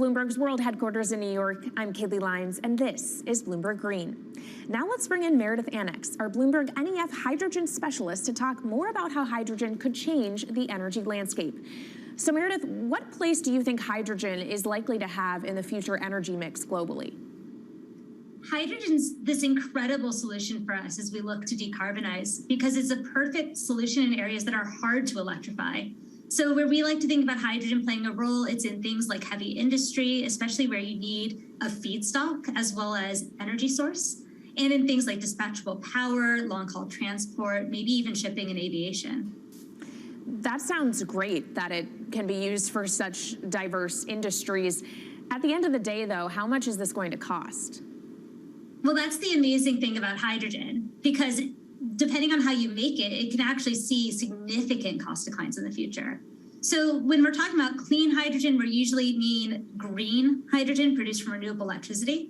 Bloomberg's World Headquarters in New York, I'm Kaylee Lyons, and this is Bloomberg Green. Now let's bring in Meredith Annex, our Bloomberg NEF hydrogen specialist, to talk more about how hydrogen could change the energy landscape. So Meredith, what place do you think hydrogen is likely to have in the future energy mix globally? Hydrogen's this incredible solution for us as we look to decarbonize because it's a perfect solution in areas that are hard to electrify. So where we like to think about hydrogen playing a role, it's in things like heavy industry, especially where you need a feedstock as well as energy source, and in things like dispatchable power, long-haul transport, maybe even shipping and aviation. That sounds great that it can be used for such diverse industries. At the end of the day, though, how much is this going to cost? Well, that's the amazing thing about hydrogen, because depending on how you make it, it can actually see significant cost declines in the future. So when we're talking about clean hydrogen, we usually mean green hydrogen produced from renewable electricity.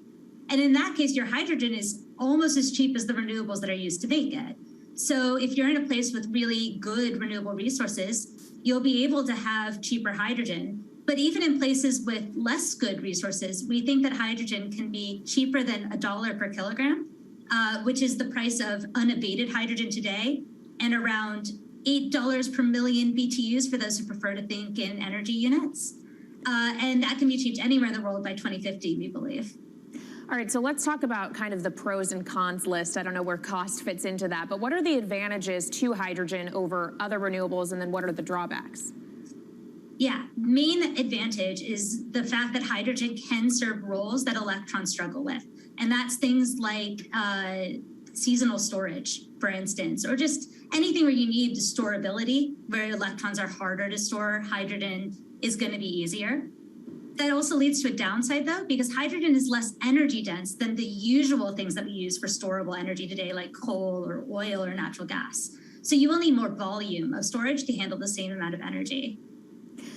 And in that case, your hydrogen is almost as cheap as the renewables that are used to make it. So if you're in a place with really good renewable resources, you'll be able to have cheaper hydrogen. But even in places with less good resources, we think that hydrogen can be cheaper than $1 per kilogram, which is the price of unabated hydrogen today, and around $8 per million BTUs for those who prefer to think in energy units. And that can be achieved anywhere in the world by 2050, we believe. All right, so let's talk about kind of the pros and cons list. I don't know where cost fits into that, but what are the advantages to hydrogen over other renewables, and then what are the drawbacks? Yeah, main advantage is the fact that hydrogen can serve roles that electrons struggle with. And that's things like seasonal storage, for instance, or just anything where you need storability, where electrons are harder to store, hydrogen is going to be easier. That also leads to a downside, though, because hydrogen is less energy dense than the usual things that we use for storable energy today, like coal or oil or natural gas. So you will need more volume of storage to handle the same amount of energy.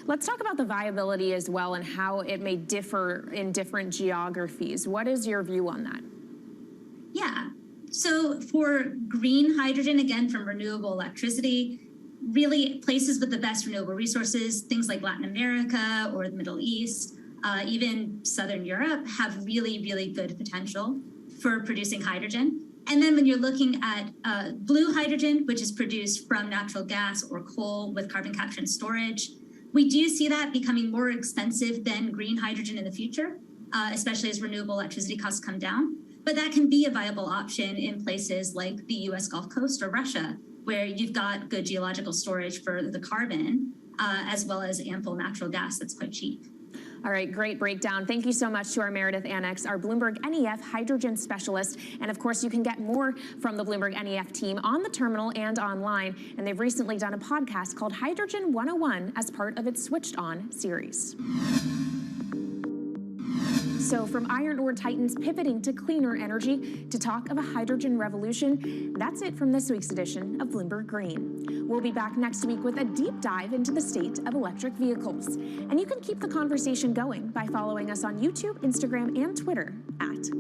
Let's talk about the viability as well and how it may differ in different geographies. What is your view on that? Yeah, so for green hydrogen, again, from renewable electricity, really places with the best renewable resources, things like Latin America or the Middle East, even Southern Europe, have really, really good potential for producing hydrogen. And then when you're looking at blue hydrogen, which is produced from natural gas or coal with carbon capture and storage, we do see that becoming more expensive than green hydrogen in the future, especially as renewable electricity costs come down. But that can be a viable option in places like the US Gulf Coast or Russia, where you've got good geological storage for the carbon, as well as ample natural gas that's quite cheap. All right, great breakdown. Thank you so much to our Meredith Annex, our Bloomberg NEF hydrogen specialist. And of course, you can get more from the Bloomberg NEF team on the terminal and online. And they've recently done a podcast called Hydrogen 101 as part of its Switched On series. So from iron ore titans pivoting to cleaner energy to talk of a hydrogen revolution, that's it from this week's edition of Bloomberg Green. We'll be back next week with a deep dive into the state of electric vehicles. And you can keep the conversation going by following us on YouTube, Instagram, and Twitter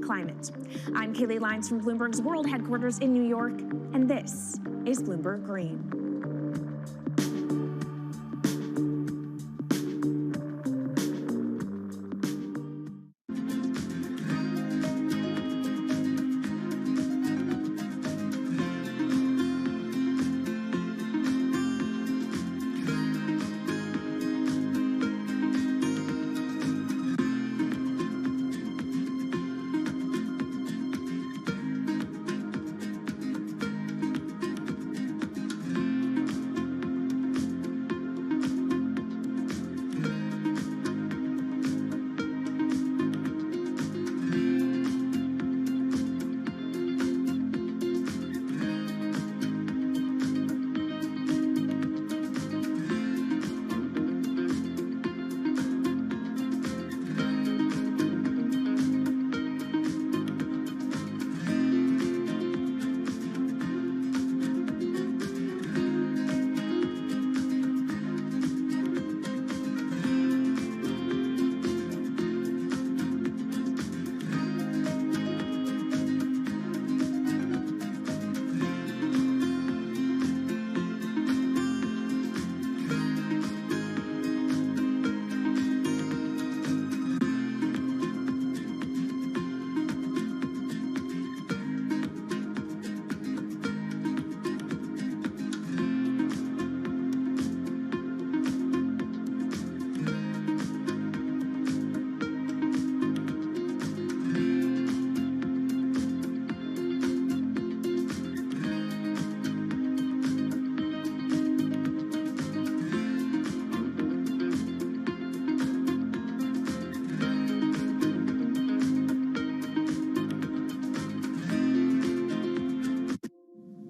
@Climate. I'm Kaylee Lyons from Bloomberg's World Headquarters in New York, and this is Bloomberg Green.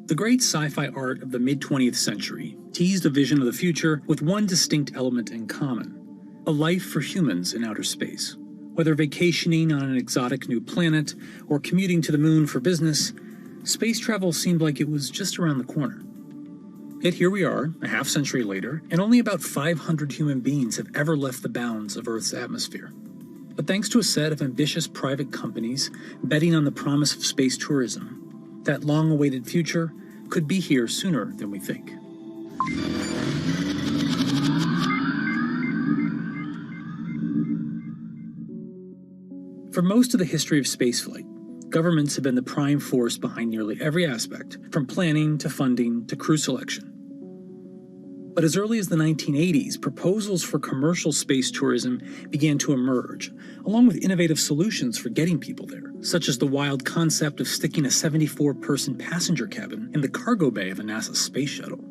The great sci-fi art of the mid-20th century teased a vision of the future with one distinct element in common: a life for humans in outer space. Whether vacationing on an exotic new planet or commuting to the moon for business, space travel seemed like it was just around the corner. Yet here we are, a half-century later, and only about 500 human beings have ever left the bounds of Earth's atmosphere. But thanks to a set of ambitious private companies betting on the promise of space tourism, that long-awaited future could be here sooner than we think. For most of the history of spaceflight, governments have been the prime force behind nearly every aspect, from planning to funding to crew selection. But as early as the 1980s, proposals for commercial space tourism began to emerge, along with innovative solutions for getting people there, such as the wild concept of sticking a 74-person passenger cabin in the cargo bay of a NASA space shuttle.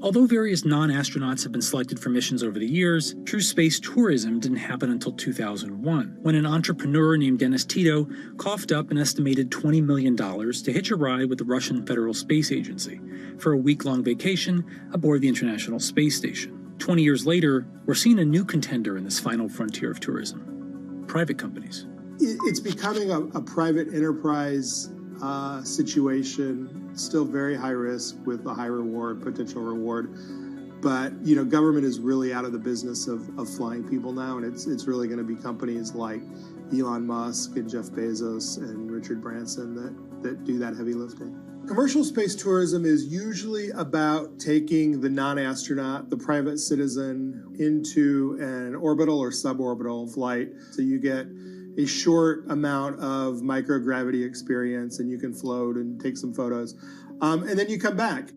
Although various non-astronauts have been selected for missions over the years, true space tourism didn't happen until 2001, when an entrepreneur named Dennis Tito coughed up an estimated $20 million to hitch a ride with the Russian Federal Space Agency for a week-long vacation aboard the International Space Station. 20 years later, we're seeing a new contender in this final frontier of tourism: private companies. It's becoming a private enterprise situation, still very high risk with a high reward, potential reward. But, government is really out of the business of flying people now, and it's really going to be companies like Elon Musk and Jeff Bezos and Richard Branson that do that heavy lifting. Commercial space tourism is usually about taking the non-astronaut, the private citizen, into an orbital or suborbital flight. So you get a short amount of microgravity experience, and you can float and take some photos. And then you come back.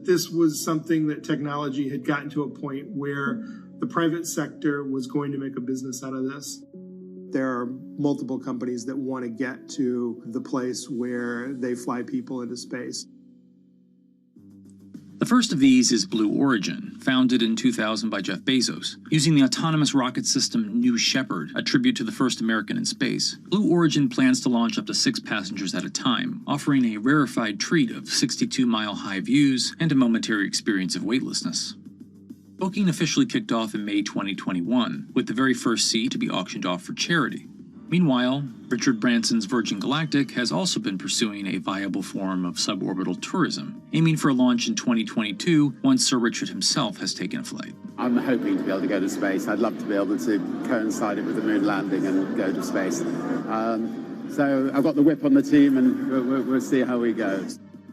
This was something that technology had gotten to a point where the private sector was going to make a business out of this. There are multiple companies that want to get to the place where they fly people into space. The first of these is Blue Origin, founded in 2000 by Jeff Bezos. Using the autonomous rocket system New Shepard, a tribute to the first American in space, Blue Origin plans to launch up to 6 passengers at a time, offering a rarefied treat of 62-mile-high views and a momentary experience of weightlessness. Booking officially kicked off in May 2021, with the very first seat to be auctioned off for charity. Meanwhile, Richard Branson's Virgin Galactic has also been pursuing a viable form of suborbital tourism, aiming for a launch in 2022 once Sir Richard himself has taken a flight. I'm hoping to be able to go to space. I'd love to be able to coincide it with the moon landing and go to space. So I've got the whip on the team, and we'll see how we go.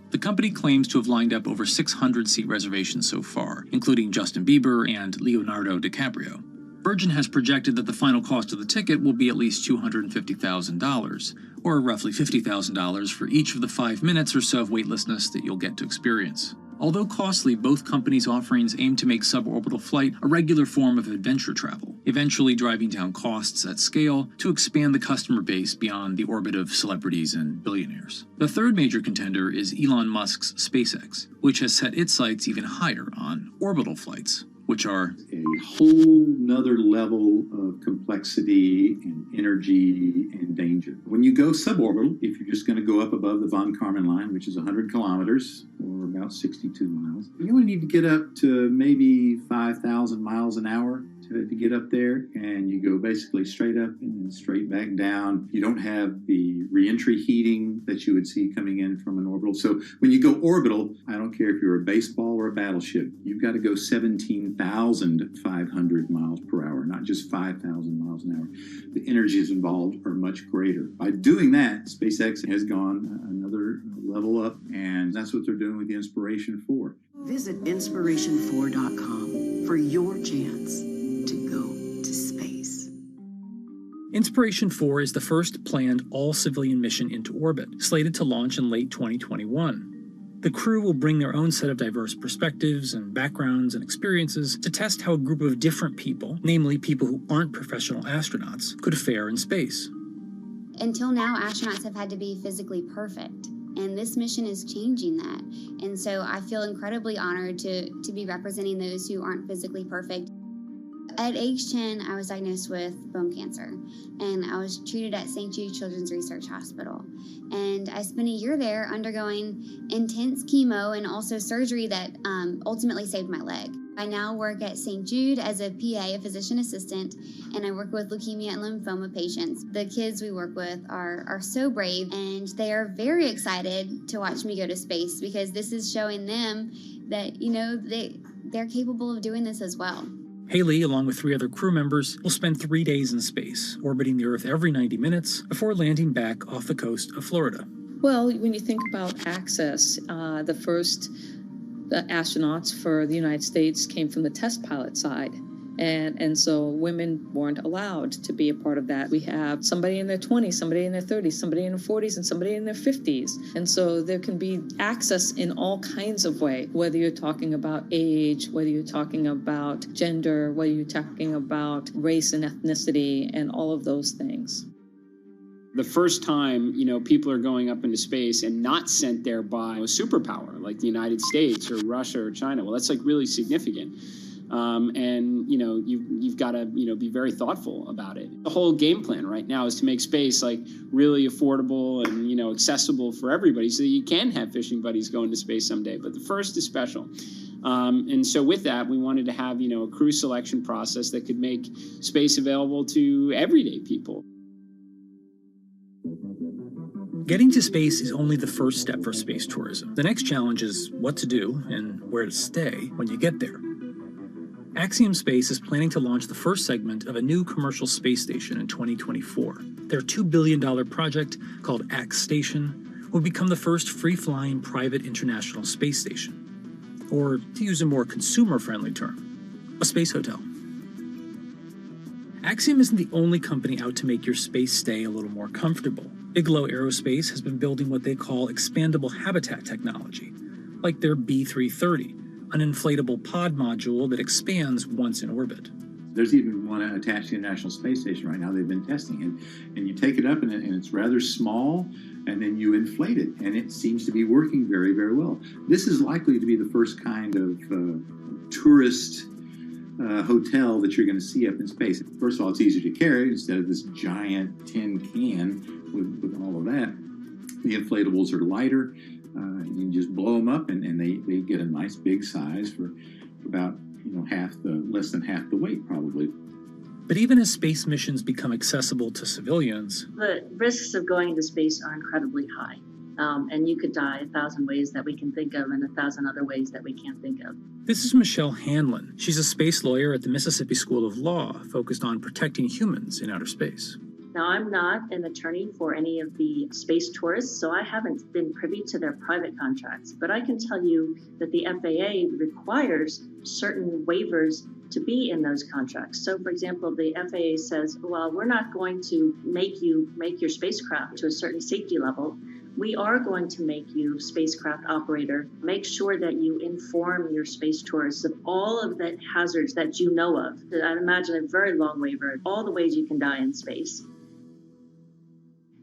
The company claims to have lined up over 600 seat reservations so far, including Justin Bieber and Leonardo DiCaprio. Virgin has projected that the final cost of the ticket will be at least $250,000, or roughly $50,000 for each of the 5 minutes or so of weightlessness that you'll get to experience. Although costly, both companies' offerings aim to make suborbital flight a regular form of adventure travel, eventually driving down costs at scale to expand the customer base beyond the orbit of celebrities and billionaires. The third major contender is Elon Musk's SpaceX, which has set its sights even higher on orbital flights, which are a whole nother level of complexity and energy and danger. When you go suborbital, if you're just going to go up above the von Karman line, which is 100 kilometers or about 62 miles, you only need to get up to maybe 5,000 miles an hour to get up there, and you go basically straight up and then straight back down. You don't have the reentry heating that you would see coming in from an orbital. So when you go orbital, I don't care if you're a baseball or a battleship, you've got to go 17,500 miles per hour, not just 5,000 miles an hour. The energies involved are much greater. By doing that, SpaceX has gone another level up, and that's what they're doing with the Inspiration 4. Visit inspiration4.com for your chance to go to space. Inspiration 4 is the first planned all-civilian mission into orbit, slated to launch in late 2021. The crew will bring their own set of diverse perspectives and backgrounds and experiences to test how a group of different people, namely people who aren't professional astronauts, could fare in space. Until now, astronauts have had to be physically perfect, and this mission is changing that. And so I feel incredibly honored to be representing those who aren't physically perfect. At age 10, I was diagnosed with bone cancer, and I was treated at St. Jude Children's Research Hospital. And I spent a year there undergoing intense chemo and also surgery that ultimately saved my leg. I now work at St. Jude as a PA, a physician assistant, and I work with leukemia and lymphoma patients. The kids we work with are so brave, and they are very excited to watch me go to space because this is showing them that, they're capable of doing this as well. Haley, along with 3 other crew members, will spend 3 days in space, orbiting the Earth every 90 minutes before landing back off the coast of Florida. Well, when you think about access, the first astronauts for the United States came from the test pilot side. And so women weren't allowed to be a part of that. We have somebody in their 20s, somebody in their 30s, somebody in their 40s, and somebody in their 50s. And so there can be access in all kinds of ways, whether you're talking about age, whether you're talking about gender, whether you're talking about race and ethnicity, and all of those things. The first time, people are going up into space and not sent there by a superpower like the United States or Russia or China. Well, that's really significant. And you've got to be very thoughtful about it. The whole game plan right now is to make space really affordable and accessible for everybody, so that you can have fishing buddies going to space someday. But the first is special, and so with that, we wanted to have a crew selection process that could make space available to everyday people. Getting to space is only the first step for space tourism. The next challenge is what to do and where to stay when you get there. Axiom Space is planning to launch the first segment of a new commercial space station in 2024. Their $2 billion project, called Ax Station, will become the first free-flying private international space station. Or, to use a more consumer-friendly term, a space hotel. Axiom isn't the only company out to make your space stay a little more comfortable. Bigelow Aerospace has been building what they call expandable habitat technology, like their B330, an inflatable pod module that expands once in orbit. There's even one attached to the International Space Station right now they've been testing. And you take it up and it's rather small, and then you inflate it, and it seems to be working very, very well. This is likely to be the first kind of tourist hotel that you're going to see up in space. First of all, it's easier to carry instead of this giant tin can with all of that. The inflatables are lighter. You just blow them up, and they get a nice big size for about less than half the weight probably. But even as space missions become accessible to civilians, the risks of going into space are incredibly high. And you could die 1,000 ways that we can think of and 1,000 other ways that we can't think of. This is Michelle Hanlon. She's a space lawyer at the Mississippi School of Law, focused on protecting humans in outer space. Now, I'm not an attorney for any of the space tourists, so I haven't been privy to their private contracts. But I can tell you that the FAA requires certain waivers to be in those contracts. So, for example, the FAA says, well, we're not going to make you make your spacecraft to a certain safety level. We are going to make you, spacecraft operator, make sure that you inform your space tourists of all of the hazards that you know of. I'd imagine a very long waiver, all the ways you can die in space.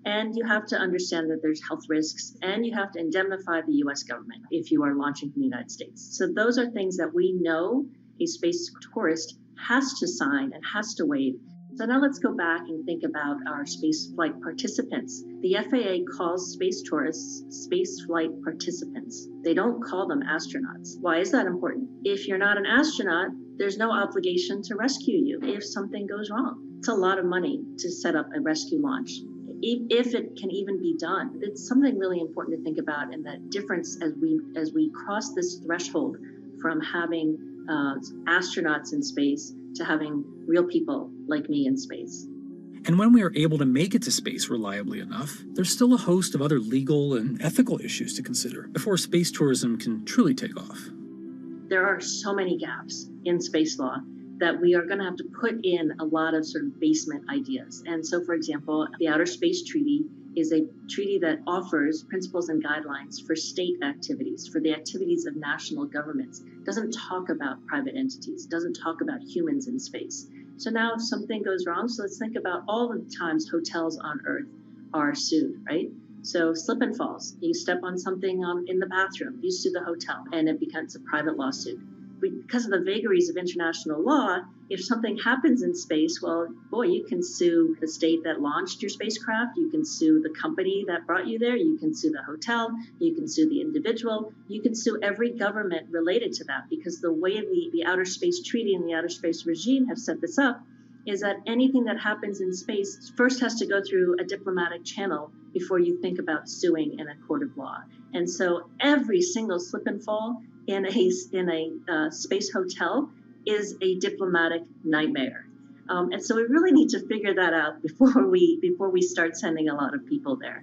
And you have to understand that there's health risks, and you have to indemnify the US government if you are launching from the United States. So those are things that we know a space tourist has to sign and has to waive. So now let's go back and think about our space flight participants. The FAA calls space tourists space flight participants. They don't call them astronauts. Why is that important? If you're not an astronaut, there's no obligation to rescue you if something goes wrong. It's a lot of money to set up a rescue launch. If it can even be done, it's something really important to think about, and that difference as we cross this threshold from having astronauts in space to having real people like me in space. And when we are able to make it to space reliably enough, there's still a host of other legal and ethical issues to consider before space tourism can truly take off. There are so many gaps in space law that we are going to have to put in a lot of sort of basement ideas. And so, for example, the Outer Space Treaty is a treaty that offers principles and guidelines for state activities, for the activities of national governments. It doesn't talk about private entities. It doesn't talk about humans in space. So now if something goes wrong, so let's think about all the times hotels on Earth are sued, right? So slip and falls. You step on something in the bathroom, you sue the hotel, and it becomes a private lawsuit. because of the vagaries of international law, if something happens in space, well, boy, you can sue the state that launched your spacecraft, you can sue the company that brought you there, you can sue the hotel, you can sue the individual, you can sue every government related to that, because the way the Outer Space Treaty and the Outer Space Regime have set this up is that anything that happens in space first has to go through a diplomatic channel before you think about suing in a court of law. And so every single slip and fall in a space hotel is a diplomatic nightmare. And so we really need to figure that out before we start sending a lot of people there.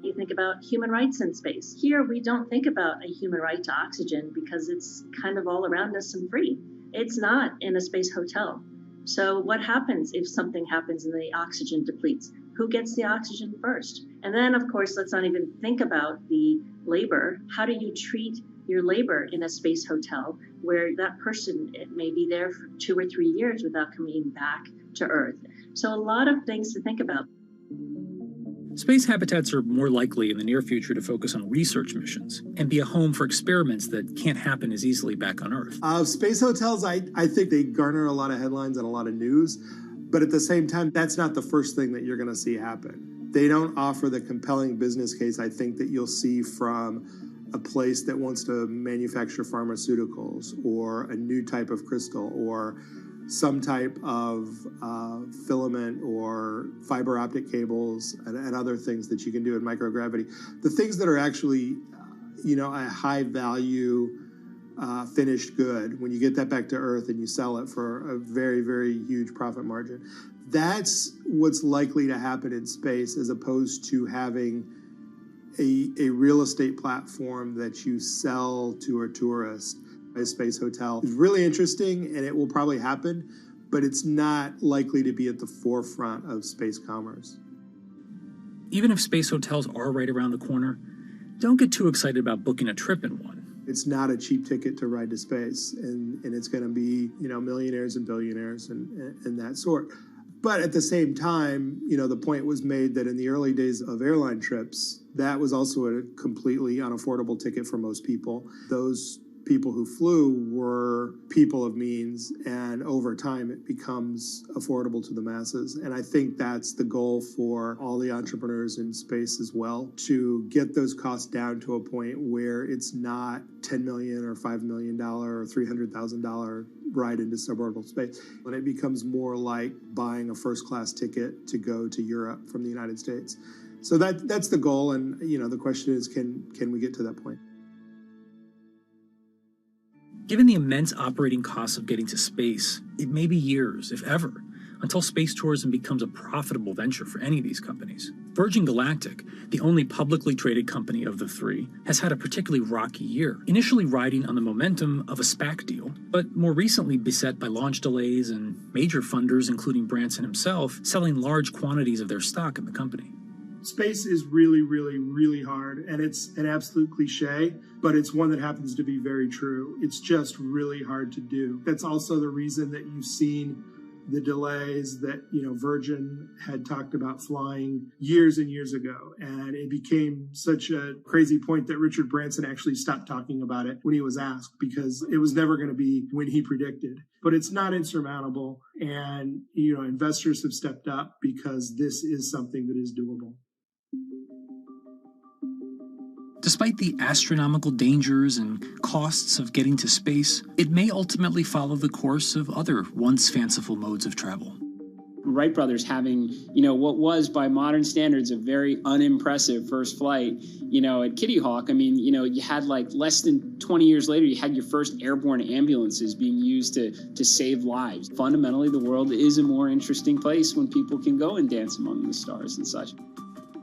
You think about human rights in space. Here, we don't think about a human right to oxygen because it's kind of all around us and free. It's not in a space hotel. So what happens if something happens and the oxygen depletes? Who gets the oxygen first? And then, of course, let's not even think about the labor. How do you treat your labor in a space hotel where that person may be there for 2 or 3 years without coming back to Earth? So a lot of things to think about. Space habitats are more likely in the near future to focus on research missions and be a home for experiments that can't happen as easily back on Earth. Space hotels, I think they garner a lot of headlines and a lot of news, but at the same time, that's not the first thing that you're going to see happen. They don't offer the compelling business case, I think, that you'll see from a place that wants to manufacture pharmaceuticals or a new type of crystal or some type of filament or fiber optic cables and other things that you can do in microgravity. The things that are actually, a high value finished good, when you get that back to Earth and you sell it for a very, very huge profit margin, that's what's likely to happen in space, as opposed to having a real estate platform that you sell to a tourist. A space hotel is really interesting, and it will probably happen, but it's not likely to be at the forefront of space commerce. Even if space hotels are right around the corner, don't get too excited about booking a trip in one. It's not a cheap ticket to ride to space, and it's going to be, millionaires and billionaires and that sort. But at the same time, the point was made that in the early days of airline trips, that was also a completely unaffordable ticket for most people. Those people who flew were people of means, and over time it becomes affordable to the masses. And I think that's the goal for all the entrepreneurs in space as well, to get those costs down to a point where it's not $10 million or $5 million or $300,000 ride into suborbital space. When it becomes more like buying a first-class ticket to go to Europe from the United States. So that's the goal, and the question is, can we get to that point? Given the immense operating costs of getting to space, it may be years, if ever, until space tourism becomes a profitable venture for any of these companies. Virgin Galactic, the only publicly traded company of the three, has had a particularly rocky year, initially riding on the momentum of a SPAC deal, but more recently beset by launch delays and major funders, including Branson himself, selling large quantities of their stock in the company. Space is really, really, really hard, and it's an absolute cliche, but it's one that happens to be very true. It's just really hard to do. That's also the reason that you've seen the delays that, Virgin had talked about flying years and years ago. And it became such a crazy point that Richard Branson actually stopped talking about it when he was asked, because it was never going to be when he predicted. But it's not insurmountable. And, investors have stepped up because this is something that is doable. Despite the astronomical dangers and costs of getting to space, it may ultimately follow the course of other once fanciful modes of travel. Wright brothers having, what was by modern standards a very unimpressive first flight, at Kitty Hawk. I mean, you had less than 20 years later, you had your first airborne ambulances being used to save lives. Fundamentally, the world is a more interesting place when people can go and dance among the stars and such.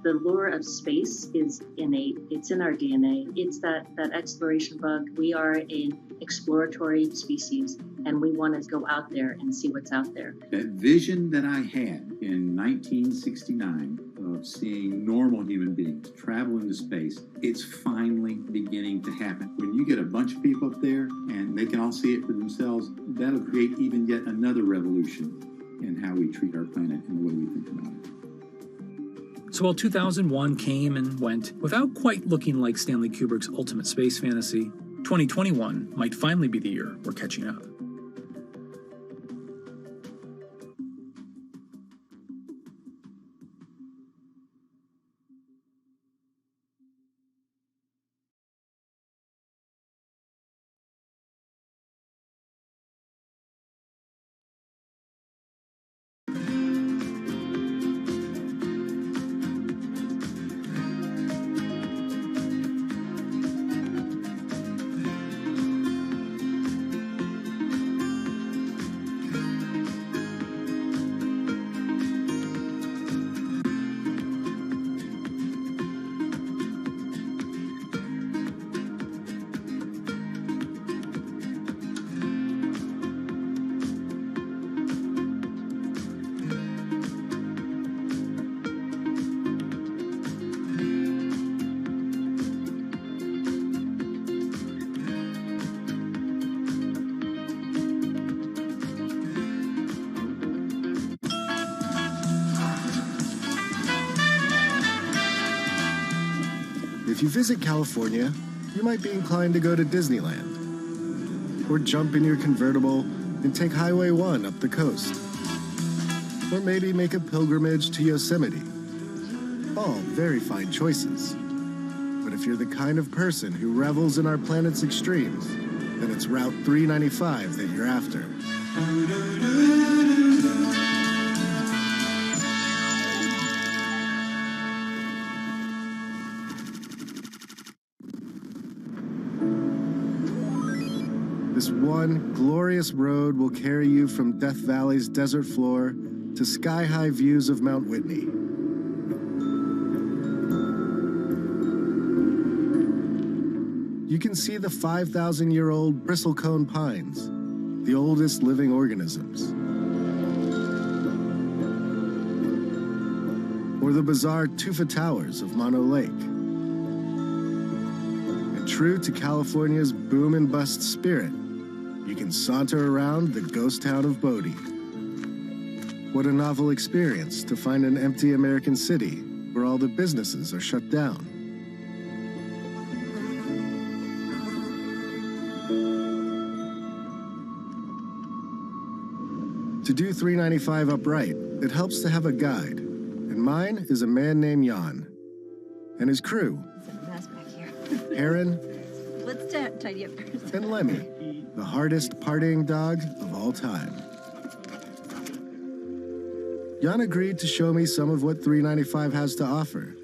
The lure of space is innate. It's in our DNA. It's that exploration bug. We are an exploratory species, and we want to go out there and see what's out there. That vision that I had in 1969 of seeing normal human beings travel into space, it's finally beginning to happen. When you get a bunch of people up there and they can all see it for themselves, that'll create even yet another revolution in how we treat our planet and the way we think about it. So while 2001 came and went without quite looking like Stanley Kubrick's ultimate space fantasy, 2021 might finally be the year we're catching up. If you visit California, you might be inclined to go to Disneyland, or jump in your convertible and take Highway 1 up the coast, or maybe make a pilgrimage to Yosemite. All very fine choices. But if you're the kind of person who revels in our planet's extremes, then it's Route 395 that you're after. This one glorious road will carry you from Death Valley's desert floor to sky-high views of Mount Whitney. You can see the 5,000-year-old bristlecone pines, the oldest living organisms. Or the bizarre tufa towers of Mono Lake. And true to California's boom and bust spirit, you can saunter around the ghost town of Bodie. What a novel experience to find an empty American city where all the businesses are shut down. To do 395 upright, it helps to have a guide, and mine is a man named Jan. And his crew, It's a mess back here. Aaron, Let's tidy up first. and Lemmy, the hardest partying dog of all time. Jan agreed to show me some of what 395 has to offer,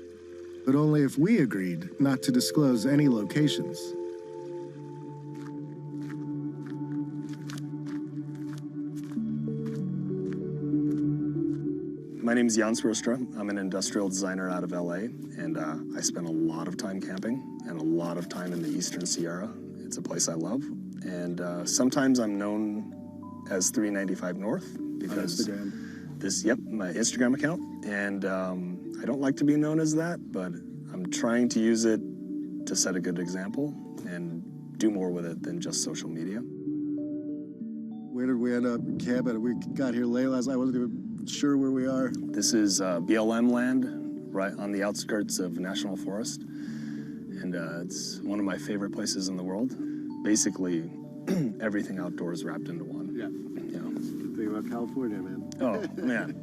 but only if we agreed not to disclose any locations. My name is Jan Swirstra. I'm an industrial designer out of LA, and I spend a lot of time camping and a lot of time in the Eastern Sierra. It's a place I love. And sometimes I'm known as 395 North because my Instagram account. And I don't like to be known as that, but I'm trying to use it to set a good example and do more with it than just social media. Where did we end up camping? We got here late last night. I wasn't even sure where we are. This is BLM land, right on the outskirts of National Forest. And it's one of my favorite places in the world. Basically, everything outdoors wrapped into one. Yeah. You know. Good thing about California, man. Oh, man.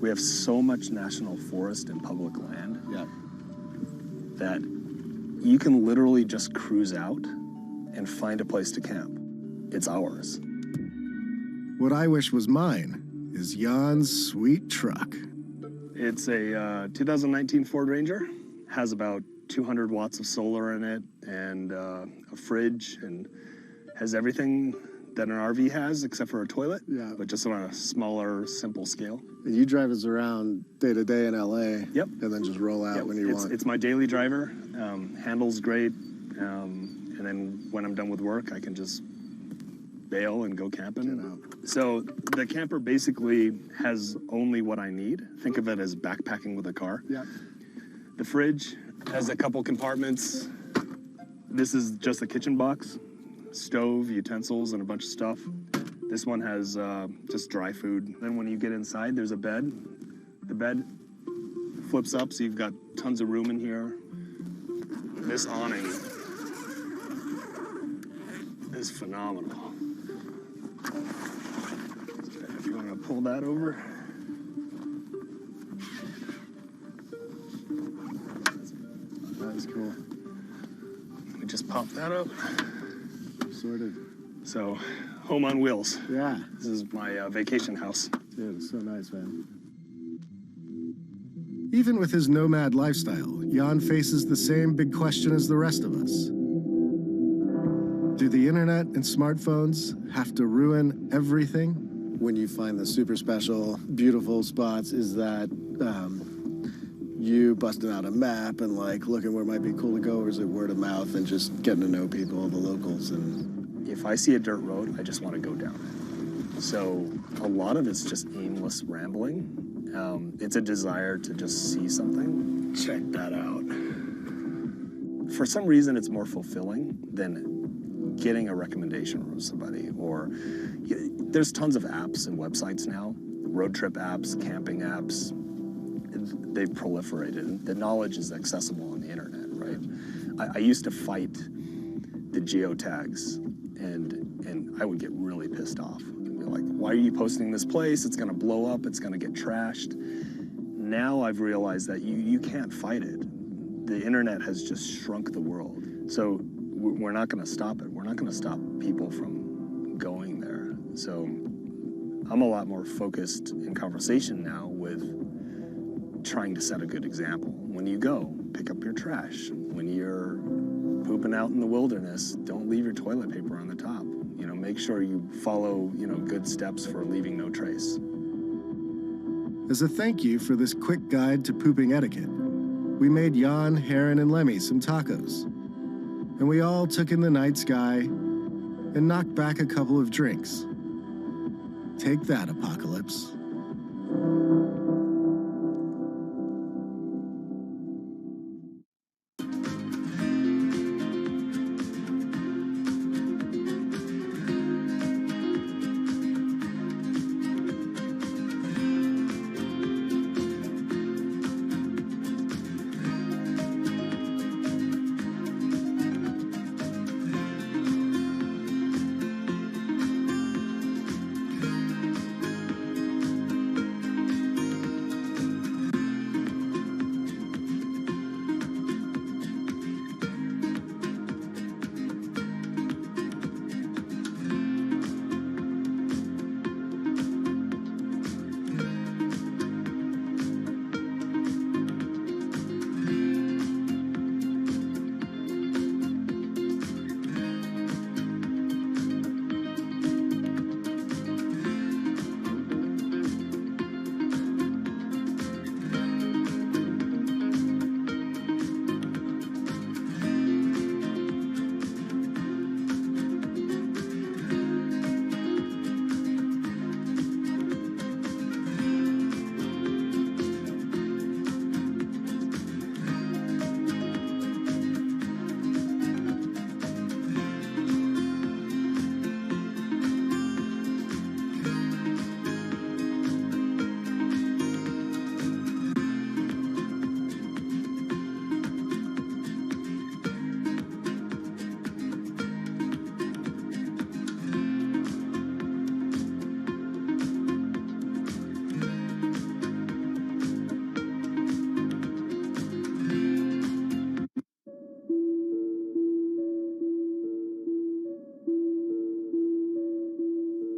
We have so much national forest and public land that you can literally just cruise out and find a place to camp. It's ours. What I wish was mine is Jan's sweet truck. It's a 2019 Ford Ranger. Has about 200 watts of solar in it and a fridge, and has everything that an RV has except for a toilet, but just on a smaller, simple scale. And you drive us around day to day in LA. Yep. And then just roll out when you want. It's my daily driver. Handles great. And then when I'm done with work, I can just bail and go camping. So the camper basically has only what I need. Think of it as backpacking with a car. Yeah. The fridge has a couple compartments. This is just a kitchen box, stove, utensils, and a bunch of stuff. This one has just dry food. Then when you get inside, there's a bed. The bed flips up, so you've got tons of room in here. This awning is phenomenal. If you want to pull that over. That is cool. Let me just pop that up. Sorted. So, home on wheels. Yeah. This is my vacation house. Dude, it's so nice, man. Even with his nomad lifestyle, Jan faces the same big question as the rest of us. Do the internet and smartphones have to ruin everything? When you find the super special, beautiful spots, is that you busting out a map and like looking where it might be cool to go, or is it word of mouth and just getting to know people, the locals? And if I see a dirt road, I just want to go down it. So a lot of it's just aimless rambling. It's a desire to just see something. Check that out. For some reason, it's more fulfilling than getting a recommendation from somebody. Or there's tons of apps and websites now, road trip apps, camping apps. They've proliferated. The knowledge is accessible on the internet, right? I used to fight the geotags, and I would get really pissed off. Like, why are you posting this place? It's gonna blow up, it's gonna get trashed. Now I've realized that you can't fight it. The internet has just shrunk the world. So we're not gonna stop it. We're not gonna stop people from going there. So I'm a lot more focused in conversation now with trying to set a good example. When you go, pick up your trash. When you're pooping out in the wilderness, don't leave your toilet paper on the top. Make sure you follow, good steps for leaving no trace. As a thank you for this quick guide to pooping etiquette, we made Jan, Heron, and Lemmy some tacos. And we all took in the night sky and knocked back a couple of drinks. Take that, Apocalypse.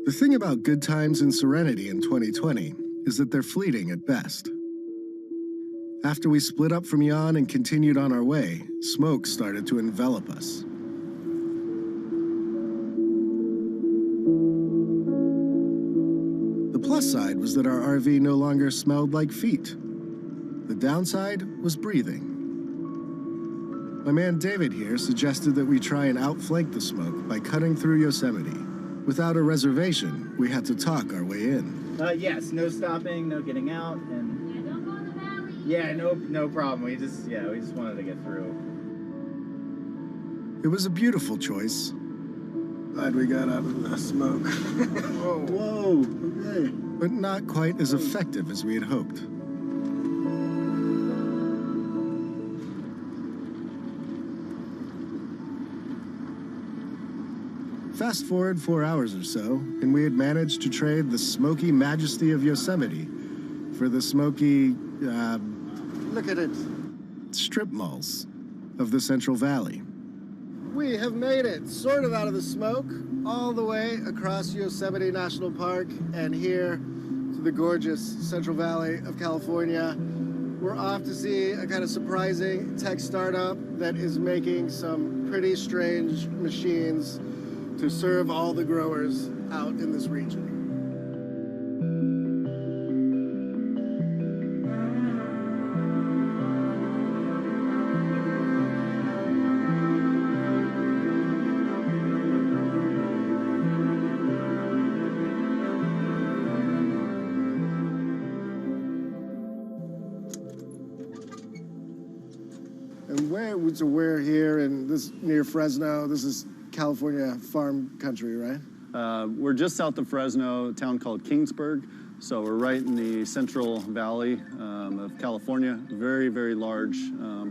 The thing about good times and serenity in 2020 is that they're fleeting at best. After we split up from Jan and continued on our way, smoke started to envelop us. The plus side was that our RV no longer smelled like feet. The downside was breathing. My man David here suggested that we try and outflank the smoke by cutting through Yosemite. Without a reservation, we had to talk our way in. Yes, no stopping, no getting out, and Yeah, don't go in the valley. yeah, no problem. We just wanted to get through. It was a beautiful choice. Glad we got out of the smoke. Whoa, okay. But not quite as effective as we had hoped. Fast forward 4 hours or so, and we had managed to trade the smoky majesty of Yosemite for the smoky, look at it, strip malls of the Central Valley. We have made it sort of out of the smoke, all the way across Yosemite National Park and here to the gorgeous Central Valley of California. We're off to see a kind of surprising tech startup that is making some pretty strange machines to serve all the growers out in this region. So we're here in this near Fresno. This is California farm country, right? We're just south of Fresno, a town called Kingsburg. So we're right in the Central Valley of California. Very, very large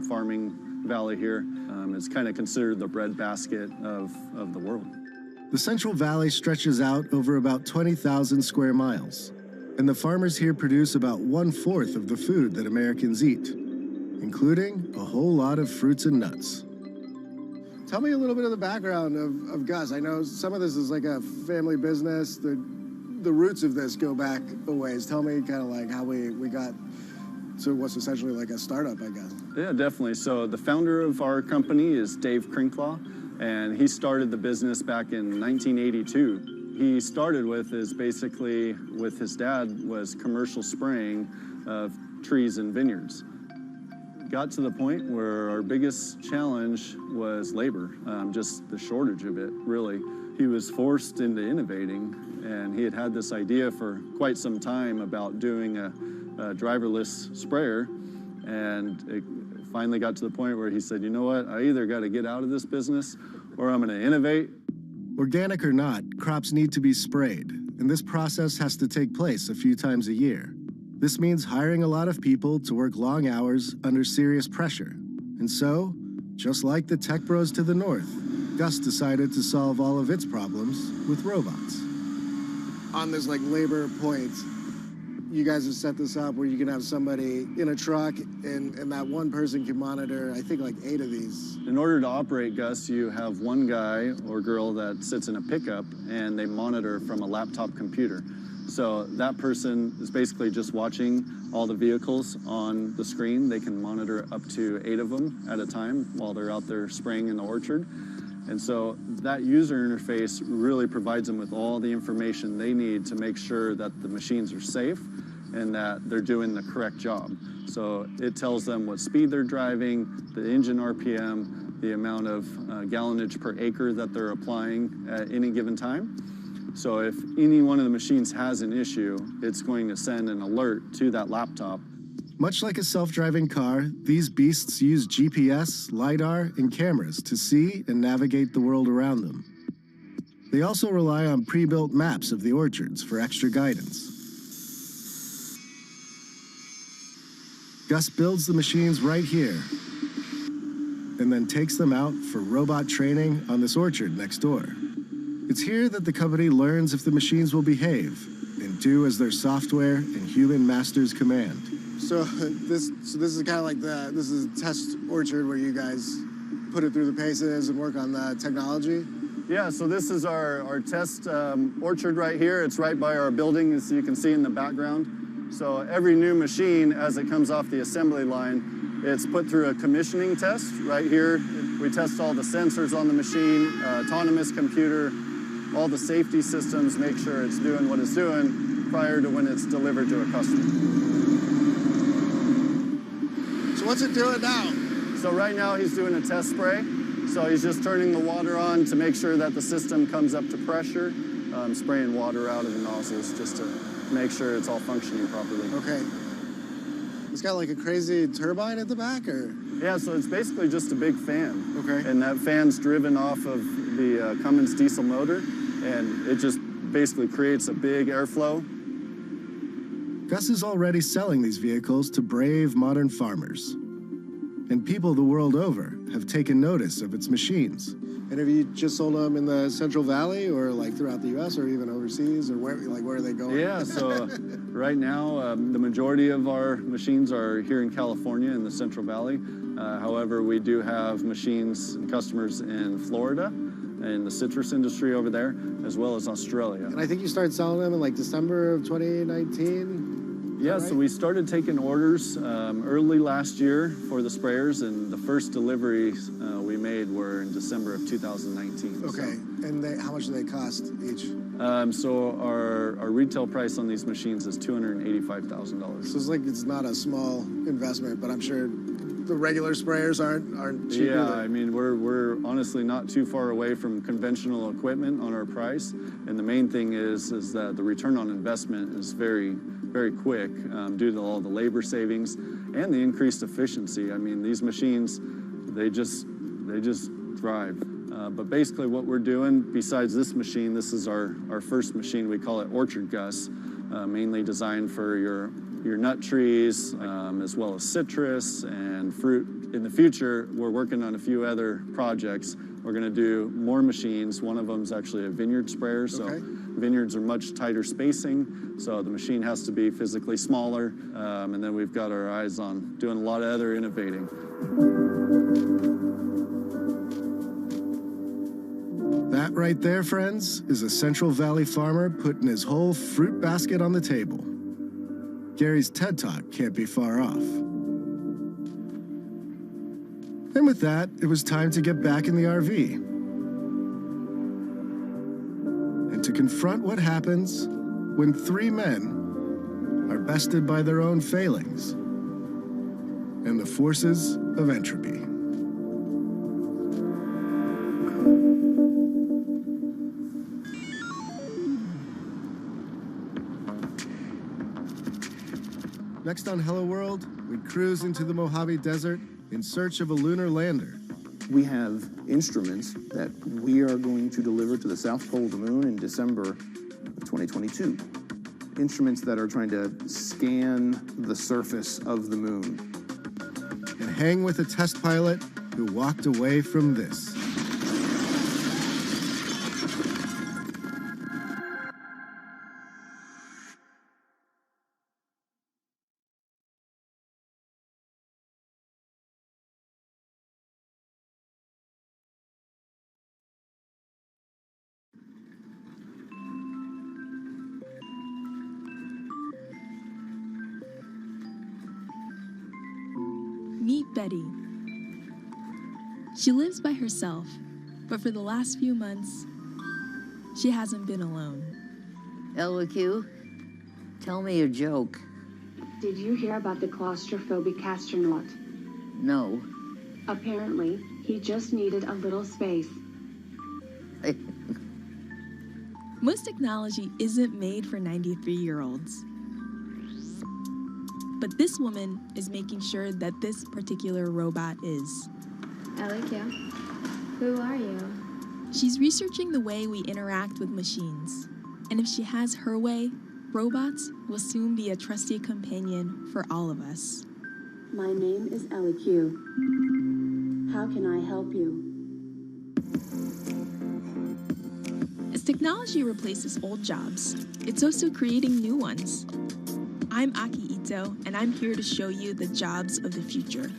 farming valley here. It's kind of considered the breadbasket of the world. The Central Valley stretches out over about 20,000 square miles, and the farmers here produce about 1/4 of the food that Americans eat, including a whole lot of fruits and nuts. Tell me a little bit of the background of Gus. I know some of this is like a family business. The roots of this go back a ways. Tell me kind of like how we got to what's essentially like a startup, I guess. Yeah, definitely. So the founder of our company is Dave Crinklaw, and he started the business back in 1982. He started with is basically with his dad was commercial spraying of trees and vineyards. Got to the point where our biggest challenge was labor, just the shortage of it, really. He was forced into innovating, and he had this idea for quite some time about doing a driverless sprayer, and it finally got to the point where he said, you know what, I either got to get out of this business or I'm going to innovate. Organic or not, crops need to be sprayed, and this process has to take place a few times a year. This means hiring a lot of people to work long hours under serious pressure. And so, just like the tech bros to the north, Gus decided to solve all of its problems with robots. On this like labor point, you guys have set this up where you can have somebody in a truck and that one person can monitor, I think like 8 of these. In order to operate Gus, you have one guy or girl that sits in a pickup and they monitor from a laptop computer. So that person is basically just watching all the vehicles on the screen. They can monitor up to 8 of them at a time while they're out there spraying in the orchard. And so that user interface really provides them with all the information they need to make sure that the machines are safe and that they're doing the correct job. So it tells them what speed they're driving, the engine RPM, the amount of gallonage per acre that they're applying at any given time. So if any one of the machines has an issue, it's going to send an alert to that laptop. Much like a self-driving car, these beasts use GPS, LiDAR, and cameras to see and navigate the world around them. They also rely on pre-built maps of the orchards for extra guidance. Gus builds the machines right here, and then takes them out for robot training on this orchard next door. It's here that the company learns if the machines will behave and do as their software and human masters command. So this is kind of like this is a test orchard where you guys put it through the paces and work on the technology? Yeah, so this is our test orchard right here. It's right by our building, as you can see in the background. So every new machine, as it comes off the assembly line, it's put through a commissioning test right here. We test all the sensors on the machine, autonomous computer, all the safety systems, make sure it's doing what it's doing prior to when it's delivered to a customer. So what's it doing now? So right now he's doing a test spray. So he's just turning the water on to make sure that the system comes up to pressure, spraying water out of the nozzles just to make sure it's all functioning properly. Okay. It's got like a crazy turbine at the back, or? Yeah, so it's basically just a big fan. Okay. And that fan's driven off of the Cummins diesel motor, and it just basically creates a big airflow. Gus is already selling these vehicles to brave modern farmers. And people the world over have taken notice of its machines. And have you just sold them in the Central Valley or like throughout the U.S. or even overseas, or where are they going? Yeah, so right now the majority of our machines are here in California in the Central Valley. However, we do have machines and customers in Florida, in the citrus industry over there, as well as Australia. And I think you started selling them in like December of 2019. Yeah, right? So we started taking orders early last year for the sprayers, and the first deliveries we made were in December of 2019. Okay, so. And how much do they cost each? So our retail price on these machines is $285,000. So it's not a small investment, but I'm sure the regular sprayers aren't cheap Yeah, either. I mean, we're honestly not too far away from conventional equipment on our price, and the main thing is that the return on investment is very, very quick due to all the labor savings and the increased efficiency. I mean, these machines, they just thrive. But basically what we're doing, besides this machine, this is our first machine. We call it Orchard Gus, mainly designed for your nut trees, as well as citrus and fruit. In the future, we're working on a few other projects. We're going to do more machines. One of them is actually a vineyard sprayer. So vineyards are much tighter spacing, so the machine has to be physically smaller. And then we've got our eyes on doing a lot of other innovating. That right there, friends, is a Central Valley farmer putting his whole fruit basket on the table. Gary's TED Talk can't be far off. And with that, it was time to get back in the RV and to confront what happens when three men are bested by their own failings and the forces of entropy. Next on Hello World, we cruise into the Mojave Desert in search of a lunar lander. We have instruments that we are going to deliver to the South Pole of the Moon in December of 2022. Instruments that are trying to scan the surface of the moon. And hang with a test pilot who walked away from this. Meet Betty. She lives by herself, but for the last few months, she hasn't been alone. LQ, tell me a joke. Did you hear about the claustrophobic astronaut? No. Apparently, he just needed a little space. Most technology isn't made for 93-year-olds. But this woman is making sure that this particular robot is. LQ, who are you? She's researching the way we interact with machines. And if she has her way, robots will soon be a trusty companion for all of us. My name is LQ. How can I help you? As technology replaces old jobs, it's also creating new ones. I'm Aki Ito, and I'm here to show you the jobs of the future.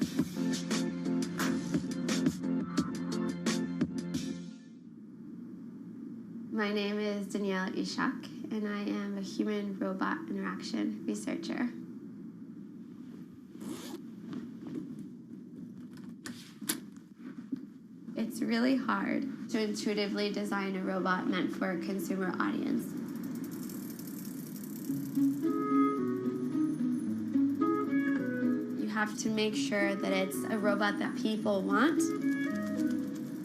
My name is Danielle Ishak, and I am a human-robot interaction researcher. It's really hard to intuitively design a robot meant for a consumer audience. You have to make sure that it's a robot that people want,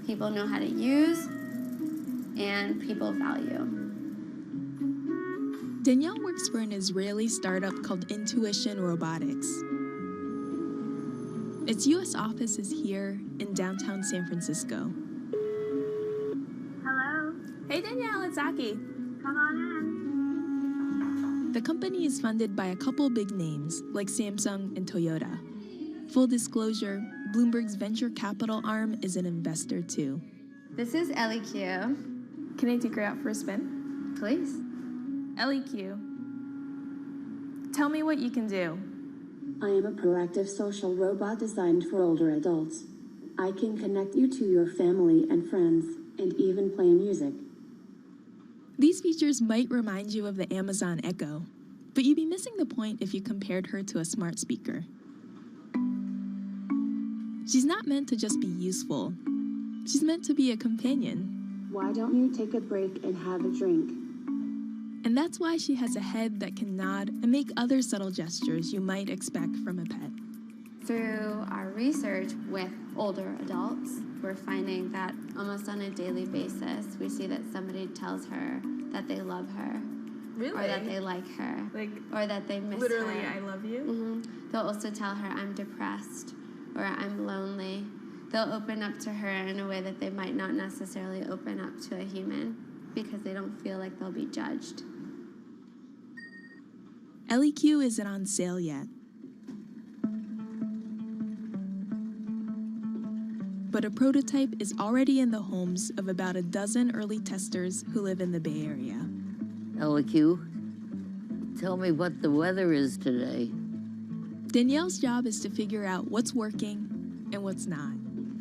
people know how to use, and people value. Danielle works for an Israeli startup called Intuition Robotics. Its U.S. office is here in downtown San Francisco. Hello? Hey Danielle, it's Aki. Come on in. The company is funded by a couple big names like Samsung and Toyota. Full disclosure, Bloomberg's venture capital arm is an investor too. This is Ellie Q. Can I take her out for a spin? Please. Ellie Q, tell me what you can do. I am a proactive social robot designed for older adults. I can connect you to your family and friends, and even play music. These features might remind you of the Amazon Echo, but you'd be missing the point if you compared her to a smart speaker. She's not meant to just be useful. She's meant to be a companion. Why don't you take a break and have a drink? And that's why she has a head that can nod and make other subtle gestures you might expect from a pet. Through our research with older adults, we're finding that almost on a daily basis, we see that somebody tells her that they love her. Really? Or that they like her. Or that they miss Literally, her. I love you? Mm-hmm. They'll also tell her, I'm depressed, or I'm lonely. They'll open up to her in a way that they might not necessarily open up to a human because they don't feel like they'll be judged. Ellie Q isn't on sale yet. But a prototype is already in the homes of about a dozen early testers who live in the Bay Area. LQ, tell me what the weather is today. Danielle's job is to figure out what's working and what's not.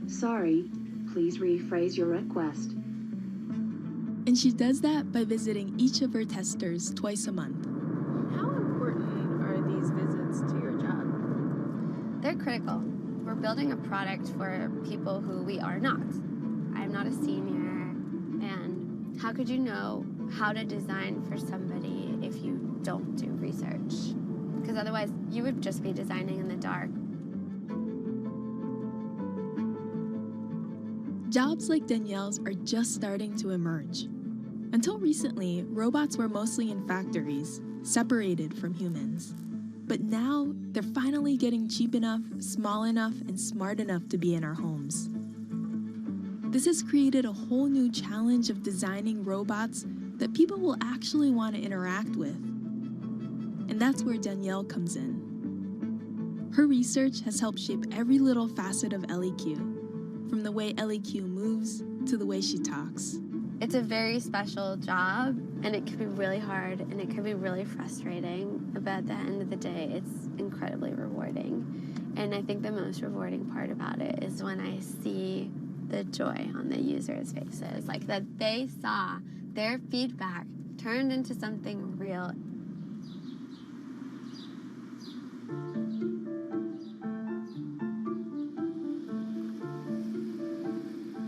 Sorry, please rephrase your request. And she does that by visiting each of her testers twice a month. How important are these visits to your job? They're critical. We're building a product for people who we are not. I'm not a senior, and how could you know how to design for somebody if you don't do research? Because otherwise, you would just be designing in the dark. Jobs like Danielle's are just starting to emerge. Until recently, robots were mostly in factories, separated from humans. But now, they're finally getting cheap enough, small enough, and smart enough to be in our homes. This has created a whole new challenge of designing robots that people will actually want to interact with. And that's where Danielle comes in. Her research has helped shape every little facet of Ellie Q, from the way Ellie Q moves to the way she talks. It's a very special job, and it can be really hard, and it can be really frustrating, but at the end of the day, it's incredibly rewarding. And I think the most rewarding part about it is when I see the joy on the users' faces, like that they saw their feedback turned into something real.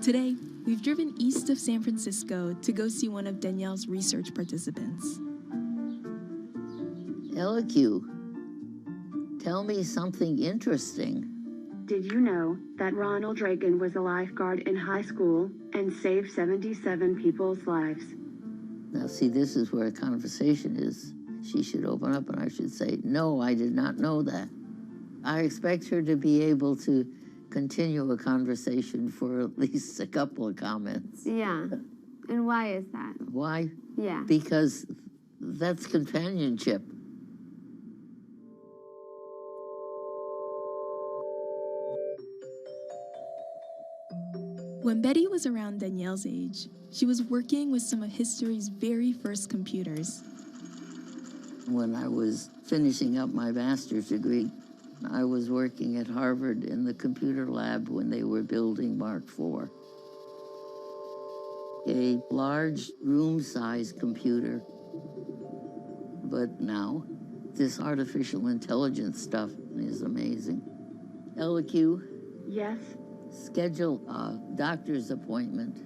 Today, we've driven east of San Francisco to go see one of Danielle's research participants. LQ, tell me something interesting. Did you know that Ronald Reagan was a lifeguard in high school and saved 77 people's lives? Now, see, this is where a conversation is. She should open up and I should say, no, I did not know that. I expect her to be able to continue a conversation for at least a couple of comments. Yeah. And why is that? Why? Yeah. Because that's companionship. When Betty was around Danielle's age, she was working with some of history's very first computers. When I was finishing up my master's degree, I was working at Harvard in the computer lab when they were building Mark IV. A large room-sized computer. But now, this artificial intelligence stuff is amazing. LQ? Yes? Schedule a doctor's appointment.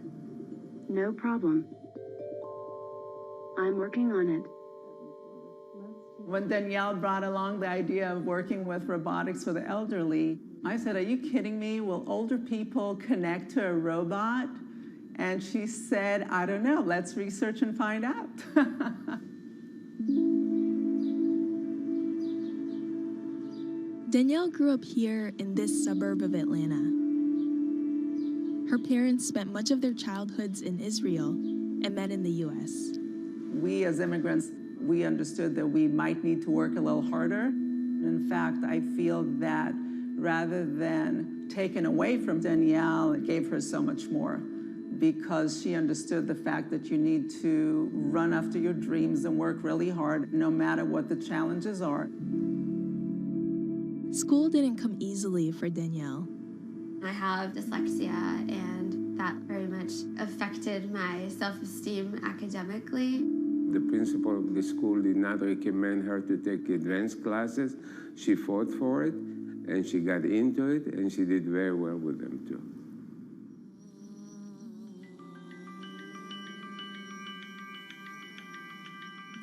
No problem. I'm working on it. When Danielle brought along the idea of working with robotics for the elderly, I said, are you kidding me? Will older people connect to a robot? And she said, I don't know, let's research and find out. Danielle grew up here in this suburb of Atlanta. Her parents spent much of their childhoods in Israel and met in the US. We as immigrants, we understood that we might need to work a little harder. In fact, I feel that rather than taken away from Danielle, it gave her so much more because she understood the fact that you need to run after your dreams and work really hard no matter what the challenges are. School didn't come easily for Danielle. I have dyslexia, and that very much affected my self-esteem academically. The principal of the school did not recommend her to take advanced classes. She fought for it, and she got into it, and she did very well with them, too.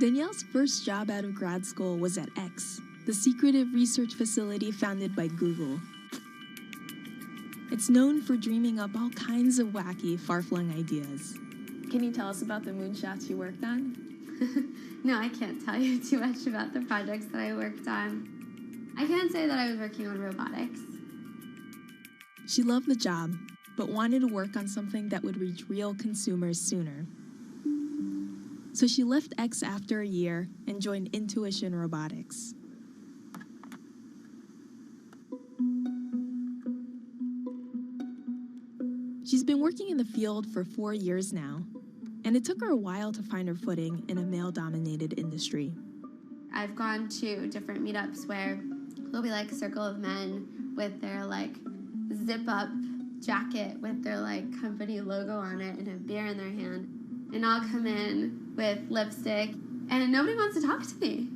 Danielle's first job out of grad school was at X, the secretive research facility founded by Google. It's known for dreaming up all kinds of wacky, far-flung ideas. Can you tell us about the moonshots you worked on? No, I can't tell you too much about the projects that I worked on. I can say that I was working on robotics. She loved the job, but wanted to work on something that would reach real consumers sooner. So she left X after a year and joined Intuition Robotics. She's been working in the field for 4 years now, and it took her a while to find her footing in a male-dominated industry. I've gone to different meetups where there'll be like a circle of men with their like zip-up jacket with their like company logo on it and a beer in their hand. And I'll come in with lipstick and nobody wants to talk to me.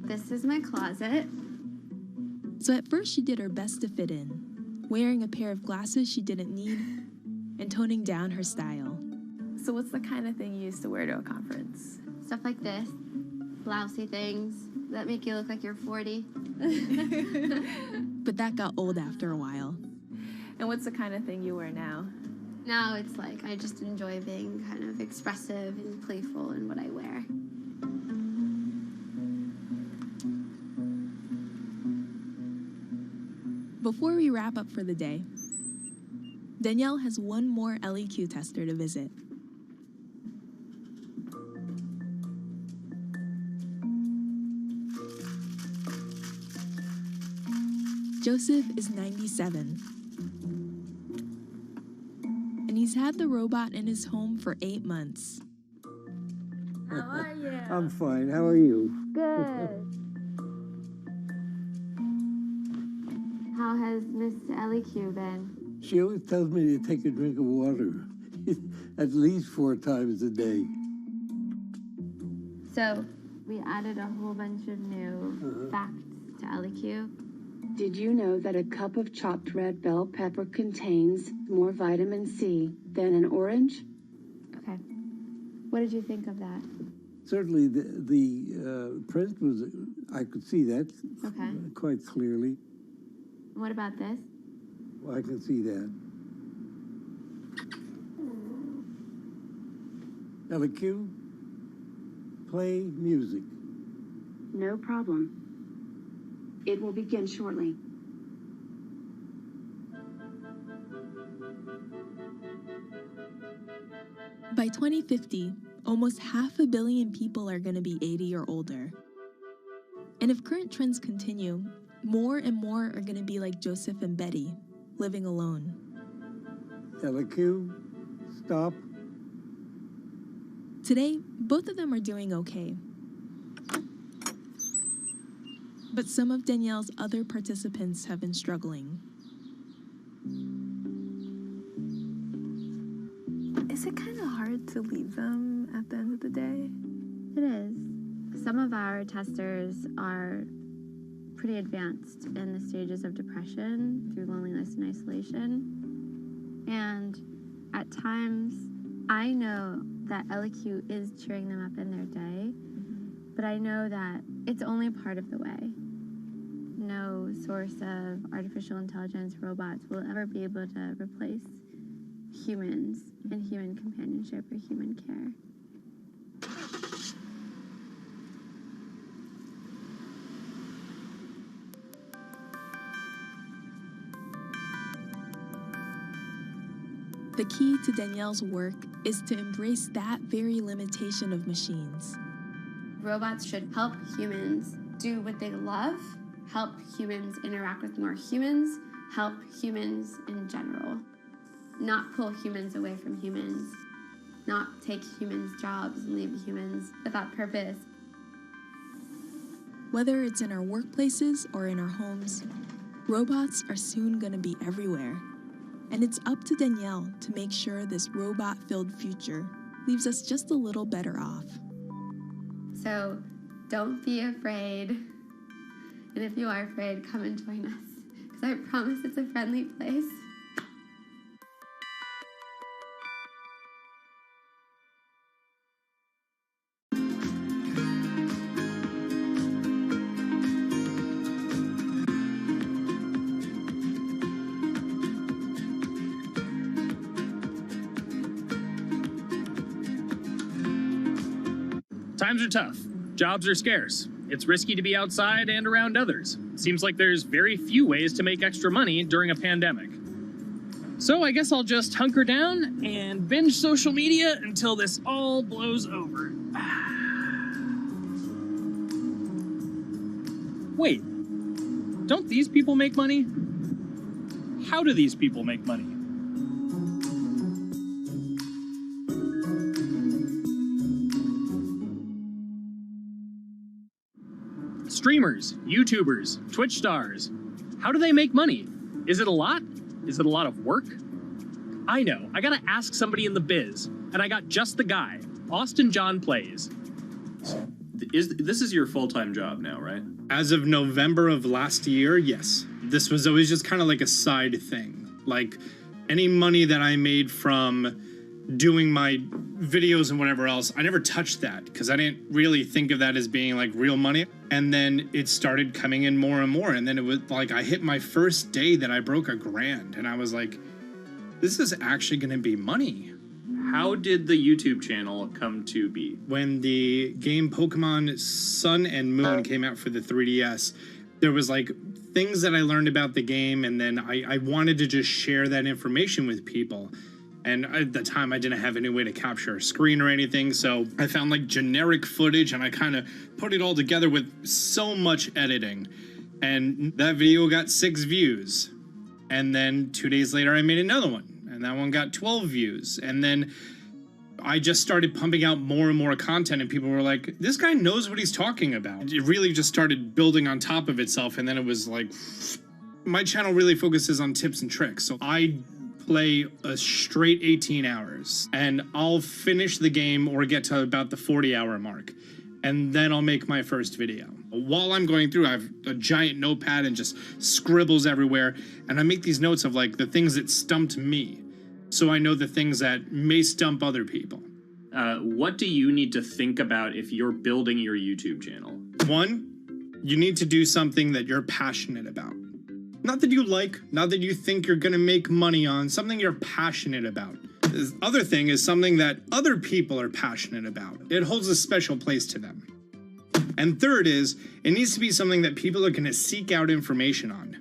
This is my closet. So at first she did her best to fit in, wearing a pair of glasses she didn't need and toning down her style. So what's the kind of thing you used to wear to a conference? Stuff like this, blousy things that make you look like you're 40. But that got old after a while. And what's the kind of thing you wear now? Now it's like I just enjoy being kind of expressive and playful in what I wear. Before we wrap up for the day, Danielle has one more LEQ tester to visit. Joseph is 97. And he's had the robot in his home for 8 months. How are you? I'm fine. How are you? Good. How has Miss LEQ been? She always tells me to take a drink of water at least 4 times a day. So we added a whole bunch of new facts to LEQ. Did you know that a cup of chopped red bell pepper contains more vitamin C than an orange? Okay. What did you think of that? Certainly the print was, I could see that quite clearly. What about this? Well, I can see that. LEQ, play music. No problem. It will begin shortly. By 2050, almost 500 million people are going to be 80 or older. And if current trends continue, more and more are going to be like Joseph and Betty, living alone. LEQ, stop. Today, both of them are doing okay. But some of Danielle's other participants have been struggling. Is it kind of hard to leave them at the end of the day? It is. Some of our testers are pretty advanced in the stages of depression through loneliness and isolation. And at times, I know that LEQ is cheering them up in their day, but I know that it's only part of the way. No source of artificial intelligence robots will ever be able to replace humans and human companionship or human care. The key to Danielle's work is to embrace that very limitation of machines. Robots should help humans do what they love, help humans interact with more humans, help humans in general. not pull humans away from humans, not take humans' jobs and leave humans without purpose. Whether it's in our workplaces or in our homes, robots are soon going to be everywhere. And it's up to Danielle to make sure this robot-filled future leaves us just a little better off. So don't be afraid. And if you are afraid, come and join us, because I promise it's a friendly place. Times are tough. Jobs are scarce. It's risky to be outside and around others. Seems like there's very few ways to make extra money during a pandemic. So I guess I'll just hunker down and binge social media until this all blows over. Wait, don't these people make money? How do these people make money? Streamers, YouTubers, Twitch stars. How do they make money? Is it a lot? Is it a lot of work? I know, I gotta ask somebody in the biz, and I got just the guy. Austin John Plays. This is your full-time job now, right? As of November of last year, yes. This was always just kind of like a side thing. Like, any money that I made from doing my videos and whatever else, I never touched that because I didn't really think of that as being like real money. And then it started coming in more and more. And then it was like I hit my first day that I broke $1,000 and I was like, this is actually going to be money. How did the YouTube channel come to be? When the game Pokemon Sun and Moon came out for the 3DS, there was like things that I learned about the game, and then I wanted to just share that information with people. And at the time, I didn't have any way to capture a screen or anything, so I found like generic footage and I kind of put it all together with so much editing. And that video got 6 views. And then 2 days later, I made another one, and that one got 12 views. And then I just started pumping out more and more content, and people were like, this guy knows what he's talking about. It really just started building on top of itself, and then it was like, my channel really focuses on tips and tricks. So I play a straight 18 hours, and I'll finish the game or get to about the 40-hour mark, and then I'll make my first video. While I'm going through, I have a giant notepad and just scribbles everywhere, and I make these notes of like the things that stumped me, so I know the things that may stump other people. What do you need to think about if you're building your YouTube channel? 1, you need to do something that you're passionate about. Not that you like, not that you think you're gonna make money on, something you're passionate about. The other thing is something that other people are passionate about. It holds a special place to them. And third is, it needs to be something that people are gonna seek out information on.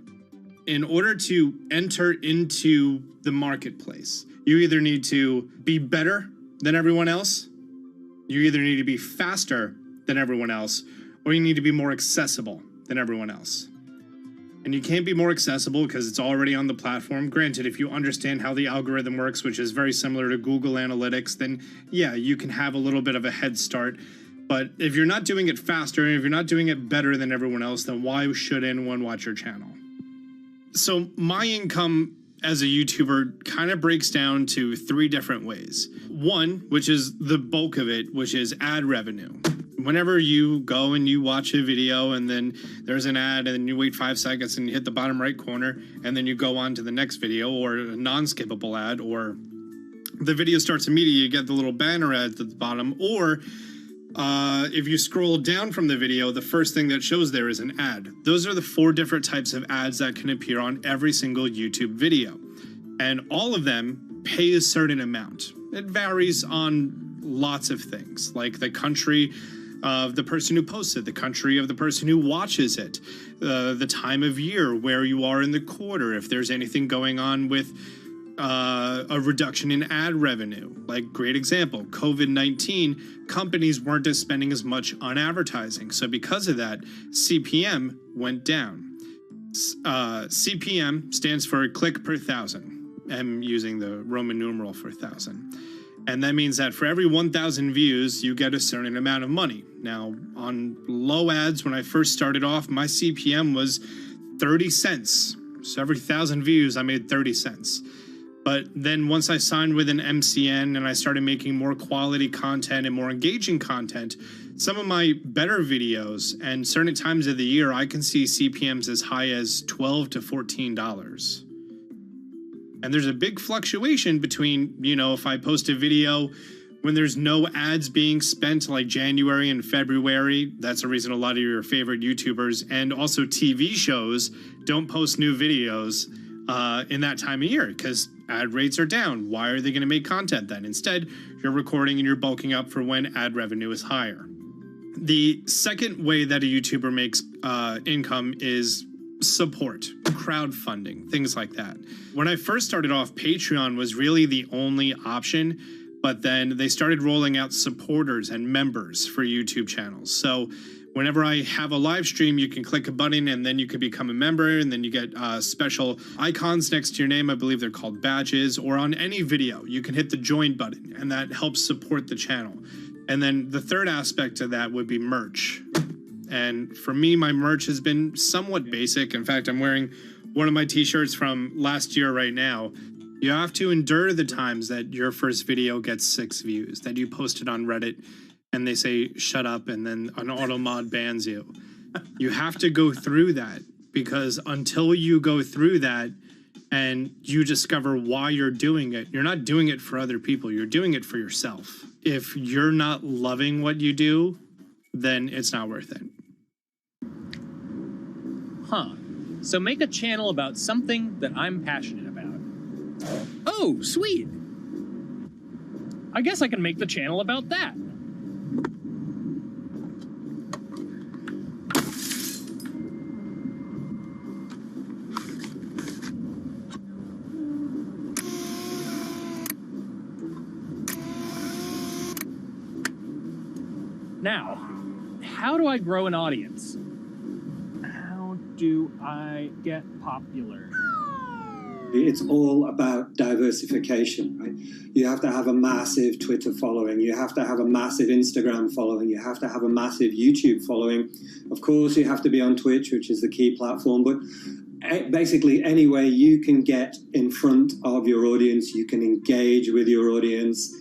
In order to enter into the marketplace, you either need to be better than everyone else, you either need to be faster than everyone else, or you need to be more accessible than everyone else. And you can't be more accessible because it's already on the platform. Granted, if you understand how the algorithm works, which is very similar to Google Analytics, then yeah, you can have a little bit of a head start. But if you're not doing it faster, and if you're not doing it better than everyone else, then why should anyone watch your channel? So my income as a YouTuber kind of breaks down to 3 different ways. 1, which is the bulk of it, which is ad revenue. Whenever you go and you watch a video and then there's an ad and then you wait 5 seconds and you hit the bottom right corner and then you go on to the next video, or a non-skippable ad, or the video starts immediately, you get the little banner ad at the bottom, or if you scroll down from the video, the first thing that shows there is an ad. Those are the 4 different types of ads that can appear on every single YouTube video. And all of them pay a certain amount. It varies on lots of things, like the country of the person who posts it, the country of the person who watches it, the time of year, where you are in the quarter, if there's anything going on with a reduction in ad revenue. Like, great example, COVID-19, companies weren't spending as much on advertising. So because of that, CPM went down. CPM stands for click per thousand. am using the Roman numeral for 1,000. And that means that for every 1,000 views, you get a certain amount of money. Now, on low ads, when I first started off, my CPM was 30 cents. So every 1,000 views, I made 30 cents. But then once I signed with an MCN and I started making more quality content and more engaging content, some of my better videos and certain times of the year, I can see CPMs as high as $12 to $14. And there's a big fluctuation between, you know, if I post a video when there's no ads being spent like January and February, that's the reason a lot of your favorite YouTubers and also TV shows don't post new videos in that time of year because ad rates are down. Why are they going to make content then? Instead, you're recording and you're bulking up for when ad revenue is higher. The second way that a YouTuber makes income is support, crowdfunding, things like that. When I first started off, Patreon was really the only option, but then they started rolling out supporters and members for YouTube channels. So whenever I have a live stream, you can click a button and then you can become a member, and then you get special icons next to your name. I believe they're called badges, or on any video, you can hit the join button and that helps support the channel. And then the third aspect of that would be merch. And for me, my merch has been somewhat basic. In fact, I'm wearing one of my t-shirts from last year right now. You have to endure the times that your first video gets 6 views, that you post it on Reddit and they say, shut up, and then an auto mod bans you. You have to go through that, because until you go through that and you discover why you're doing it, you're not doing it for other people, you're doing it for yourself. If you're not loving what you do, then it's not worth it. Huh. So make a channel about something that I'm passionate about. Oh, sweet. I guess I can make the channel about that. Now, how do I grow an audience? How do I get popular? It's all about diversification, right? You have to have a massive Twitter following. You have to have a massive Instagram following. You have to have a massive YouTube following. Of course, you have to be on Twitch, which is the key platform. But basically, any way you can get in front of your audience, you can engage with your audience,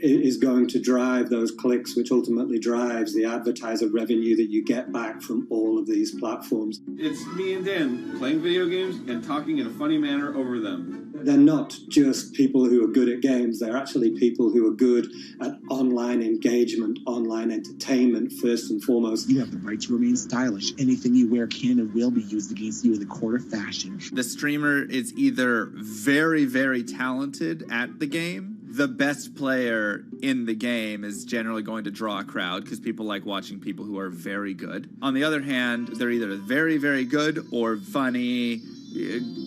is going to drive those clicks, which ultimately drives the advertiser revenue that you get back from all of these platforms. It's me and Dan playing video games and talking in a funny manner over them. They're not just people who are good at games, they're actually people who are good at online engagement, online entertainment, first and foremost. You have the right to remain stylish. Anything you wear can and will be used against you in the court of fashion. The streamer is either very, very talented at the game. The best player in the game is generally going to draw a crowd because people like watching people who are very good. On the other hand, they're either very, very good or funny,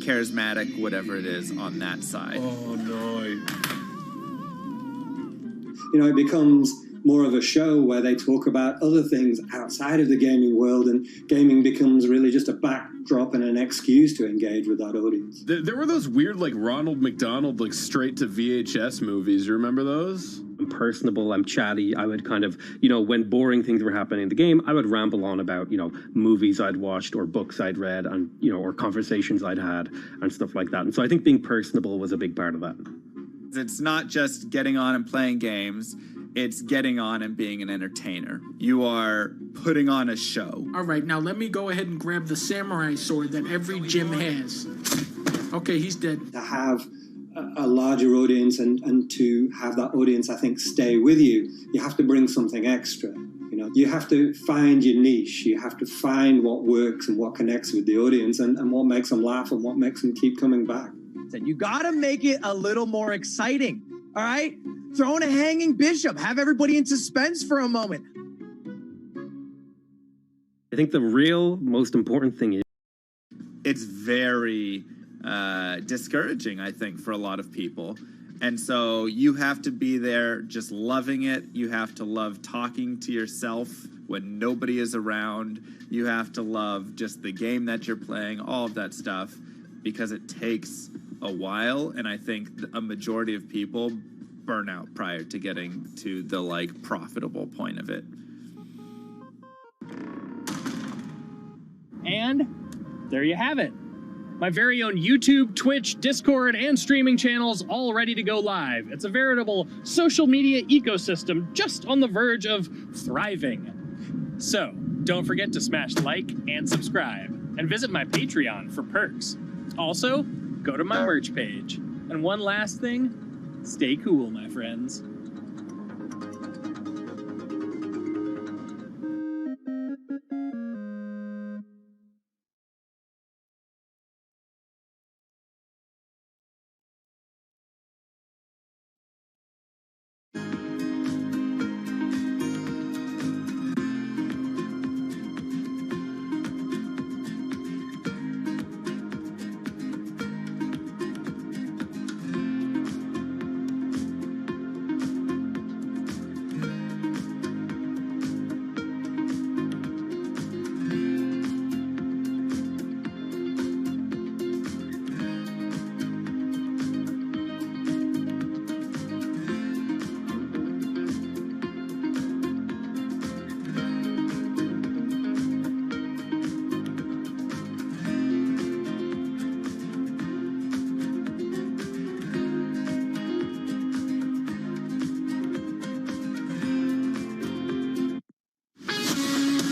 charismatic, whatever it is on that side. Oh, no. You know, it becomes more of a show where they talk about other things outside of the gaming world, and gaming becomes really just a backdrop and an excuse to engage with that audience. There were those weird, like, Ronald McDonald, like, straight to VHS movies. You remember those? I'm personable, I'm chatty. I would kind of, you know, when boring things were happening in the game, I would ramble on about, you know, movies I'd watched or books I'd read and, you know, or conversations I'd had and stuff like that. And so I think being personable was a big part of that. It's not just getting on and playing games. It's getting on and being an entertainer. You are putting on a show. All right, now let me go ahead and grab the samurai sword that every gym has. Okay, he's dead. To have a larger audience and to have that audience, I think, stay with you, you have to bring something extra. You know, you have to find your niche. You have to find what works and what connects with the audience and what makes them laugh and what makes them keep coming back. You gotta make it a little more exciting, all right? Throw in a hanging bishop. Have everybody in suspense for a moment. I think the real most important thing is it's very discouraging, I think, for a lot of people. And so you have to be there just loving it. You have to love talking to yourself when nobody is around. You have to love just the game that you're playing, all of that stuff, because it takes a while, and I think a majority of people burn out prior to getting to the like profitable point of it. And there you have it. My very own YouTube, Twitch, Discord, and streaming channels all ready to go live. It's a veritable social media ecosystem just on the verge of thriving. So, don't forget to smash like and subscribe, and visit my Patreon for perks. Also, go to my merch page. And one last thing, stay cool, my friends.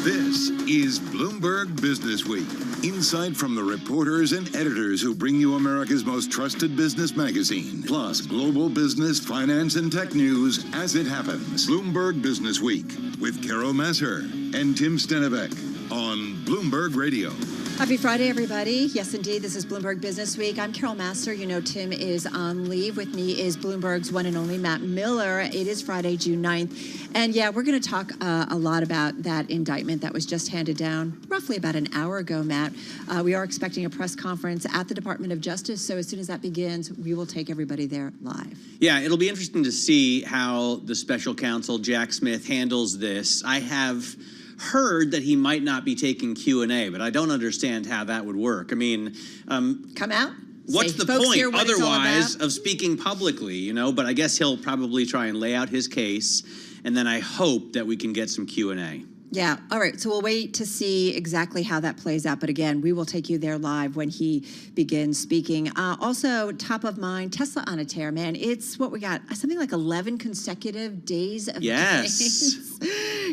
This is Bloomberg Business Week. Insight from the reporters and editors who bring you America's most trusted business magazine. Plus, global business, finance, and tech news as it happens. Bloomberg Business Week with Carol Masser and Tim Stenevec on Bloomberg Radio. Happy Friday, everybody. Yes, indeed, this is Bloomberg Business Week. I'm Carol Masser. You know Tim is on leave. With me is Bloomberg's one and only Matt Miller. It is Friday, June 9th. And yeah, we're going to talk a lot about that indictment that was just handed down roughly about an hour ago, Matt. We are expecting a press conference at the Department of Justice. So as soon as that begins, we will take everybody there live. Yeah, it'll be interesting to see how the special counsel, Jack Smith, handles this. I have heard that he might not be taking Q&A, but I don't understand how that would work. I mean, come out. What's the point otherwise of speaking publicly, you know? But I guess he'll probably try and lay out his case, and then I hope that we can get some Q&A. Yeah. All right. So we'll wait to see exactly how that plays out. But again, we will take you there live when he begins speaking. Also, top of mind, Tesla on a tear, man. It's what we got, something like 11 consecutive days of gains.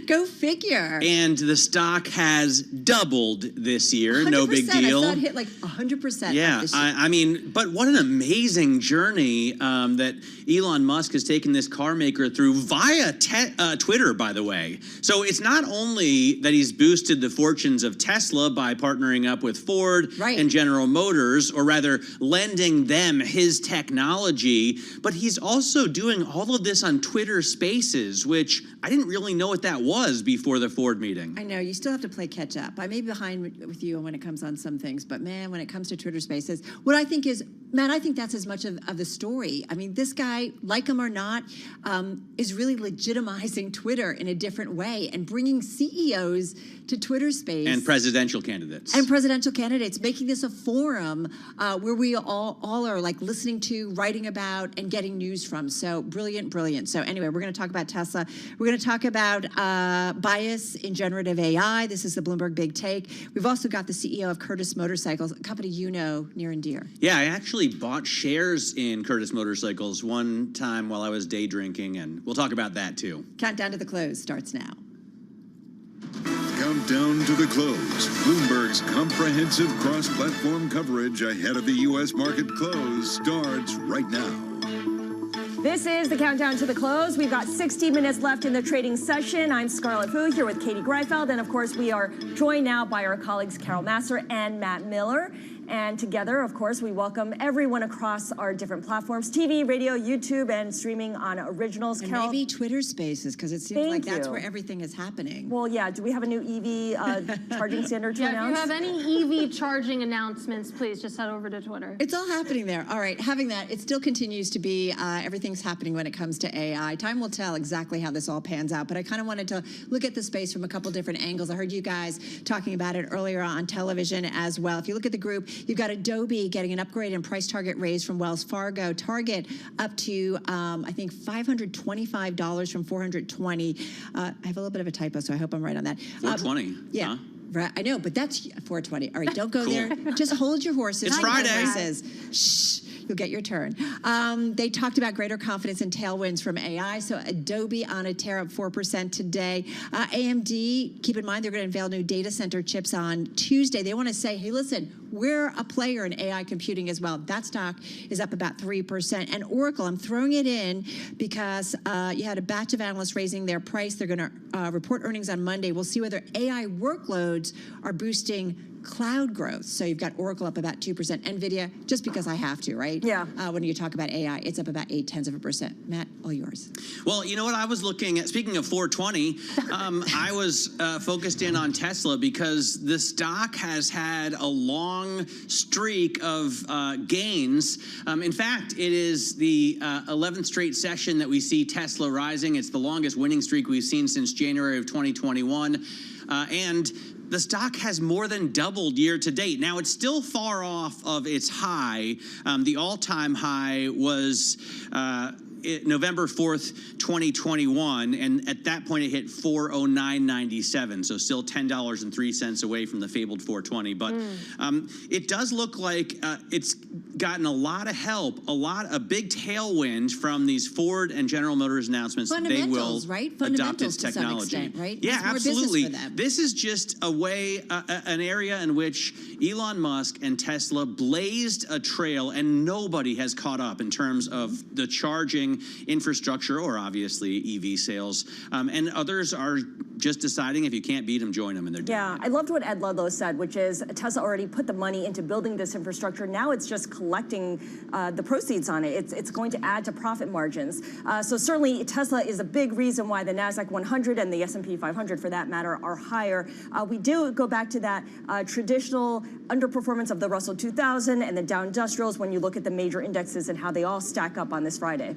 Go figure. And the stock has doubled this year. No big deal. I saw it hit like 100%. Yeah. I mean, but what an amazing journey that Elon Musk has taken this car maker through via Twitter, by the way. So it's not only that he's boosted the fortunes of Tesla by partnering up with Ford and General Motors, or rather lending them his technology, but he's also doing all of this on Twitter Spaces, which I didn't really know what that was before the Ford meeting. I know, you still have to play catch up. I may be behind with you when it comes on some things, but man, when it comes to Twitter Spaces, what I think is, Matt, I think that's as much of the story. I mean, this guy, like him or not, is really legitimizing Twitter in a different way and bringing CEOs to Twitter Space. And presidential candidates. And presidential candidates, making this a forum where we all are like listening to, writing about, and getting news from. So brilliant, brilliant. So anyway, we're going to talk about Tesla. We're going to talk about bias in generative AI. This is the Bloomberg Big Take. We've also got the CEO of Curtis Motorcycles, a company you know near and dear. Yeah, I actually bought shares in Curtis Motorcycles one time while I was day drinking, and we'll talk about that too. Countdown to the close starts now. Countdown to the close. Bloomberg's comprehensive cross-platform coverage ahead of the U.S. market close starts right now. This is the countdown to the close. We've got 60 minutes left in the trading session. I'm Scarlett Fu here with Katie Greifeld, and of course we are joined now by our colleagues Carol Masser and Matt Miller. And together, of course, we welcome everyone across our different platforms, TV, radio, YouTube, and streaming on Originals. And Carol, maybe Twitter Spaces, because it seems like that's where everything is happening. Well, yeah. Do we have a new EV charging standard to announce? If you have any EV charging announcements, please just head over to Twitter. It's all happening there. All right. Having that, it still continues to be everything's happening when it comes to AI. Time will tell exactly how this all pans out, but I kind of wanted to look at the space from a couple different angles. I heard you guys talking about it earlier on television as well. If you look at the group, You've got Adobe getting an upgrade and price target raise from Wells Fargo. Target up to, I think, $525 from $420. I have a little bit of a typo, so I hope I'm right on that. $420. Yeah. Huh? Right, I know, but that's 420. All right, don't go Cool. there. Just hold your horses. It's Hold your Friday. horses. Shh. You'll get your turn. They talked about greater confidence and tailwinds from AI. So Adobe on a tear up 4% today. AMD, keep in mind they're going to unveil new data center chips on Tuesday. They want to say, hey, listen, we're a player in AI computing as well. That stock is up about 3%. And Oracle, I'm throwing it in because you had a batch of analysts raising their price. They're going to report earnings on Monday. We'll see whether AI workloads are boosting cloud growth. So you've got Oracle up about 2%. NVIDIA, just because I have to, right? Yeah. When you talk about AI, it's up about 0.8%. Matt, all yours. Well, you know what I was looking at? Speaking of 420, I was focused in on Tesla because the stock has had a long streak of gains. In fact, it is the 11th straight session that we see Tesla rising. It's the longest winning streak we've seen since January of 2021. And the stock has more than doubled year to date. Now, it's still far off of its high. The all-time high was November 4th, 2021, and at that point it hit 409.97, so still $10.03 away from the fabled 420. But it does look like it's gotten a lot of help, a big tailwind from these Ford and General Motors announcements that they will right? adopt its to some technology. extent, right? Yeah, It's more absolutely. business for them. This is just a way, an area in which Elon Musk and Tesla blazed a trail, and nobody has caught up in terms of the charging infrastructure or obviously EV sales. And others are just deciding if you can't beat them, join them, and they're doing it. I loved what Ed Ludlow said, which is Tesla already put the money into building this infrastructure. Now it's just collecting the proceeds on it. It's going to add to profit margins. So certainly Tesla is a big reason why the NASDAQ 100 and the S&P 500, for that matter, are higher. We do go back to that traditional underperformance of the Russell 2000 and the Dow Industrials when you look at the major indexes and how they all stack up on this Friday.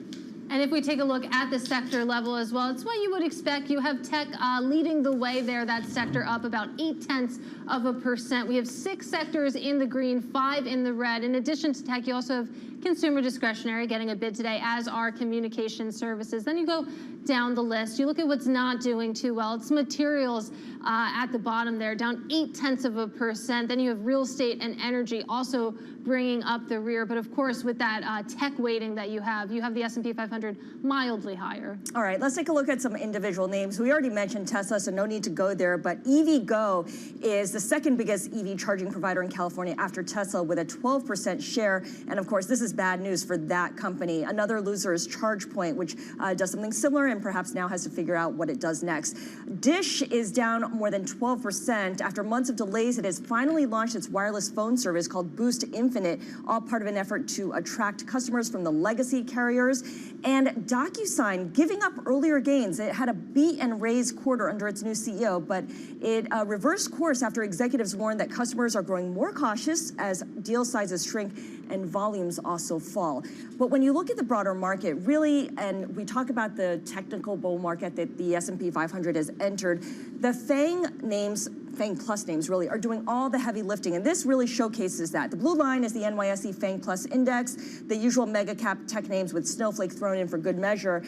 And if we take a look at the sector level as well, it's what you would expect. You have tech leading the way there, that sector up about 0.8%. We have 6 sectors in the green, 5 in the red. In addition to tech, you also have consumer discretionary getting a bid today, as are communication services. Then you go down the list. You look at what's not doing too well. It's materials at the bottom there, down 0.8%. Then you have real estate and energy also bringing up the rear. But of course, with that tech weighting that you have the S&P 500 mildly higher. All right, let's take a look at some individual names. We already mentioned Tesla, so no need to go there. But EVgo is the second biggest EV charging provider in California after Tesla with a 12% share. And of course, this is bad news for that company. Another loser is ChargePoint, which does something similar and perhaps now has to figure out what it does next. Dish is down more than 12%. After months of delays, it has finally launched its wireless phone service called Boost Infinite, all part of an effort to attract customers from the legacy carriers. And DocuSign giving up earlier gains. It had a beat and raise quarter under its new CEO, but it reversed course after executives warned that customers are growing more cautious as deal sizes shrink and volumes also fall. But when you look at the broader market, really, and we talk about the technical bull market that the S&P 500 has entered, the FANG Plus names really are doing all the heavy lifting, and this really showcases that. The blue line is the NYSE FANG Plus Index, the usual mega cap tech names with Snowflake thrown in for good measure,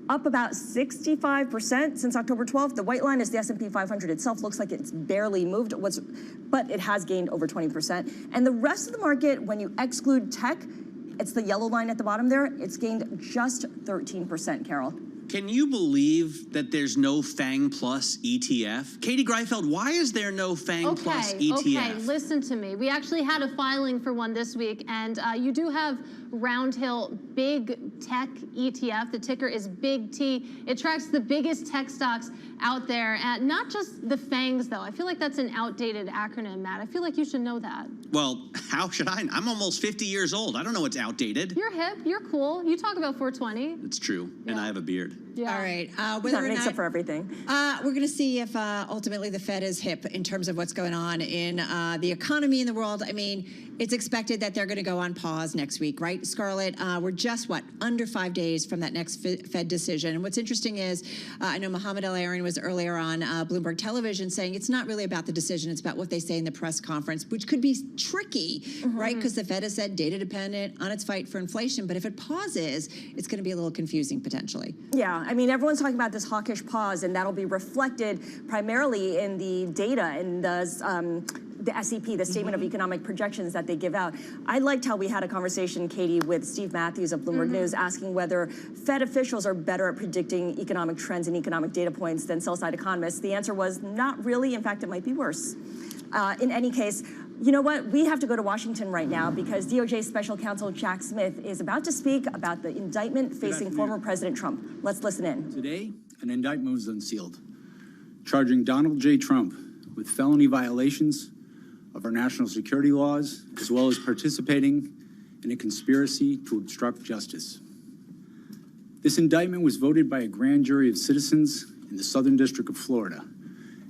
up about 65% since October 12th. The white line is the S&P 500 itself. Looks like it's barely moved, but it has gained over 20%. And the rest of the market, when you exclude tech, it's the yellow line at the bottom there, it's gained just 13%, Carol. Can you believe that there's no FANG Plus ETF? Katie Greifeld, why is there no FANG Plus ETF? Okay, listen to me. We actually had a filing for one this week, and you do have Roundhill Big Tech ETF. The ticker is Big T. It tracks the biggest tech stocks out there, and not just the FANGs, though. I feel like that's an outdated acronym, Matt. I feel like you should know that. Well, how should I? I'm almost 50 years old. I don't know what's outdated. You're hip. You're cool. You talk about 420. It's true, and I have a beard. Yeah. All right. Whether that makes up for everything. We're going to see if ultimately the Fed is hip in terms of what's going on in the economy in the world. I mean, it's expected that they're going to go on pause next week, right? right, Scarlett, we're just, under 5 days from that next Fed decision. And what's interesting is, I know Mohamed El-Erian was earlier on Bloomberg Television saying it's not really about the decision, it's about what they say in the press conference, which could be tricky, right? Because the Fed has said data dependent on its fight for inflation. But if it pauses, it's going to be a little confusing potentially. Yeah, I mean, everyone's talking about this hawkish pause, and that'll be reflected primarily in the data and the SEP, the Statement of Economic Projections that they give out. I liked how we had a conversation, Katie, with Steve Matthews of Bloomberg News, asking whether Fed officials are better at predicting economic trends and economic data points than sell-side economists. The answer was not really. In fact, it might be worse. In any case, you know what? We have to go to Washington right now because DOJ Special Counsel Jack Smith is about to speak about the indictment facing former President Trump. Let's listen in. Today, an indictment was unsealed, charging Donald J. Trump with felony violations of our national security laws, as well as participating in a conspiracy to obstruct justice. This indictment was voted by a grand jury of citizens in the Southern District of Florida,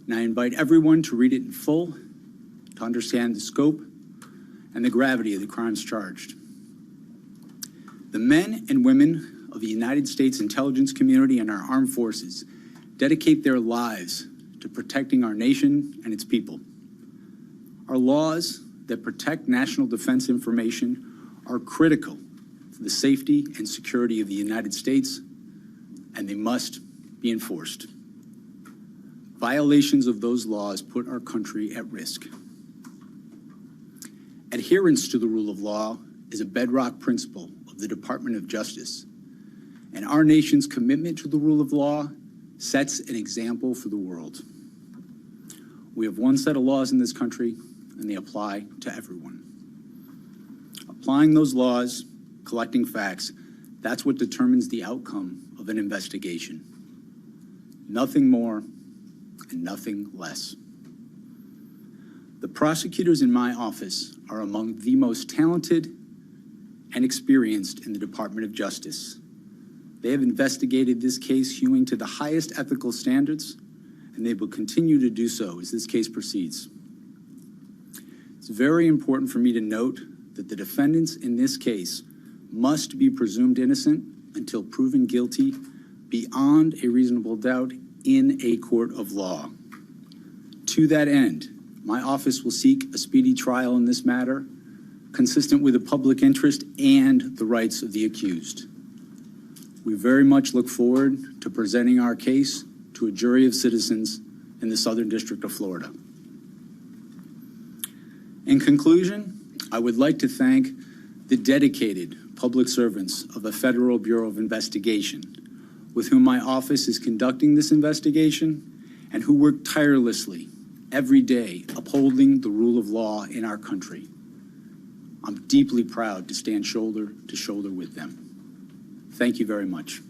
and I invite everyone to read it in full to understand the scope and the gravity of the crimes charged. The men and women of the United States intelligence community and our armed forces dedicate their lives to protecting our nation and its people. Our laws that protect national defense information are critical for the safety and security of the United States, and they must be enforced. Violations of those laws put our country at risk. Adherence to the rule of law is a bedrock principle of the Department of Justice, and our nation's commitment to the rule of law sets an example for the world. We have one set of laws in this country, and they apply to everyone. Applying those laws, collecting facts, that's what determines the outcome of an investigation. Nothing more and nothing less. The prosecutors in my office are among the most talented and experienced in the Department of Justice. They have investigated this case hewing to the highest ethical standards, and they will continue to do so as this case proceeds. It's very important for me to note that the defendants in this case must be presumed innocent until proven guilty beyond a reasonable doubt in a court of law. To that end, my office will seek a speedy trial in this matter, consistent with the public interest and the rights of the accused. We very much look forward to presenting our case to a jury of citizens in the Southern District of Florida. In conclusion, I would like to thank the dedicated public servants of the Federal Bureau of Investigation, with whom my office is conducting this investigation and who work tirelessly every day upholding the rule of law in our country. I'm deeply proud to stand shoulder to shoulder with them. Thank you very much.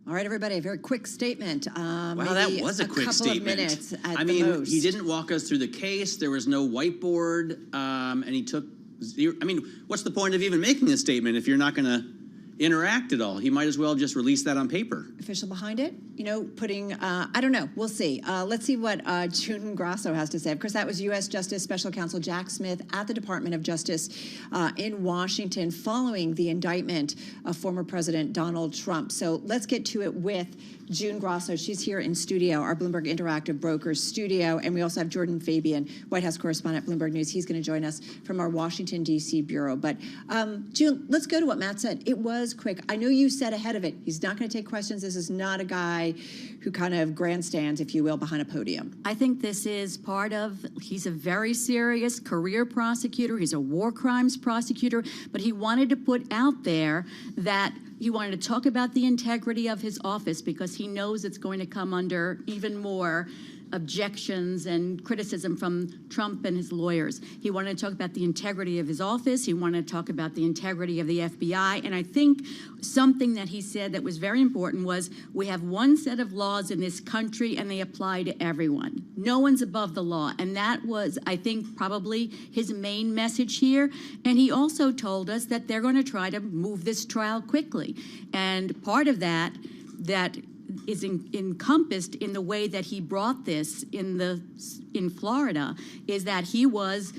All right, everybody, a very quick statement. Wow, that was a quick statement. Minutes at I mean, the most. he didn't walk us through the case. There was no whiteboard, and he took zero. I mean, what's the point of even making a statement if you're not going to interact at all? He might as well just release that on paper. Official behind it, you know, putting, I don't know, we'll see. Let's see what June Grasso has to say. Of course, that was U.S. Justice Special Counsel Jack Smith at the Department of Justice in Washington following the indictment of former President Donald Trump. So let's get to it with June Grasso. She's here in studio, our Bloomberg Interactive Brokers studio. And we also have Jordan Fabian, White House correspondent at Bloomberg News. He's going to join us from our Washington, D.C. bureau. But June, let's go to what Matt said. It was quick. I know you said ahead of it, he's not going to take questions. This is not a guy who kind of grandstands, if you will, behind a podium. I think this is part of, he's a very serious career prosecutor. He's a war crimes prosecutor, but he wanted to put out there that he wanted to talk about the integrity of his office because he knows it's going to come under even more objections and criticism from Trump and his lawyers. He wanted to talk about the integrity of his office. He wanted to talk about the integrity of the FBI. And I think something that he said that was very important was we have one set of laws in this country and they apply to everyone. No one's above the law. And that was, I think, probably his main message here. And he also told us that they're going to try to move this trial quickly. And part of that is encompassed in the way that he brought this in Florida is that he was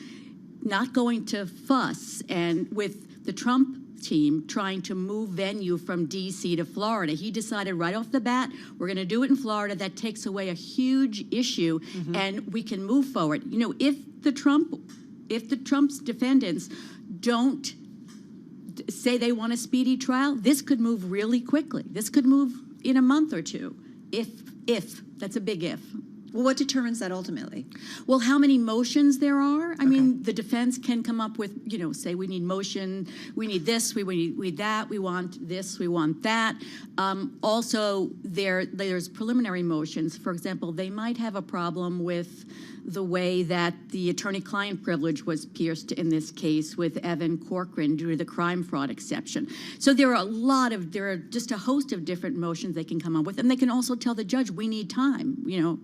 not going to fuss. And with the Trump team trying to move venue from D.C. to Florida, he decided right off the bat, we're going to do it in Florida. That takes away a huge issue, and we can move forward. You know, if the Trump's defendants don't say they want a speedy trial, this could move really quickly. This could move in a month or two. If that's a big if. Well, what determines that ultimately? Well, how many motions there are. I mean, the defense can come up with, you know, say we need motion, we need this, we need that, we want this, we want that. Also, there's preliminary motions. For example, they might have a problem with the way that the attorney-client privilege was pierced in this case with Evan Corcoran due to the crime fraud exception. So there are just a host of different motions they can come up with, and they can also tell the judge, we need time, you know.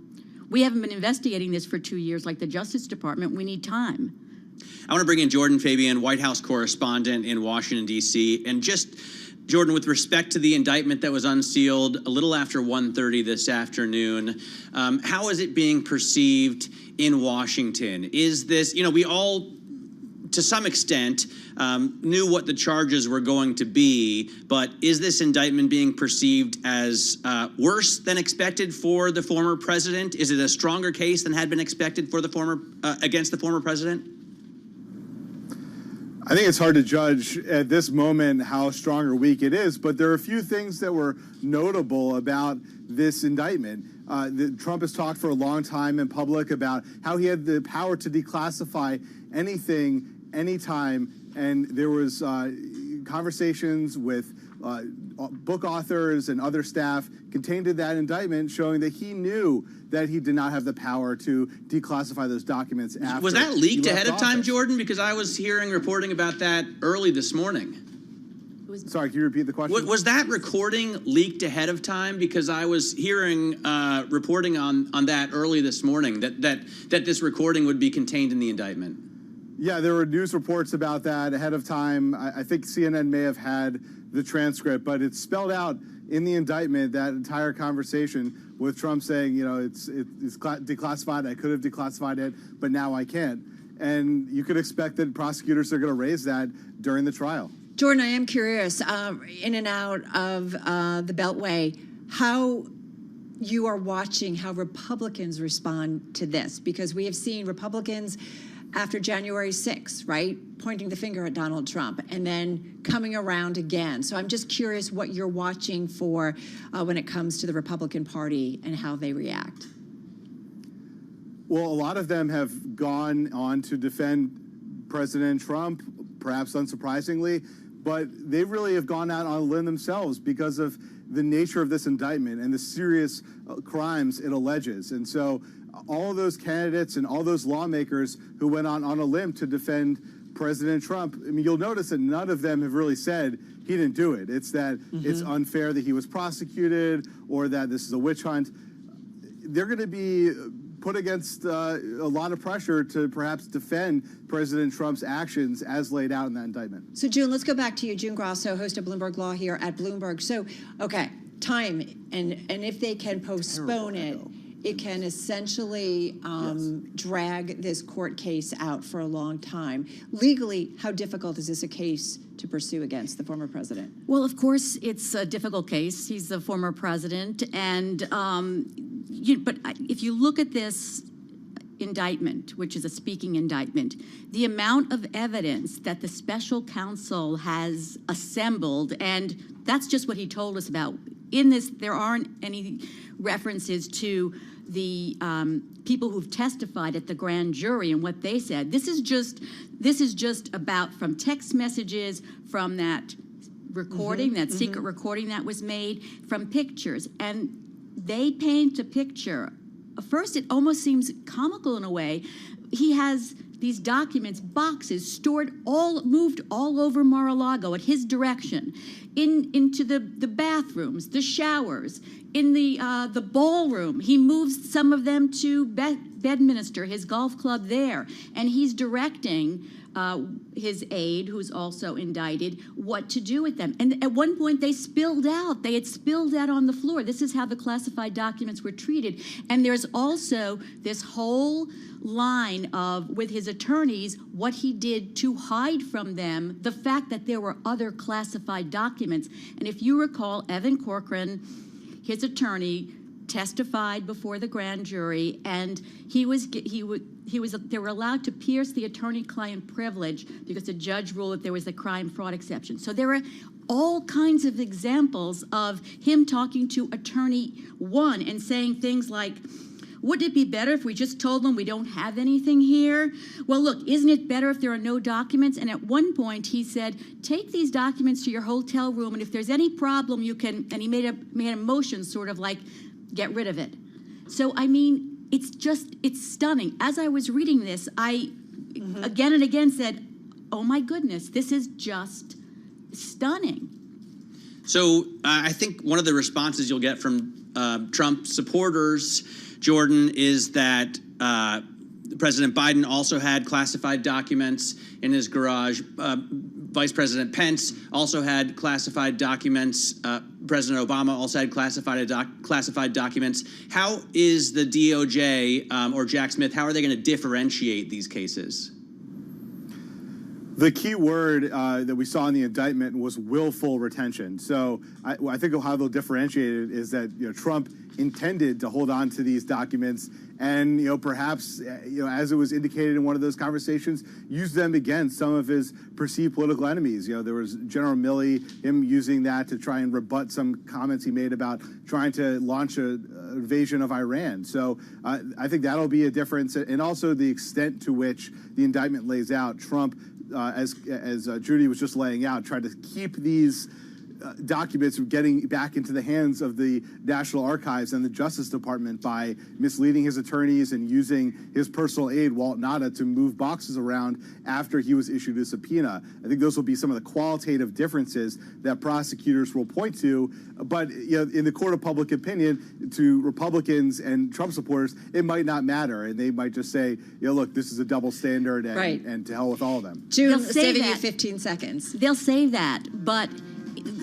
We haven't been investigating this for 2 years like the Justice Department. We need time. I want to bring in Jordan Fabian, White House correspondent in Washington, D.C. And just, Jordan, with respect to the indictment that was unsealed a little after 1:30 this afternoon, how is it being perceived in Washington? Is this, you know, we all, to some extent, knew what the charges were going to be, but is this indictment being perceived as worse than expected for the former president? Is it a stronger case than had been expected for the against the former president? I think it's hard to judge at this moment how strong or weak it is, but there are a few things that were notable about this indictment. Trump has talked for a long time in public about how he had the power to declassify anything, anytime, and there was conversations with book authors and other staff contained in that indictment showing that he knew that he did not have the power to declassify those documents after. Was that leaked ahead of time, office. Jordan? Because I was hearing reporting about that early this morning. Sorry, can you repeat the question? Was that recording leaked ahead of time? Because I was hearing reporting on that early this morning, that this recording would be contained in the indictment. Yeah, there were news reports about that ahead of time. I think CNN may have had the transcript, but it's spelled out in the indictment, that entire conversation with Trump saying, you know, it's declassified. I could have declassified it, but now I can't. And you could expect that prosecutors are going to raise that during the trial. Jordan, I am curious, in and out of the Beltway, how you are watching how Republicans respond to this, because we have seen Republicans after January 6th, right, pointing the finger at Donald Trump and then coming around again. So I'm just curious what you're watching for when it comes to the Republican Party and how they react. Well, a lot of them have gone on to defend President Trump, perhaps unsurprisingly, but they really have gone out on a limb themselves because of the nature of this indictment and the serious crimes it alleges. And so all of those candidates and all those lawmakers who went on a limb to defend President Trump, I mean, you'll notice that none of them have really said he didn't do it. It's that it's unfair that he was prosecuted or that this is a witch hunt. They're going to be put against a lot of pressure to perhaps defend President Trump's actions as laid out in that indictment. So, June, let's go back to you. June Grasso, host of Bloomberg Law here at Bloomberg. So, okay, time, and if they can postpone it, it can essentially drag this court case out for a long time. Legally, how difficult is this a case to pursue against the former president? Well, of course, it's a difficult case. He's the former president. And but if you look at this indictment, which is a speaking indictment, the amount of evidence that the special counsel has assembled, and that's just what he told us about. In this, there aren't any references to the people who've testified at the grand jury and what they said. This is just about from text messages, from that recording, that secret recording that was made, from pictures. And they paint a picture. First, it almost seems comical in a way. He has these documents, boxes, moved all over Mar-a-Lago at his direction, into the bathrooms, the showers, in the ballroom. He moves some of them to Bedminster, his golf club there, and he's directing his aide, who's also indicted, what to do with them. And at one point, they spilled out. They had spilled out on the floor. This is how the classified documents were treated. And there's also this whole line of, with his attorneys, what he did to hide from them the fact that there were other classified documents. And if you recall, Evan Corcoran, his attorney, testified before the grand jury, and they were allowed to pierce the attorney-client privilege because the judge ruled that there was a crime fraud exception. So there are all kinds of examples of him talking to attorney one and saying things like, wouldn't it be better if we just told them we don't have anything here? Well, look, isn't it better if there are no documents? And at one point he said, take these documents to your hotel room, and if there's any problem, you can, and he made a motion sort of like, get rid of it. So, I mean, it's stunning. As I was reading this, I again and again said, oh my goodness, this is just stunning. So I think one of the responses you'll get from Trump supporters, Jordan, is that President Biden also had classified documents in his garage. Vice President Pence also had classified documents. President Obama also had classified documents. How is the DOJ or Jack Smith, how are they going to differentiate these cases? The key word that we saw in the indictment was willful retention. So I think how they'll differentiate it is that Trump intended to hold on to these documents and perhaps as it was indicated in one of those conversations, use them against some of his perceived political enemies. There was General Milley, him using that to try and rebut some comments he made about trying to launch an invasion of Iran. So I think that'll be a difference, and also the extent to which the indictment lays out. Trump, as Judy was just laying out, tried to keep these documents from getting back into the hands of the National Archives and the Justice Department by misleading his attorneys and using his personal aide, Walt Nada, to move boxes around after he was issued a subpoena. I think those will be some of the qualitative differences that prosecutors will point to. But in the court of public opinion, to Republicans and Trump supporters, it might not matter. And they might just say, look, this is a double standard, and, and to hell with all of them. June, saving you 15 seconds. They'll say that, but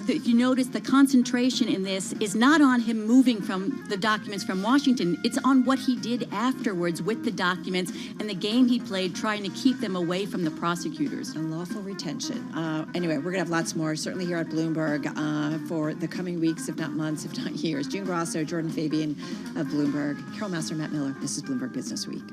if you notice, the concentration in this is not on him moving from the documents from Washington. It's on what he did afterwards with the documents and the game he played trying to keep them away from the prosecutors. Unlawful retention. Anyway, we're going to have lots more, certainly here at Bloomberg, for the coming weeks, if not months, if not years. June Grosso, Jordan Fabian of Bloomberg, Carol Master, Matt Miller. This is Bloomberg Business Week.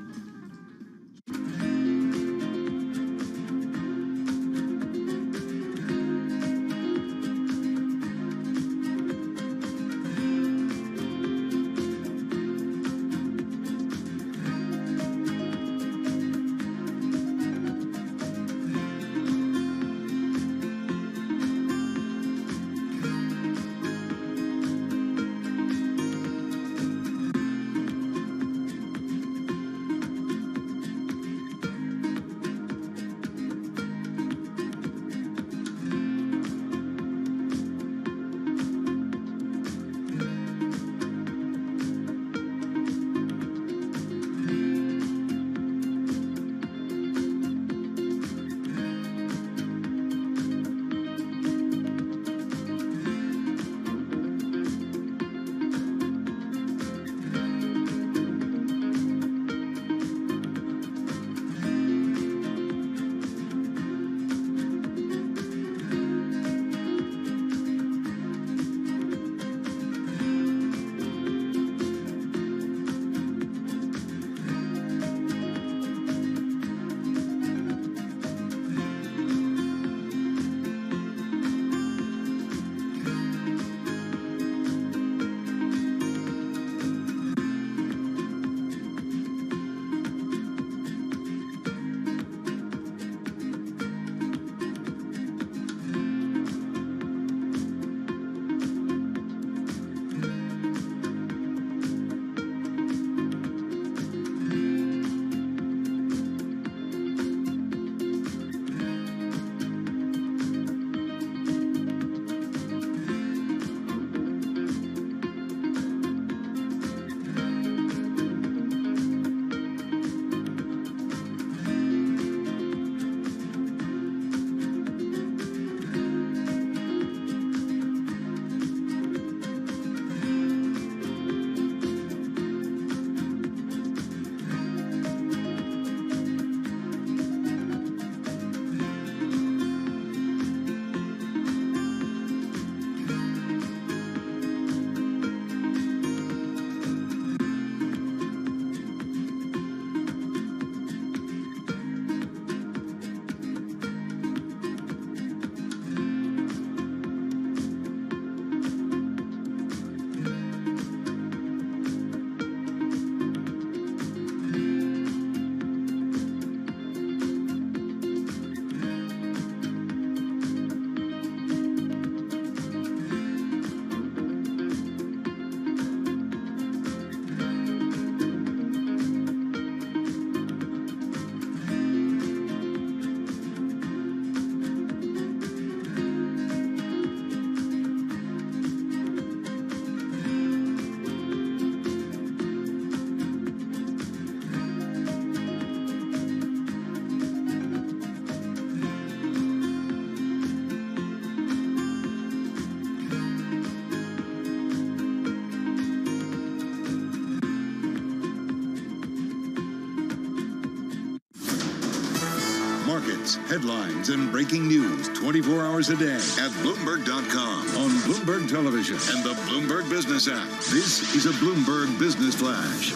events, headlines, and breaking news 24 hours a day at Bloomberg.com, on Bloomberg Television, and the Bloomberg Business app. This is a Bloomberg Business Flash.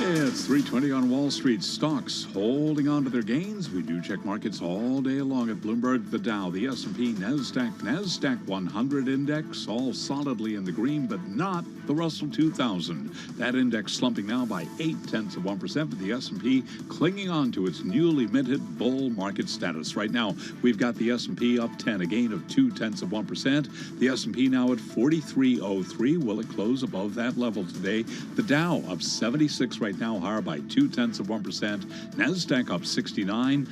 It's 3:20 on Wall Street. Stocks holding on to their gains. We do check markets all day long at Bloomberg. The Dow, the S&P, NASDAQ 100 index, all solidly in the green, but not the Russell 2000. That index slumping now by 0.8%, but the S&P clinging on to its newly minted bull market status. Right now, we've got the S&P up 10, a gain of 0.2%. The S&P now at 4303. Will it close above that level today? The Dow up 76 right now, higher by 0.2%. NASDAQ up 69.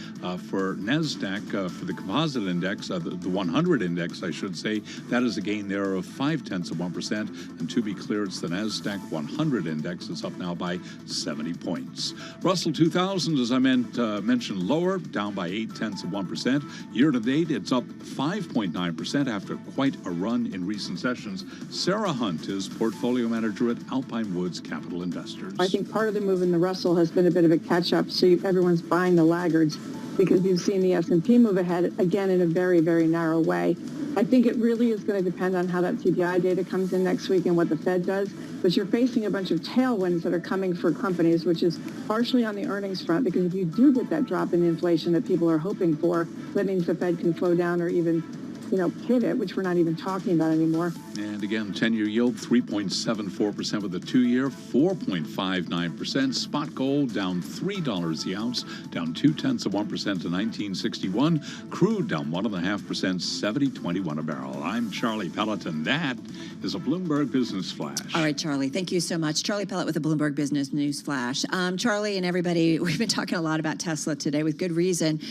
For NASDAQ, for the composite index, the 100 index, I should say, that is a gain there of 0.5%. And to be clear, it's the NASDAQ 100 index. It's up now by 70 points. Russell 2000, as I mentioned, lower, down by 0.8%. Year to date, it's up 5.9% after quite a run in recent sessions. Sarah Hunt is portfolio manager at Alpine Woods Capital Investors. I think part of the move in the Russell has been a bit of a catch-up, so everyone's buying the laggards because you've seen the S&P move ahead, again, in a very, very narrow way. I think it really is going to depend on how that CPI data comes in next week and what the Fed does, but you're facing a bunch of tailwinds that are coming for companies, which is partially on the earnings front, because if you do get that drop in inflation that people are hoping for, that means the Fed can slow down or even pivot, which we're not even talking about anymore. And again, 10-year yield 3.74% with the 2-year, 4.59%. Spot gold down $3 the ounce, down 0.2% to 1961. Crude down 1.5%, 70.21 a barrel. I'm Charlie Pelleton. That is a Bloomberg Business Flash. All right, Charlie, thank you so much. Charlie Pellet with the Bloomberg Business News Flash. Charlie and everybody, we've been talking a lot about Tesla today with good reason.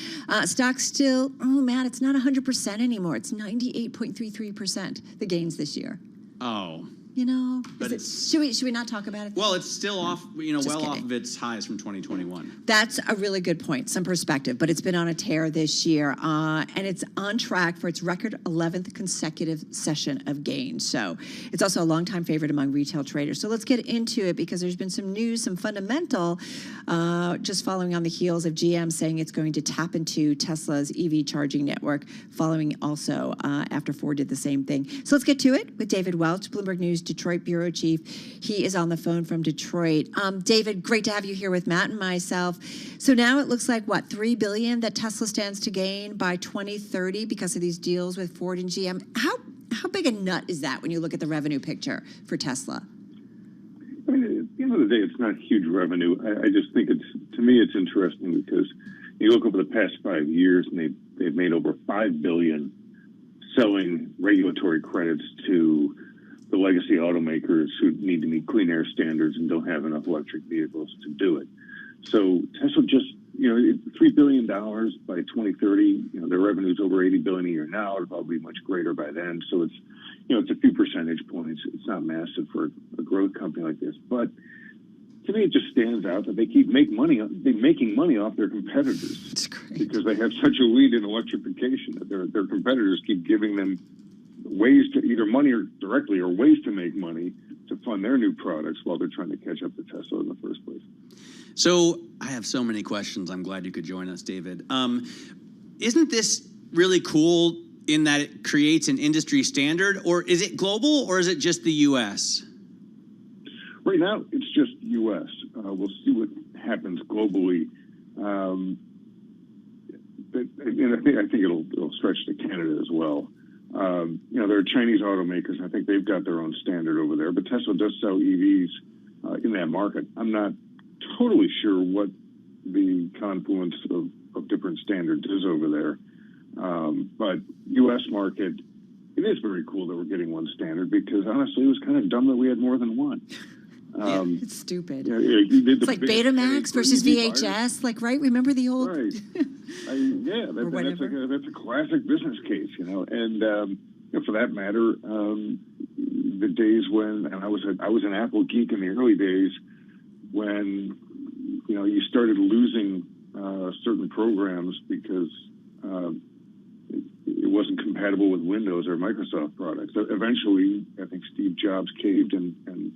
Stock still, Matt, it's not 100% anymore. It's 98.33%, the gains this year. Oh. But should we not talk about it? Well, it's still off, off of its highs from 2021. That's a really good point, some perspective, but it's been on a tear this year, and it's on track for its record 11th consecutive session of gains. So it's also a longtime favorite among retail traders. So let's get into it because there's been some news, some fundamental, just following on the heels of GM saying it's going to tap into Tesla's EV charging network, following also after Ford did the same thing. So let's get to it with David Welch, Bloomberg News Detroit Bureau Chief. He is on the phone from Detroit. David, great to have you here with Matt and myself. So now it looks like, $3 billion that Tesla stands to gain by 2030 because of these deals with Ford and GM. How big a nut is that when you look at the revenue picture for Tesla? I mean, at the end of the day, it's not huge revenue. I just think to me, it's interesting because you look over the past 5 years and they've made over $5 billion selling regulatory credits to the legacy automakers who need to meet clean air standards and don't have enough electric vehicles to do it. So Tesla just, $3 billion by 2030. Their revenue's over $80 billion a year now. It'll probably be much greater by then. So it's, it's a few percentage points. It's not massive for a growth company like this. But to me, it just stands out that they keep making money off their competitors. That's great. Because they have such a lead in electrification that their competitors keep giving them ways to either money or directly or ways to make money to fund their new products while they're trying to catch up to Tesla in the first place. So I have so many questions. I'm glad you could join us, David. Isn't this really cool in that it creates an industry standard, or is it global, or is it just the U.S.? Right now, it's just U.S. We'll see what happens globally. And I think it'll stretch to Canada as well. There are Chinese automakers. I think they've got their own standard over there, but Tesla does sell EVs in that market. I'm not totally sure what the confluence of different standards is over there. But U.S. market, it is very cool that we're getting one standard because honestly, it was kind of dumb that we had more than one. It's stupid. It's like Betamax versus VHS, right? Remember the old? Right. That's a classic business case, And for that matter, the days when, and I was an Apple geek in the early days when you started losing certain programs because it wasn't compatible with Windows or Microsoft products. Eventually, I think Steve Jobs caved and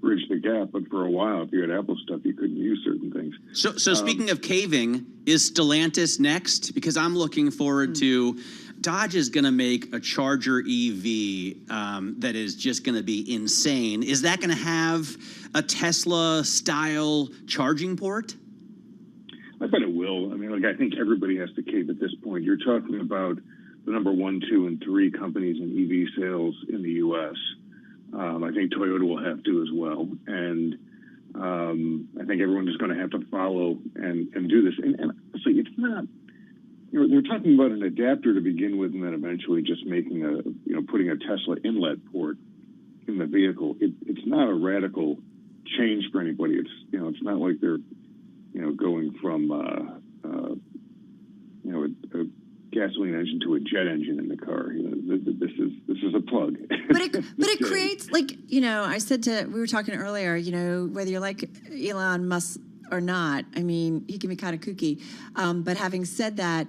bridge the gap. But for a while, if you had Apple stuff, you couldn't use certain things. So speaking of caving, is Stellantis next? Because I'm looking forward to Dodge is going to make a Charger EV that is just going to be insane. Is that going to have a Tesla-style charging port? I bet it will. I mean, like, I think everybody has to cave at this point. You're talking about the number 1, 2, and 3 companies in EV sales in the U.S. I think Toyota will have to as well. And I think everyone is going to have to follow and do this. And so it's not, they're talking about an adapter to begin with, and then eventually just making putting a Tesla inlet port in the vehicle. It's not a radical change for anybody. It's not like they're, going from, a gasoline engine to a jet engine in the car. This is a plug. But it creates, I said we were talking earlier, whether you like Elon Musk or not, I mean, he can be kind of kooky. But having said that,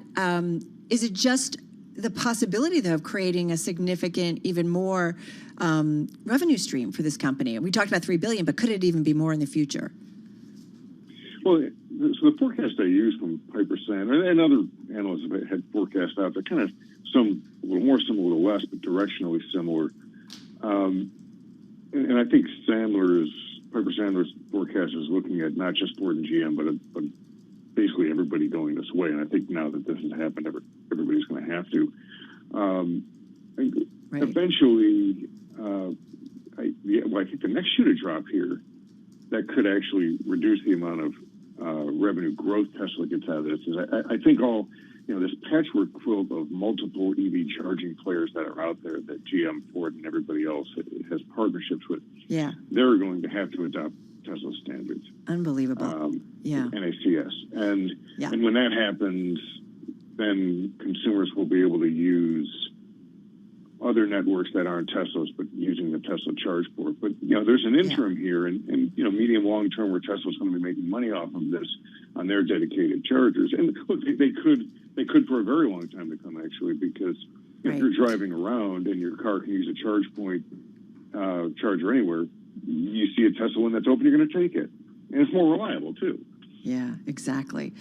is it just the possibility, though, of creating a significant, even more revenue stream for this company? We talked about $3 billion, but could it even be more in the future? Well, so the forecast I used from Piper Sandler and other analysts had forecasts out there, kind of some a little more similar, a little less, but directionally similar. And I think Piper Sandler's forecast is looking at not just Ford and GM, but basically everybody going this way. And I think now that this has happened, everybody's going to have to. Right. Eventually, I think the next shoe to drop here that could actually reduce the amount of revenue growth Tesla gets out of this is I think this patchwork quilt of multiple EV charging players that are out there that GM, Ford, and everybody else has partnerships with. Yeah, they're going to have to adopt Tesla standards. Unbelievable. NACS, and when that happens, then consumers will be able to use other networks that aren't Teslas, but using the Tesla charge port. But there's an interim here, and medium long term, where Tesla's going to be making money off of this on their dedicated chargers. And look, they could for a very long time to come, actually, because if you're driving around and your car can use a charge point charger anywhere, you see a Tesla one that's open, you're going to take it, and it's more reliable too. Yeah, exactly.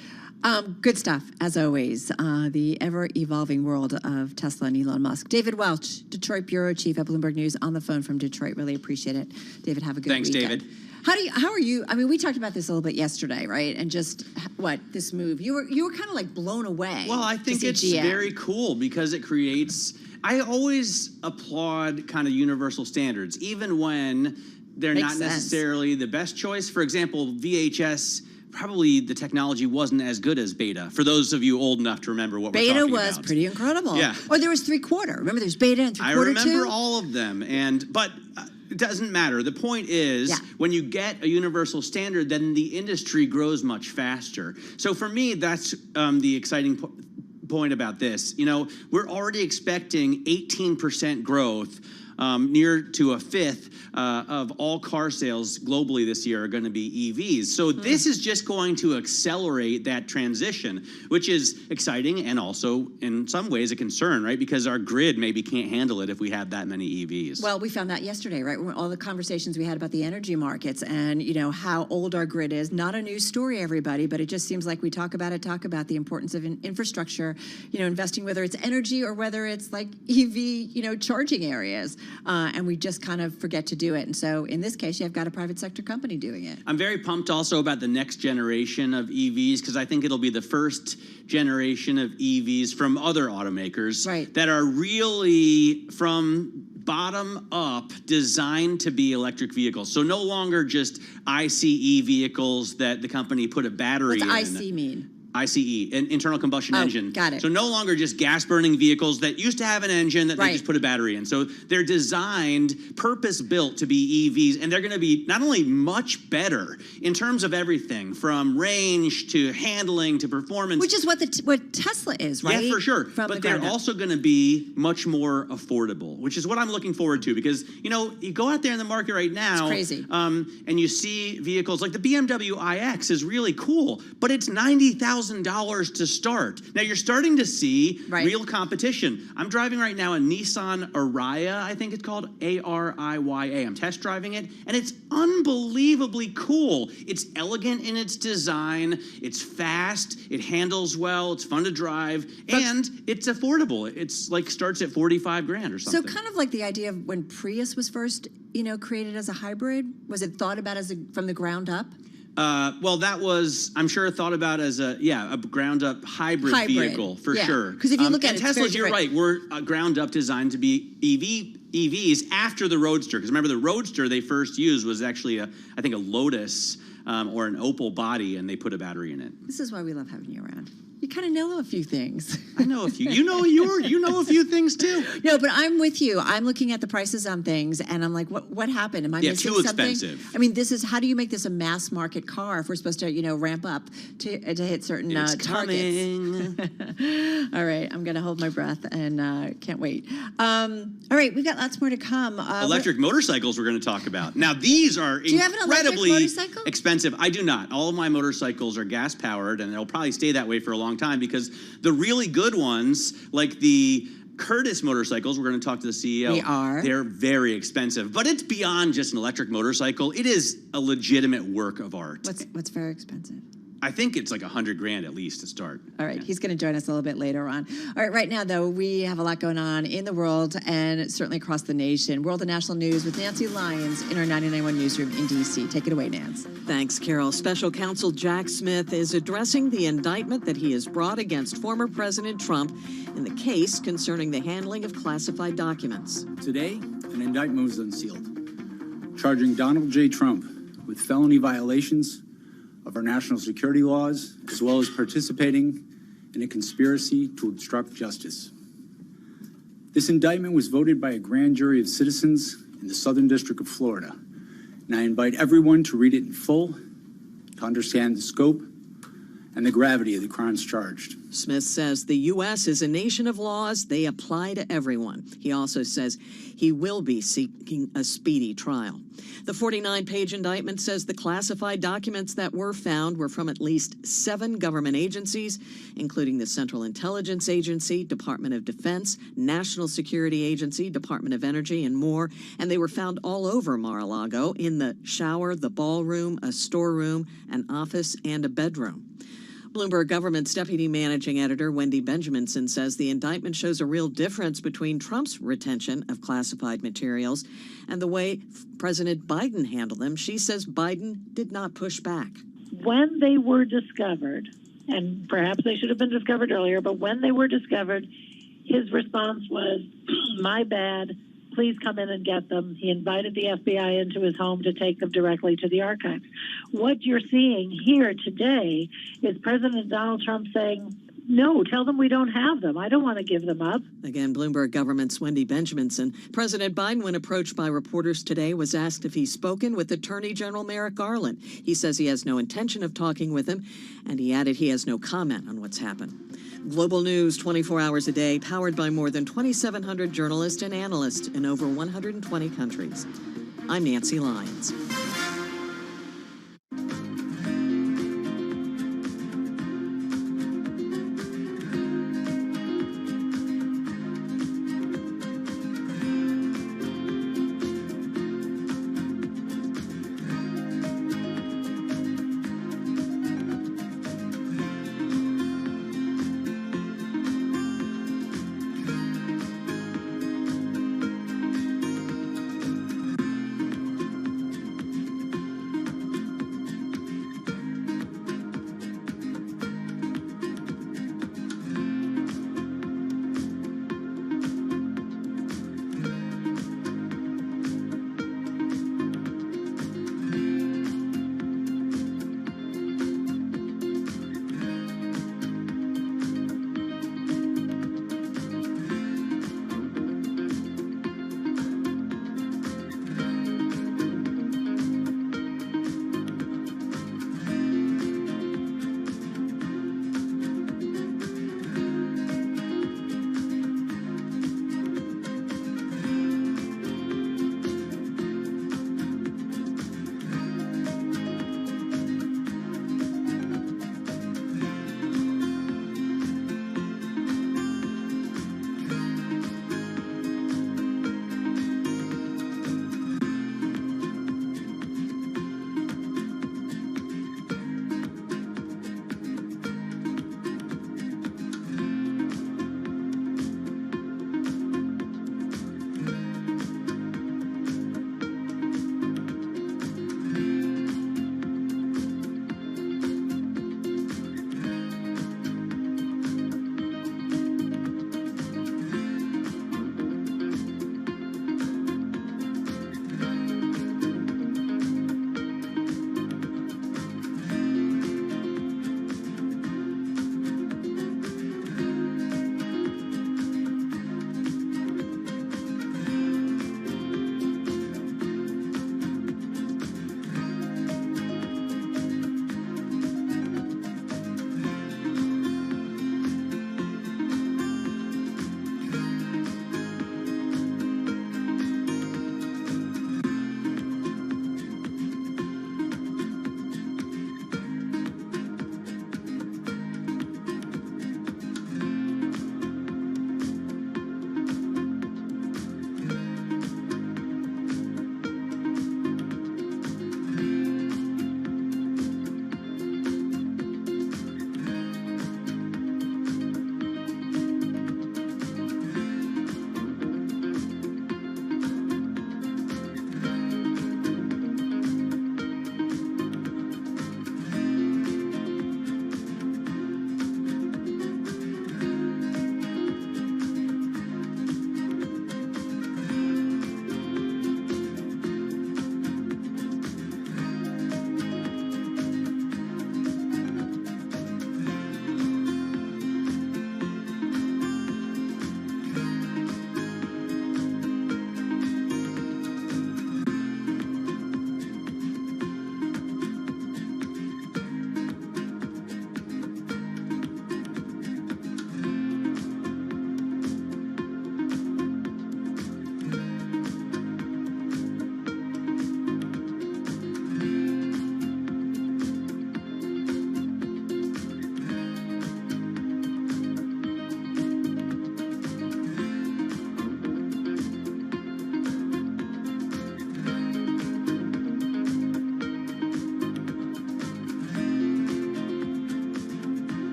Good stuff, as always. The ever-evolving world of Tesla and Elon Musk. David Welch, Detroit Bureau Chief at Bloomberg News, on the phone from Detroit. Really appreciate it. David, have a good weekend. Thanks, David. How are you? I mean, we talked about this a little bit yesterday, right? And just this move. You were kind of like blown away. Well, I think it's very cool because it creates. I always applaud kind of universal standards, even when they're not necessarily the best choice. For example, VHS. Probably the technology wasn't as good as Beta. For those of you old enough to remember what we're talking about. Beta was pretty incredible. Yeah. Or there was 3/4. Remember, there's Beta and 3/4 I remember all of them, but it doesn't matter. The point is, when you get a universal standard, then the industry grows much faster. So for me, that's the exciting point about this. We're already expecting 18% growth. Near to a fifth of all car sales globally this year are going to be EVs. So this is just going to accelerate that transition, which is exciting and also in some ways a concern, right? Because our grid maybe can't handle it if we have that many EVs. Well, we found that yesterday, right? All the conversations we had about the energy markets and, how old our grid is. Not a new story, everybody, but it just seems like we talk about the importance of infrastructure, investing, whether it's energy or whether it's like EV, charging areas. And we just kind of forget to do it. And so in this case, you've got a private sector company doing it. I'm very pumped also about the next generation of EVs because I think it'll be the first generation of EVs from other automakers that are really from bottom up designed to be electric vehicles. So no longer just ICE vehicles that the company put a battery in. What's IC mean? ICE, an internal combustion engine. Got it. So no longer just gas-burning vehicles that used to have an engine that they just put a battery in. So they're designed, purpose-built to be EVs, and they're going to be not only much better in terms of everything, from range to handling to performance. Which is what Tesla is, right? Yeah, for sure. But they're also going to be much more affordable, which is what I'm looking forward to because, you go out there in the market right now. It's crazy. And you see vehicles like the BMW iX is really cool, but it's $90,000. $10,000 to start. Now you're starting to see real competition. I'm driving right now a Nissan Ariya, I think it's called, A-R-I-Y-A. I'm test driving it, and it's unbelievably cool. It's elegant in its design, it's fast, it handles well, it's fun to drive, and it's affordable. It's like starts at 45 grand or something. So kind of like the idea of when Prius was first, created as a hybrid. Was it thought about as from the ground up? Well, that was, I'm sure, thought about as a ground-up hybrid vehicle, for sure. Because if you look at it, Teslas, you're right, were ground-up designed to be EVs after the Roadster. Because remember, the Roadster they first used was actually, I think, a Lotus or an Opel body, and they put a battery in it. This is why we love having you around. You kind of know a few things. I know a few. You know a few things too. No, but I'm with you. I'm looking at the prices on things, and I'm like, what happened? Am I missing too something? Expensive. I mean, how do you make this a mass market car if we're supposed to, ramp up to hit certain targets? All right, I'm gonna hold my breath and can't wait. All right, we've got lots more to come. Electric motorcycles we're going to talk about. Now, these are you have an electric incredibly motorcycle? expensive. I do not. All of my motorcycles are gas powered, and they'll probably stay that way for a long time because the really good ones, like the Curtis motorcycles, we're going to talk to the CEO. They're very expensive, but it's beyond just an electric motorcycle. It is a legitimate work of art. What's very expensive? I think it's like $100 grand at least to start. All right, he's going to join us a little bit later on. All right, right now, though, we have a lot going on in the world and certainly across the nation. World and national news with Nancy Lyons in our 99.1 newsroom in D.C. Take it away, Nance. Thanks, Carol. Special counsel Jack Smith is addressing the indictment that he has brought against former President Trump in the case concerning the handling of classified documents. Today, an indictment was unsealed, charging Donald J. Trump with felony violations of our national security laws, as well as participating in a conspiracy to obstruct justice. This indictment was voted by a grand jury of citizens in the Southern District of Florida, and I invite everyone to read it in full to understand the scope and the gravity of the crimes charged. Smith says the U.S. is a nation of laws. They apply to everyone. He also says he will be seeking a speedy trial. The 49-page indictment says the classified documents that were found were from at least 7 government agencies, including the Central Intelligence Agency, Department of Defense, National Security Agency, Department of Energy, and more. And they were found all over Mar-a-Lago, in the shower, the ballroom, a storeroom, an office, and a bedroom. Bloomberg Government's deputy managing editor Wendy Benjaminson says the indictment shows a real difference between Trump's retention of classified materials and the way President Biden handled them. She says Biden did not push back. When they were discovered, and perhaps they should have been discovered earlier, but when they were discovered, his response was, my bad, please come in and get them. He invited the FBI into his home to take them directly to the archives. What you're seeing here today is President Donald Trump saying, no, tell them we don't have them. I don't want to give them up. Again, Bloomberg Government's Wendy Benjaminson. President Biden, when approached by reporters today, was asked if he's spoken with Attorney General Merrick Garland. He says he has no intention of talking with him, and he added he has no comment on what's happened. Global news 24 hours a day, powered by more than 2,700 journalists and analysts in over 120 countries. I'm Nancy Lyons.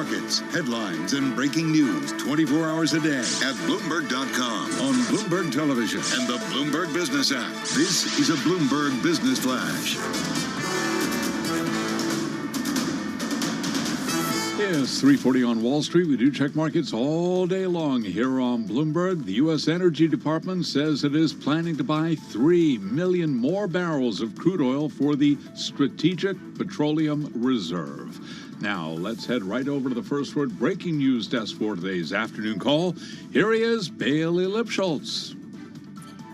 markets, headlines, and breaking news 24 hours a day at Bloomberg.com, on Bloomberg Television, and the Bloomberg Business app. This is a Bloomberg Business Flash. Yes, 3:40 on Wall Street. We do check markets all day long here on Bloomberg. The U.S. Energy Department says it is planning to buy 3 million more barrels of crude oil for the Strategic Petroleum Reserve. Now, let's head right over to the First Word breaking news desk for today's afternoon call. Here he is, Bailey Lipschultz.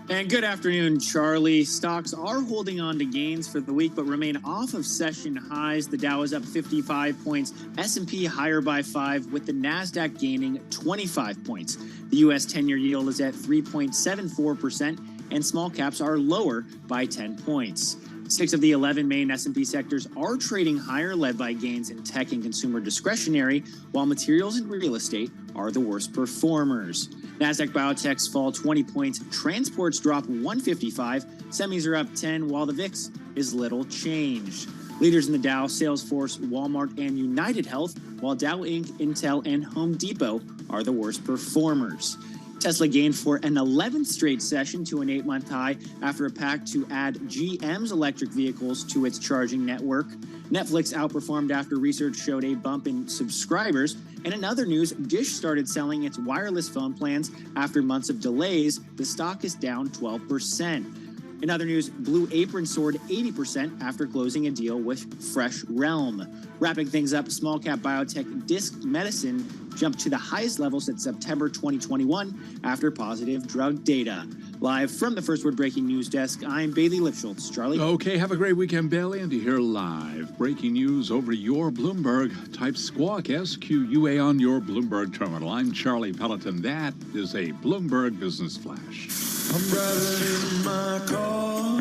And good afternoon, Charlie. Stocks are holding on to gains for the week, but remain off of session highs. The Dow is up 55 points, S&P higher by 5, with the NASDAQ gaining 25 points. The U.S. 10-year yield is at 3.74%, and small caps are lower by 10 points. 6 of the 11 main S&P sectors are trading higher, led by gains in tech and consumer discretionary, while materials and real estate are the worst performers. Nasdaq Biotechs fall 20 points, transports drop 155, semis are up 10, while the VIX is little changed. Leaders in the Dow, Salesforce, Walmart, and United Health, while Dow Inc., Intel, and Home Depot are the worst performers. Tesla gained for an 11th straight session to an 8-month high after a pact to add GM's electric vehicles to its charging network. Netflix outperformed after research showed a bump in subscribers. And in other news, Dish started selling its wireless phone plans after months of delays. The stock is down 12%. In other news, Blue Apron soared 80% after closing a deal with Fresh Realm. Wrapping things up, small cap biotech Disc Medicine jumped to the highest levels since September 2021 after positive drug data. Live from the First Word breaking news desk, I'm Bailey Lipschultz. Charlie? Okay, have a great weekend, Bailey. And to hear live breaking news over your Bloomberg, type Squawk, SQUA, on your Bloomberg terminal. I'm Charlie Pelleton. That is a Bloomberg Business Flash. I'm driving in my car.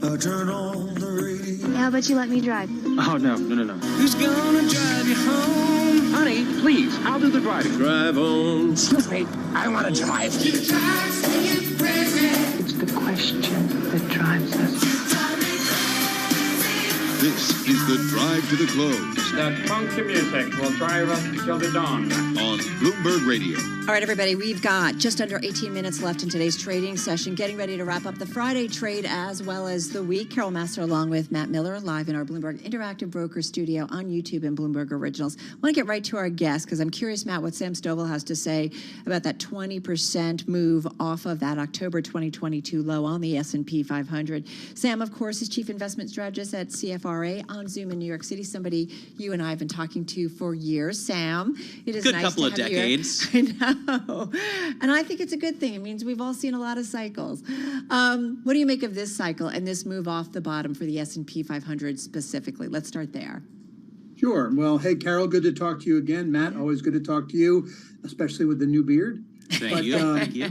I turn on the radio. How about you let me drive? Oh, no. Who's gonna drive you home? Honey, please, I'll do the driving. Drive on. Excuse me, I want to drive. It's the question that drives us. This is the Drive to the Close. That funky music will drive us till the dawn. On Bloomberg Radio. All right, everybody, we've got just under 18 minutes left in today's trading session, getting ready to wrap up the Friday trade as well as the week. Carol Master along with Matt Miller live in our Bloomberg Interactive Broker Studio on YouTube and Bloomberg Originals. I want to get right to our guest because I'm curious, Matt, what Sam Stovall has to say about that 20% move off of that October 2022 low on the S&P 500. Sam, of course, is Chief Investment Strategist at CFRA on Zoom in New York City, somebody you and I have been talking to for years. Sam, it is good nice couple to of have decades. You here. I know. And I think it's a good thing. It means we've all seen a lot of cycles. What do you make of this cycle and this move off the bottom for the S&P 500 specifically? Let's start there. Sure. Well, hey, Carol, good to talk to you again. Matt, always good to talk to you, especially with the new beard. Thank you. Thank you.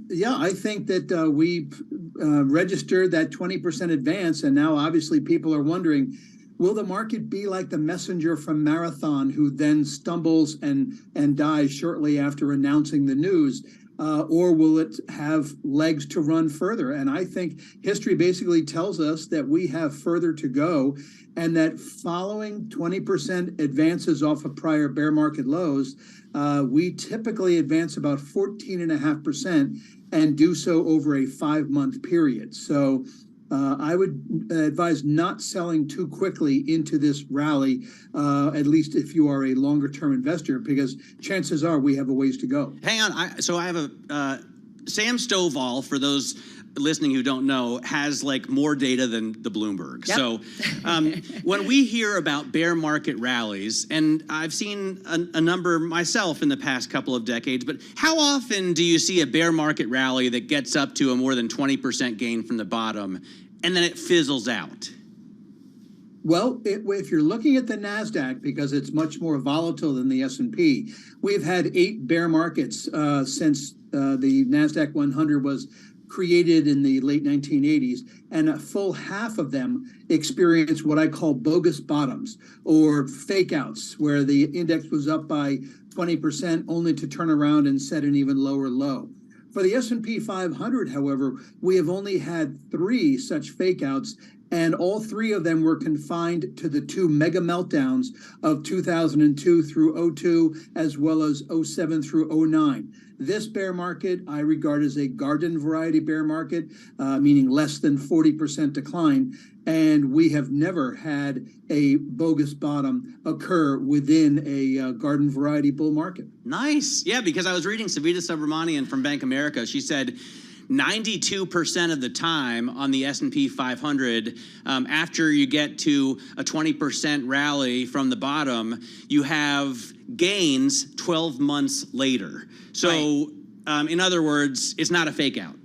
Yeah, I think that we registered that 20% advance, and now obviously people are wondering, will the market be like the messenger from Marathon who then stumbles and dies shortly after announcing the news? Or will it have legs to run further? And I think history basically tells us that we have further to go, and that following 20% advances off of prior bear market lows, we typically advance about 14.5% and do so over a 5-month period. So I would advise not selling too quickly into this rally, at least if you are a longer-term investor, because chances are we have a ways to go. Hang on. So I have a Sam Stovall, for those listening who don't know, has like more data than the Bloomberg. Yep. So when we hear about bear market rallies, and I've seen a number myself in the past couple of decades, but how often do you see a bear market rally that gets up to a more than 20% gain from the bottom and then it fizzles out? Well, if you're looking at the NASDAQ, because it's much more volatile than the S&P, we've had 8 bear markets since the NASDAQ 100 was created in the late 1980s, and a full half of them experienced what I call bogus bottoms, or fake outs, where the index was up by 20% only to turn around and set an even lower low. For the S&P 500, however, we have only had 3 such fake outs, And all three of them were confined to the two mega meltdowns of 2002 through 02, as well as 07 through 09. This bear market I regard as a garden variety bear market, meaning less than 40% decline. And we have never had a bogus bottom occur within a garden variety bull market. Nice. Yeah, because I was reading Savita Subramanian from Bank of America. She said 92% of the time on the S&P 500, after you get to a 20% rally from the bottom, you have gains 12 months later. So, in other words, it's not a fake out.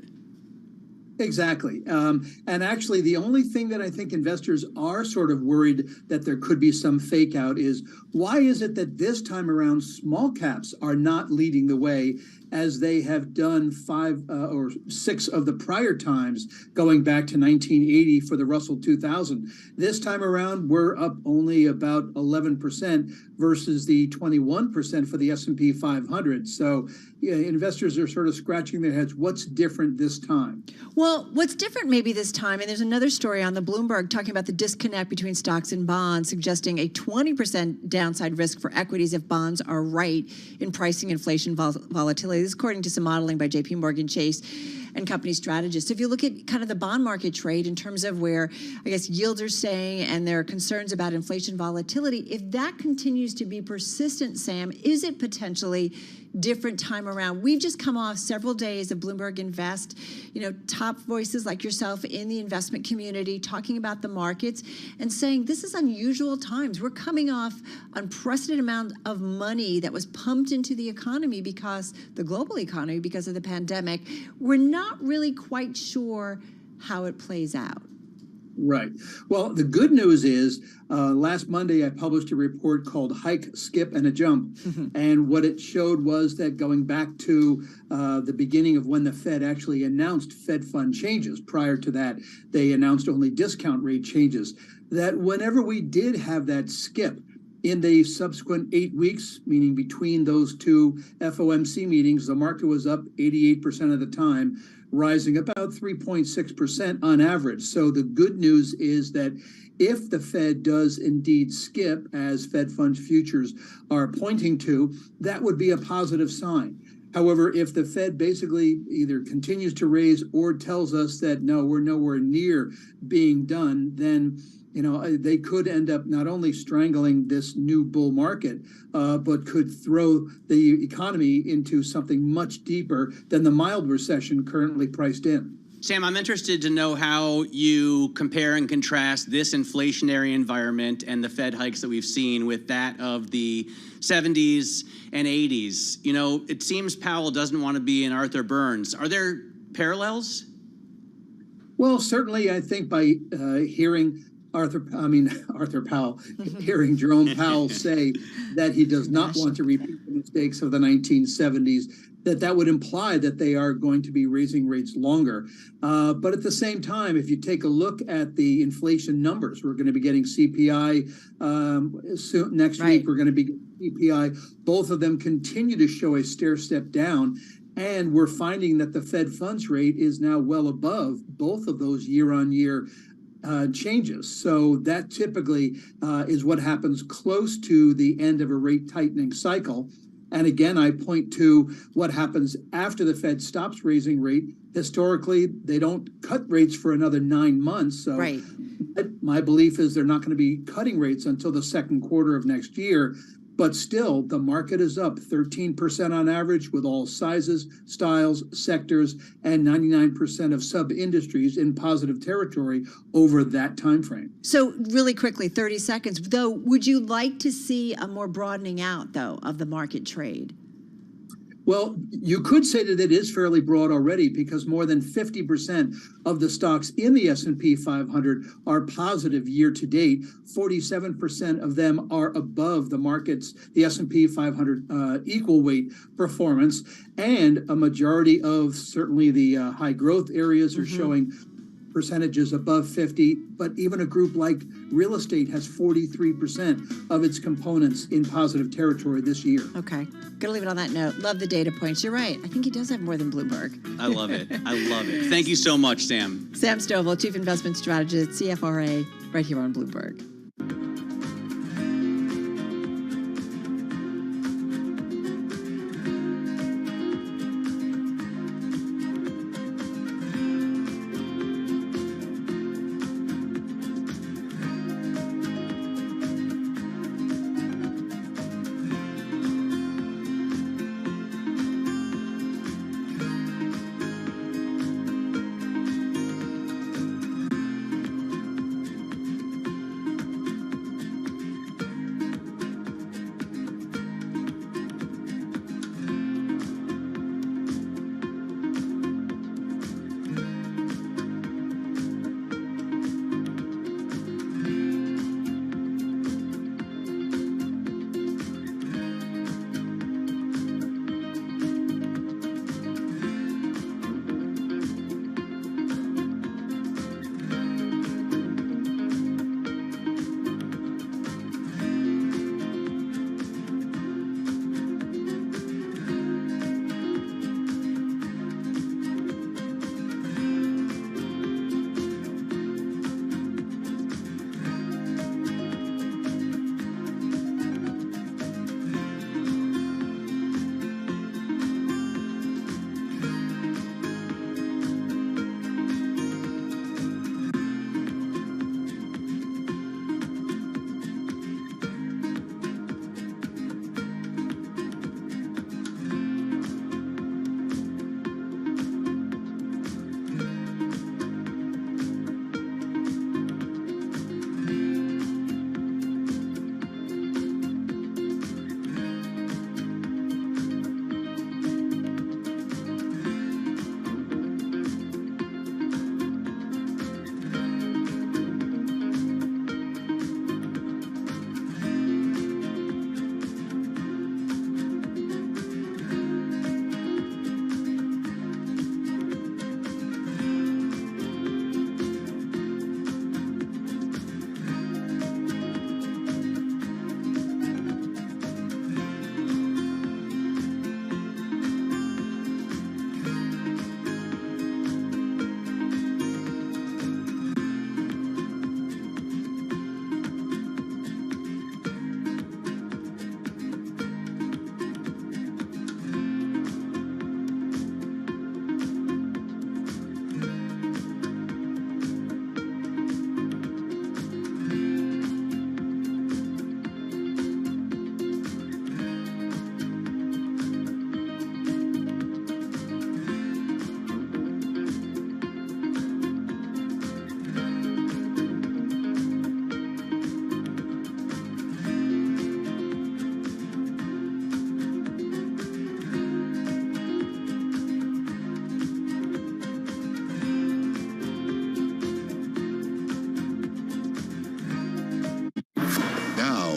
Exactly. And actually, the only thing that I think investors are sort of worried that there could be some fake out is, why is it that this time around small caps are not leading the way as they have done 5 or 6 of the prior times going back to 1980 for the Russell 2000? This time around, we're up only about 11% versus the 21% for the S&P 500. So yeah, investors are sort of scratching their heads. What's different this time? Well, what's different maybe this time, and there's another story on the Bloomberg talking about the disconnect between stocks and bonds, suggesting a 20% downside risk for equities if bonds are right in pricing inflation volatility. This is according to some modeling by JP Morgan Chase and company strategists. If you look at kind of the bond market trade in terms of where, I guess, yields are staying and there are concerns about inflation volatility, if that continues to be persistent, Sam, is it potentially different time around? We've just come off several days of Bloomberg Invest, top voices like yourself in the investment community talking about the markets and saying this is unusual times. We're coming off unprecedented amount of money that was pumped into the economy because the global economy because of the pandemic. We're not really quite sure how it plays out. Right. Well, the good news is last Monday I published a report called Hike, Skip, and a Jump. And what it showed was that going back to the beginning of when the Fed actually announced Fed fund changes, prior to that, they announced only discount rate changes, that whenever we did have that skip in the subsequent 8 weeks, meaning between those two FOMC meetings, the market was up 88% of the time, rising about 3.6% on average. So the good news is that if the Fed does indeed skip, as Fed funds futures are pointing to, that would be a positive sign. However, if the Fed basically either continues to raise or tells us that, no, we're nowhere near being done, then they could end up not only strangling this new bull market, but could throw the economy into something much deeper than the mild recession currently priced in. Sam, I'm interested to know how you compare and contrast this inflationary environment and the Fed hikes that we've seen with that of the 70s and 80s. It seems Powell doesn't want to be an Arthur Burns. Are there parallels? Well, certainly, I think by hearing Arthur Powell, hearing Jerome Powell say that he does not want to repeat the mistakes of the 1970s, that would imply that they are going to be raising rates longer. But at the same time, if you take a look at the inflation numbers, we're going to be getting CPI soon, next week. We're going to be getting CPI. Both of them continue to show a stair step down. And we're finding that the Fed funds rate is now well above both of those year-on-year changes. So that typically is what happens close to the end of a rate tightening cycle. And again, I point to what happens after the Fed stops raising rate. Historically, they don't cut rates for another 9 months. So my belief is they're not going to be cutting rates until the second quarter of next year. But still, the market is up 13% on average with all sizes, styles, sectors, and 99% of sub-industries in positive territory over that time frame. So really quickly, 30 seconds, though, would you like to see a more broadening out, though, of the market trade? Well, you could say that it is fairly broad already because more than 50% of the stocks in the S&P 500 are positive year to date. 47% of them are above the market's, the S&P 500 equal weight performance. And a majority of certainly the high growth areas are showing percentages above 50, but even a group like real estate has 43% of its components in positive territory this year. Okay. Gonna leave it on that note. Love the data points. You're right. I think he does have more than Bloomberg. I love it. I love it. Thank you so much, Sam. Sam Stovall, Chief Investment Strategist, CFRA, right here on Bloomberg.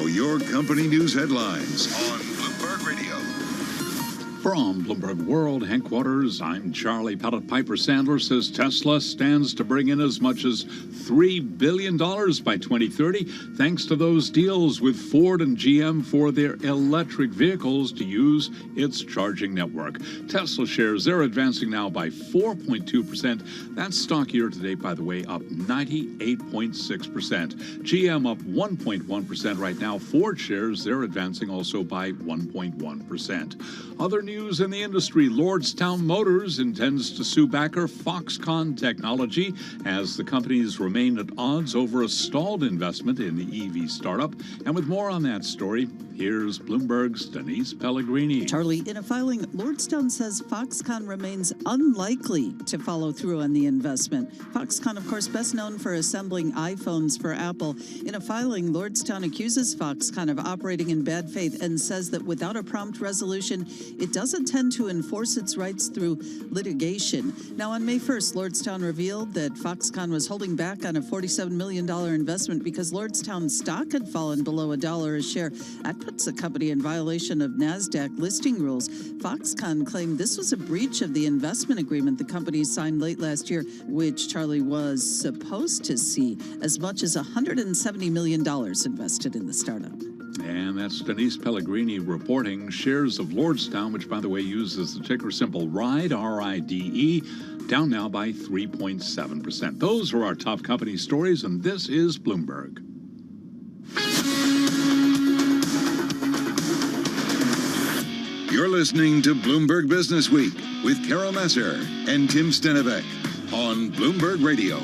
Your company news headlines on Bloomberg Radio. From Bloomberg World Headquarters, I'm Charlie Pellet. Piper Sandler says Tesla stands to bring in as much as $3 billion by 2030, thanks to those deals with Ford and GM for their electric vehicles to use its charging network. Tesla shares, they're advancing now by 4.2%. That's stock year to date, by the way, up 98.6%. GM up 1.1% right now. Ford shares, they're advancing also by 1.1%. Other news in the industry, Lordstown Motors intends to sue backer Foxconn Technology as the companies remain at odds over a stalled investment in the EV startup. And with more on that story, here's Bloomberg's Denise Pellegrini. Charlie, in a filing, Lordstown says Foxconn remains unlikely to follow through on the investment. Foxconn, of course, best known for assembling iPhones for Apple. In a filing, Lordstown accuses Foxconn of operating in bad faith and says that without a prompt resolution, it does doesn't tend to enforce its rights through litigation. Now, on May 1st, Lordstown revealed that Foxconn was holding back on a $47 million investment because Lordstown's stock had fallen below $1 a share. That puts the company in violation of NASDAQ listing rules. Foxconn claimed this was a breach of the investment agreement the company signed late last year, which Charlie was supposed to see as much as $170 million invested in the startup. And that's Denise Pellegrini reporting. Shares of Lordstown, which by the way uses the ticker symbol RIDE, R-I-D-E, down now by 3.7%. Those are our top company stories, and this is Bloomberg. You're listening to Bloomberg Business Week with Carol Messer and Tim Stenevec on Bloomberg Radio.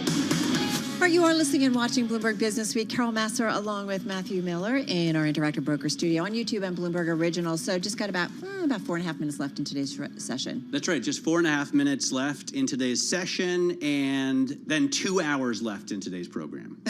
All right, you are listening and watching Bloomberg Business Week. Carol Masser along with Matthew Miller in our Interactive Broker studio on YouTube and Bloomberg Original. So just got about 4.5 minutes left in today's session. That's right, just 4.5 minutes left in today's session, and then 2 hours left in today's program.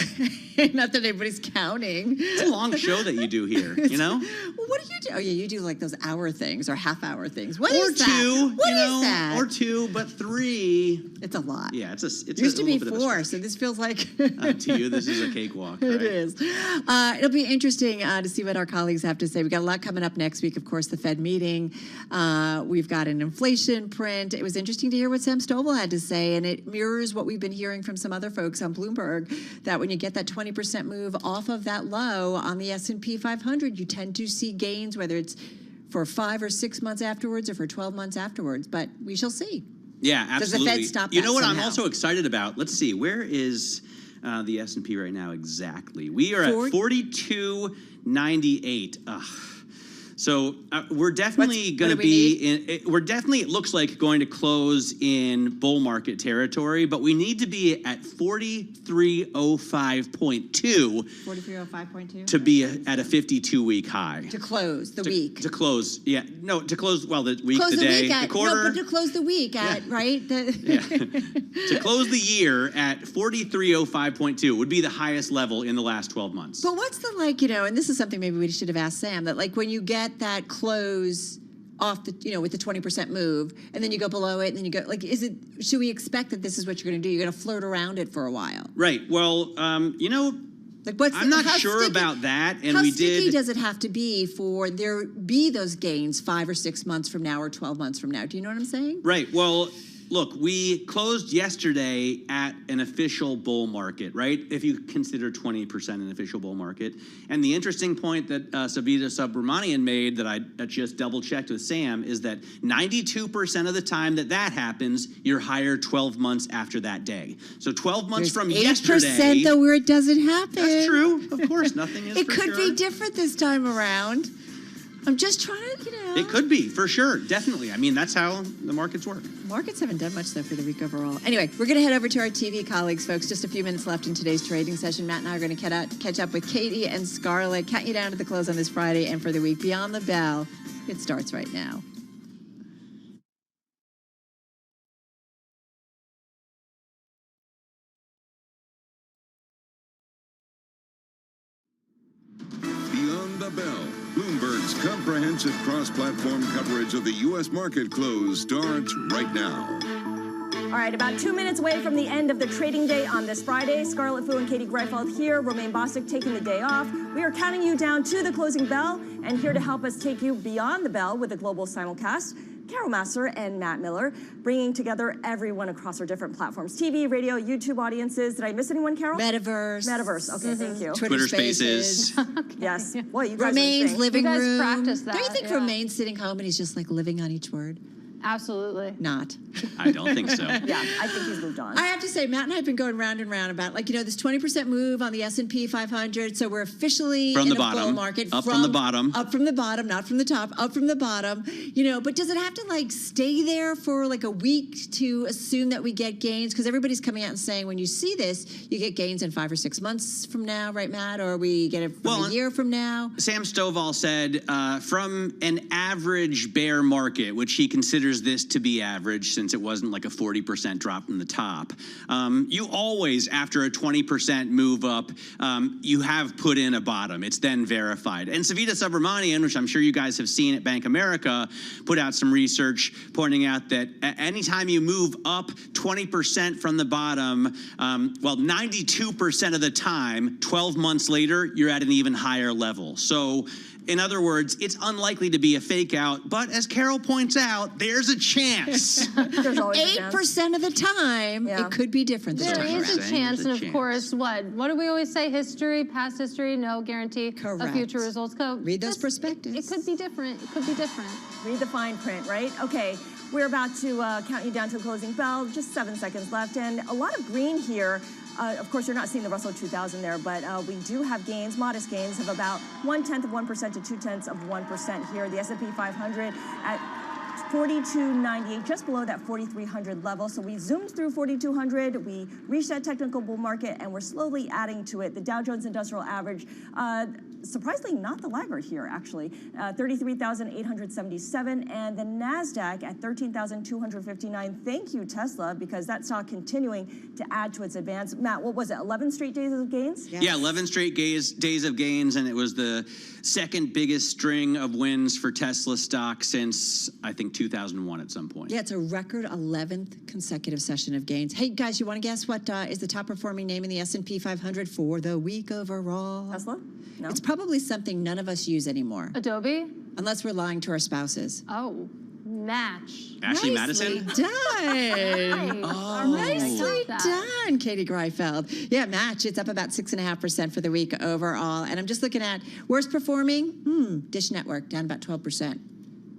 Not that anybody's counting. It's a long show that you do here, you know? Well, what do you do? Oh, yeah, you do like those hour things or half-hour things. What or is two, that? What is that? Or two, but 3. It's a lot. Yeah, it's used to be little bit of a 4, so this feels like to you, this is a cakewalk. Right? It is. It'll be interesting to see what our colleagues have to say. We've got a lot coming up next week. Of course, the Fed meeting. We've got an inflation print. It was interesting to hear what Sam Stovall had to say, and it mirrors what we've been hearing from some other folks on Bloomberg, that when you get that 20% move off of that low on the S&P 500, you tend to see gains, whether it's for 5 or 6 months afterwards or for 12 months afterwards. But we shall see. Yeah, absolutely. Does the Fed stop that You know what somehow? I'm also excited about? Let's see, where is the S&P right now exactly? We are at 4298. Ugh. So we're definitely going to be we're definitely, it looks like, going to close in bull market territory, but we need to be at 4305.2 4305.2 to be at a 52-week high. to close the week. To close, yeah. No, to close, well, the week, Close the day, week at, the quarter. No, but to close the week at, right? To close the year at 4305.2 would be the highest level in the last 12 months. But what's the, like, and this is something maybe we should have asked Sam, that like when you get that close off the, with the 20% move, and then you go below it, and then you go, like, should we expect that this is what you're going to do? You're going to float around it for a while. Right. Well, like I'm not sure about that. And how we sticky did. does it have to be for there be those gains 5 or 6 months from now or 12 months from now? Do you know what I'm saying? Right. Well, look, we closed yesterday at an official bull market, right? If you consider 20% an official bull market. And the interesting point that Savita Subramanian made that I just double-checked with Sam is that 92% of the time that happens, you're higher 12 months after that day. So 12 months from yesterday. 8% though where it doesn't happen. That's true. Of course, nothing is It for could sure. be different this time around. I'm just trying to, It could be, for sure, definitely. I mean, that's how the markets work. Markets haven't done much, though, for the week overall. Anyway, we're going to head over to our TV colleagues, folks. Just a few minutes left in today's trading session. Matt and I are going to catch up with Katie and Scarlett, count you down to the close on this Friday and for the week. Beyond the Bell, it starts right now. Beyond the Bell, Bloomberg's comprehensive cross-platform coverage of the U.S. market close starts right now. All right, about 2 minutes away from the end of the trading day on this Friday. Scarlett Fu and Katie Greifeld here. Romaine Bostic taking the day off. We are counting you down to the closing bell, and here to help us take you beyond the bell with a global simulcast, Carol Masser and Matt Miller, bringing together everyone across our different platforms: TV, radio, YouTube audiences. Did I miss anyone, Carol? Metaverse. Metaverse. Okay, thank you. Twitter Spaces. Yes. Well, you guys Romaine's living You guys room. practice that, Don't you think yeah. Romaine's sitting home and he's just like living on each word? Absolutely. Not. I don't think so. Yeah, I think he's moved on. I have to say, Matt and I have been going round and round about, this 20% move on the S&P 500. So we're officially From in the a bottom. bull market. Up from the bottom. Up from the bottom, not from the top. Up from the bottom. But does it have to stay there for a week to assume that we get gains? Because everybody's coming out and saying when you see this, you get gains in 5 or 6 months from now, right, Matt? Or we get it from a year from now? Sam Stovall said from an average bear market, which he considers considers this to be average since it wasn't like a 40% drop from the top. You always, after a 20% move up, you have put in a bottom. It's then verified. And Savita Subramanian, which I'm sure you guys have seen at Bank America, put out some research pointing out that anytime you move up 20% from the bottom, 92% of the time, 12 months later, you're at an even higher level. So in other words, it's unlikely to be a fake out, but as Carol points out, there's a chance. 8% of the time, it could be different this There time is around. a chance, and of course, what do we always say? History, past history, no guarantee of future results. Read those perspectives. It could be different. It could be different. Read the fine print, right? Okay, we're about to count you down to the closing bell. Just 7 seconds left, and a lot of green here. Of course, you're not seeing the Russell 2000 there, but we do have gains, modest gains of about 0.1% to 0.2% here. The S&P 500 at 42.98, just below that 4,300 level. So we zoomed through 4,200. We reached that technical bull market, and we're slowly adding to it. The Dow Jones Industrial Average, surprisingly not the laggard here, actually, 33,877, and the NASDAQ at 13,259. Thank you, Tesla, because that stock continuing to add to its advance. Matt, what was it, 11 straight days of gains? Yeah, 11 straight days of gains, and it was the second biggest string of wins for Tesla stock since, I think, 2001 at some point. Yeah, it's a record 11th consecutive session of gains. Hey, guys, you want to guess what is the top performing name in the S&P 500 for the week overall? Tesla? No. It's probably something none of us use anymore. Adobe? Unless we're lying to our spouses. Oh, Match. Ashley Nicely Madison? done. Oh, Nicely done, Katie Greifeld. Yeah, Match, it's up about 6.5% for the week overall. And I'm just looking at worst performing, Dish Network, down about 12%.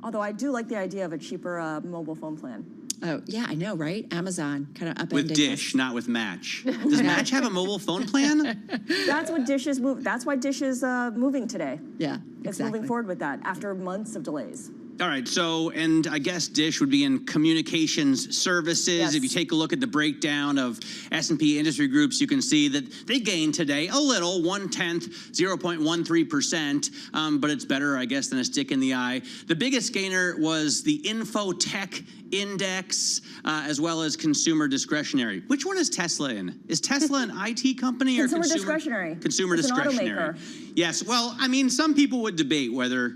Although I do like the idea of a cheaper mobile phone plan. Oh, yeah, I know, right? Amazon, kind of upending With Dish, not with Match. Does Match have a mobile phone plan? That's what Dish is That's why Dish is moving today. Yeah, It's moving forward with that after months of delays. All right, so, and I guess Dish would be in communications services. Yes. If you take a look at the breakdown of S&P industry groups, you can see that they gained today a little, 0.13%, but it's better, I guess, than a stick in the eye. The biggest gainer was the Info Tech Index, as well as consumer discretionary. Which one is Tesla in? Is Tesla an IT company or Consumer discretionary. Consumer It's an discretionary. automaker. Yes, well, I mean, some people would debate whether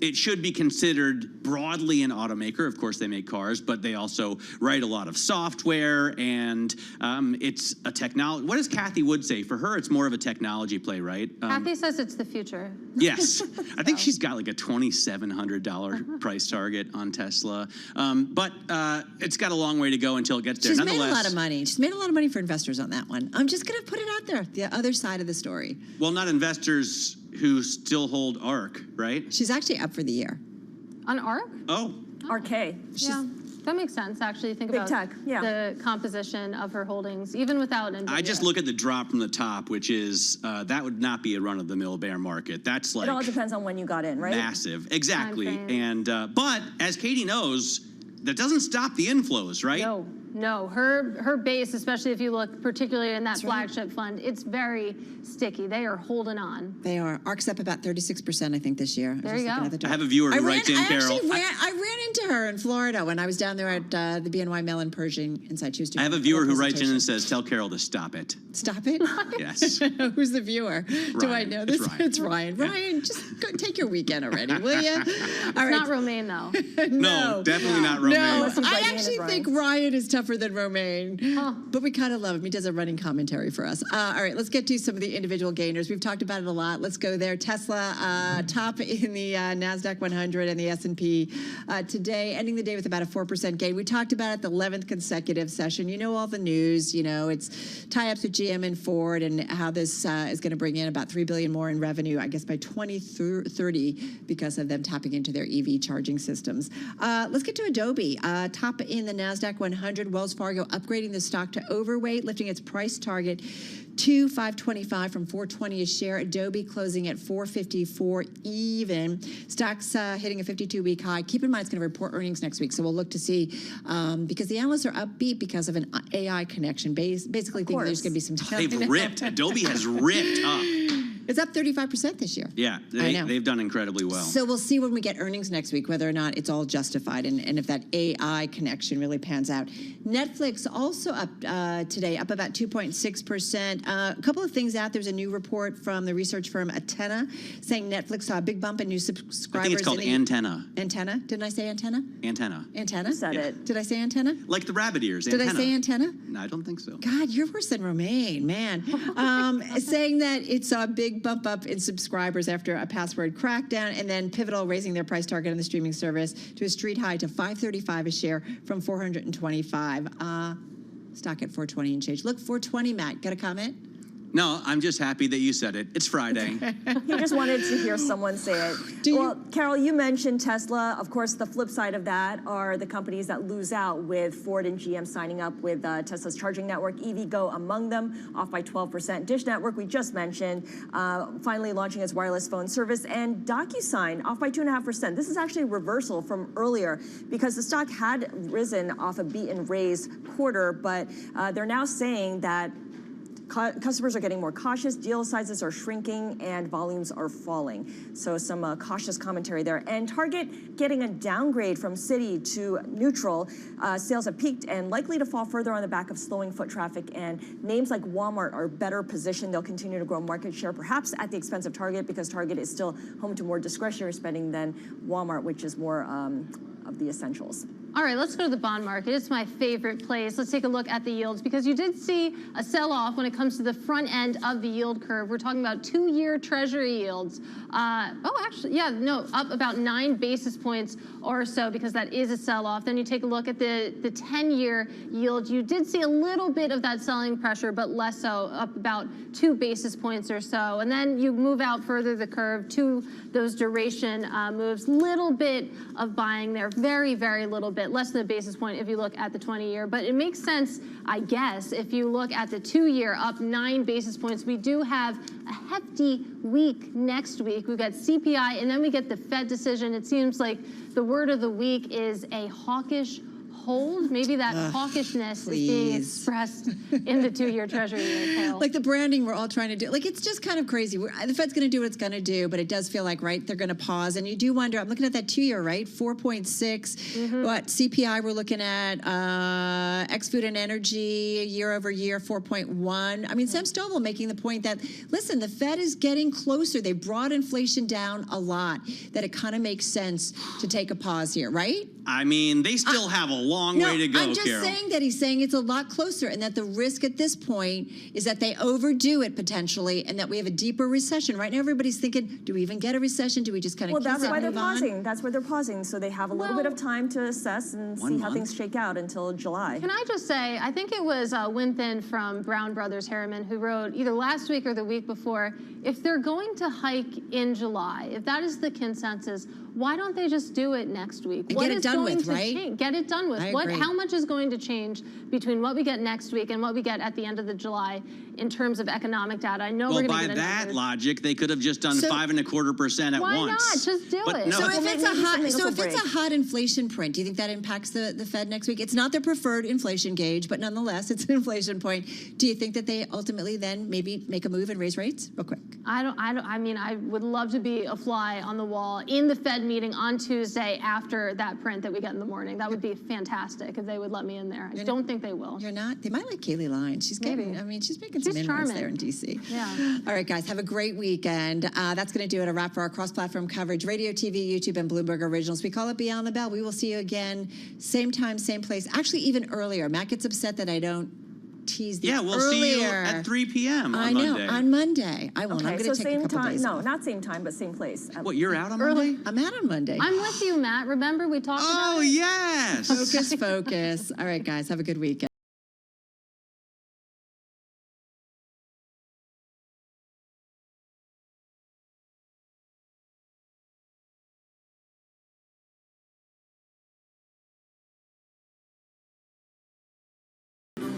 it should be considered broadly an automaker. Of course, they make cars, but they also write a lot of software, and it's a technology. What does Kathy Wood say? For her, it's more of a technology play, right? Kathy says it's the future. Yes. I think she's got like a $2,700 price target on Tesla. But it's got a long way to go until it gets there. She's made a lot of money. She's made a lot of money for investors on that one. I'm just going to put it out there, the other side of the story. Well, not investors who still hold ARK, right? She's actually up for the year. On ARK? Oh. RK. Yeah, that makes sense, actually. Think Big about tech, yeah. the composition of her holdings, even without NVIDIA. I just look at the drop from the top, which is, that would not be a run-of-the-mill bear market. That's like It all depends on when you got in, right? massive. Exactly. Time And but as Katie knows, that doesn't stop the inflows, right? No, her base, especially if you look particularly in that flagship fund, it's very sticky. They are holding on. They are. ARK's up about 36%, I think, this year. There you go. I have a viewer who writes in, Carol. I ran into her in Florida when I was down there at the BNY Mellon Pershing Insight. She was doing I have a viewer who writes in and says, "Tell Carol to stop it." Stop it? Yes. Who's the viewer? Do I know this? It's Ryan. It's Ryan. Ryan, just go take your weekend already, will you? It's not Romaine, though. No, definitely not Romaine. No, he's I writing in as actually Ryan. think Ryan is tougher than Romaine. But we kind of love him. He does a running commentary for us. All right, let's get to some of the individual gainers. We've talked about it a lot. Let's go there. Tesla, top in the NASDAQ 100 and the S&P today, ending the day with about a 4% gain. We talked about it the 11th consecutive session. You know all the news. You know, it's tie-ups with GM and Ford and how this is going to bring in about $3 billion more in revenue, I guess, by 2030 because of them tapping into their EV charging systems. Let's get to Adobe. Top in the NASDAQ 100. Wells Fargo upgrading the stock to overweight, lifting its price target to $525 from $420 a share. Adobe closing at $454 even. Stocks hitting a 52-week high. Keep in mind it's going to report earnings next week, so we'll look to see because the analysts are upbeat because of an AI connection. Basically, thinking there's going to be some. They've ripped. Adobe has ripped up. It's up 35% this year. Yeah, I know. they've done incredibly well. So we'll see when we get earnings next week whether or not it's all justified and if that AI connection really pans out. Netflix also up today, up about 2.6%. A couple of things out. There's a new report from the research firm Antenna saying Netflix saw a big bump in new subscribers. I think it's called Antenna. Antenna? Didn't I say antenna? Antenna. Antenna? Said it. Did I say antenna? Like the rabbit ears. Did Antenna. I say antenna? No, I don't think so. God, you're worse than Romaine, man. Saying that it saw a big bump up in subscribers after a password crackdown, and then Pivotal raising their price target on the streaming service to a street high to $535 a share from $425. Stock at $420 and change. Look, $420, Matt. Got a comment? No, I'm just happy that you said it. It's Friday. He just wanted to hear someone say it. Well, Carol, you mentioned Tesla. Of course, the flip side of that are the companies that lose out, with Ford and GM signing up with Tesla's charging network, EVgo among them, off by 12%. Dish Network, we just mentioned, finally launching its wireless phone service, and DocuSign off by 2.5%. This is actually a reversal from earlier because the stock had risen off a beat and raise quarter, but they're now saying that customers are getting more cautious, deal sizes are shrinking, and volumes are falling. So some cautious commentary there. And Target getting a downgrade from Citi to neutral. Sales have peaked and likely to fall further on the back of slowing foot traffic. And names like Walmart are better positioned. They'll continue to grow market share, perhaps at the expense of Target, because Target is still home to more discretionary spending than Walmart, which is more of the essentials. All right, let's go to the bond market. It's my favorite place. Let's take a look at the yields, because you did see a sell-off when it comes to the front end of the yield curve. We're talking about 2-year Treasury yields. Up about 9 basis points or so, because that is a sell-off. Then you take a look at the 10-year yield. You did see a little bit of that selling pressure, but less so, up about 2 basis points or so. And then you move out further the curve to those duration moves. Little bit of buying there, very, very little bit, less than a basis point if you look at the 20-year. But it makes sense, I guess, if you look at the 2-year up 9 basis points. We do have a hefty week next week. We've got CPI, and then we get the Fed decision. It seems like the word of the week is a hawkish hold. Maybe that hawkishness is being expressed in the 2-year Treasury yield. Like the branding we're all trying to do. Like, it's just kind of crazy. The Fed's going to do what it's going to do, but it does feel like, right, they're going to pause. And you do wonder, I'm looking at that 2-year, right? 4.6. What CPI we're looking at, ex-food and energy, year over year, 4.1. I mean, Sam Stovall making the point that, listen, the Fed is getting closer. They brought inflation down a lot, that it kind of makes sense to take a pause here, right? I mean, they still have a long way to go, I'm just Carol. saying that he's saying it's a lot closer, and that the risk at this point is that they overdo it potentially, and that we have a deeper recession. Right now, everybody's thinking, do we even get a recession? Do we just kind of that's why they're pausing. That's why they're pausing, so they have a little bit of time to assess and see how things shake out until July. Can I just say, I think it was Winthin from Brown Brothers Harriman who wrote either last week or the week before, if they're going to hike in July, if that is the consensus, why don't they just do it next week? And get it done with, right? Get it done with. How much is going to change between what we get next week and what we get at the end of the July in terms of economic data? I know we're going to get by that logic, they could have just done 5.25% at once. Why not? Just do it. No. So if it's a hot inflation print, do you think that impacts the Fed next week? It's not their preferred inflation gauge, but nonetheless, it's an inflation point. Do you think that they ultimately then maybe make a move and raise rates real quick? I mean, I would love to be a fly on the wall in the Fed meeting on Tuesday after that print that we get in the morning. That would be fantastic if they would let me in there. I don't think they will. You're not? They might like Kaylee Lyons. She's getting, I mean, she's making some inroads there in D.C. Yeah. All right, guys, have a great weekend. That's going to do it. A wrap for our cross-platform coverage, radio, TV, YouTube, and Bloomberg Originals. We call it Beyond the Bell. We will see you again, same time, same place. Actually, even earlier. Matt gets upset that I don't tease the we'll see you at 3 p.m. on Monday. I know, on Monday. I won't. Okay, I'm going to take a couple days off. Not same time, but same place. What, you're out on Monday? I'm out on Monday. I'm with you, Matt. Remember we talked about it? Oh, yes. Focus, focus. All right, guys, have a good weekend.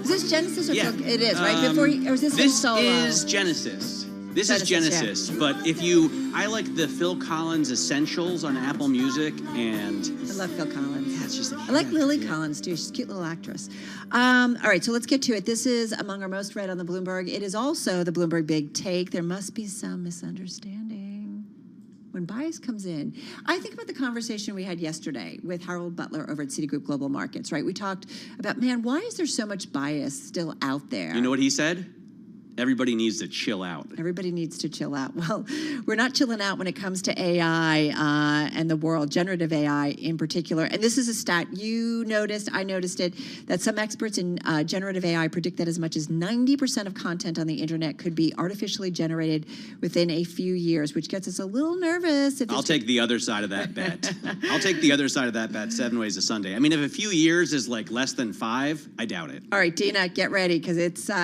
Is this Genesis or Yeah. Book? It is, right? Before or is this This solo? is Genesis. This is Genesis, but I like the Phil Collins Essentials on Apple Music, and I love Phil Collins. Yeah, it's just. I like Lily Collins too. She's a cute little actress. All right, so let's get to it. This is among our most read on the Bloomberg. It is also the Bloomberg Big Take. There must be some misunderstanding when bias comes in. I think about the conversation we had yesterday with Harold Butler over at Citigroup Global Markets, right? We talked about, man, why is there so much bias still out there? You know what he said? Everybody needs to chill out. Everybody needs to chill out. Well, we're not chilling out when it comes to AI and the world, generative AI in particular. And this is a stat you noticed, I noticed it, that some experts in generative AI predict that as much as 90% of content on the internet could be artificially generated within a few years, which gets us a little nervous. I'll take the other side of that bet. I'll take the other side of that bet 7 ways to Sunday. I mean, if a few years is like less than 5, I doubt it. All right, Dina, get ready because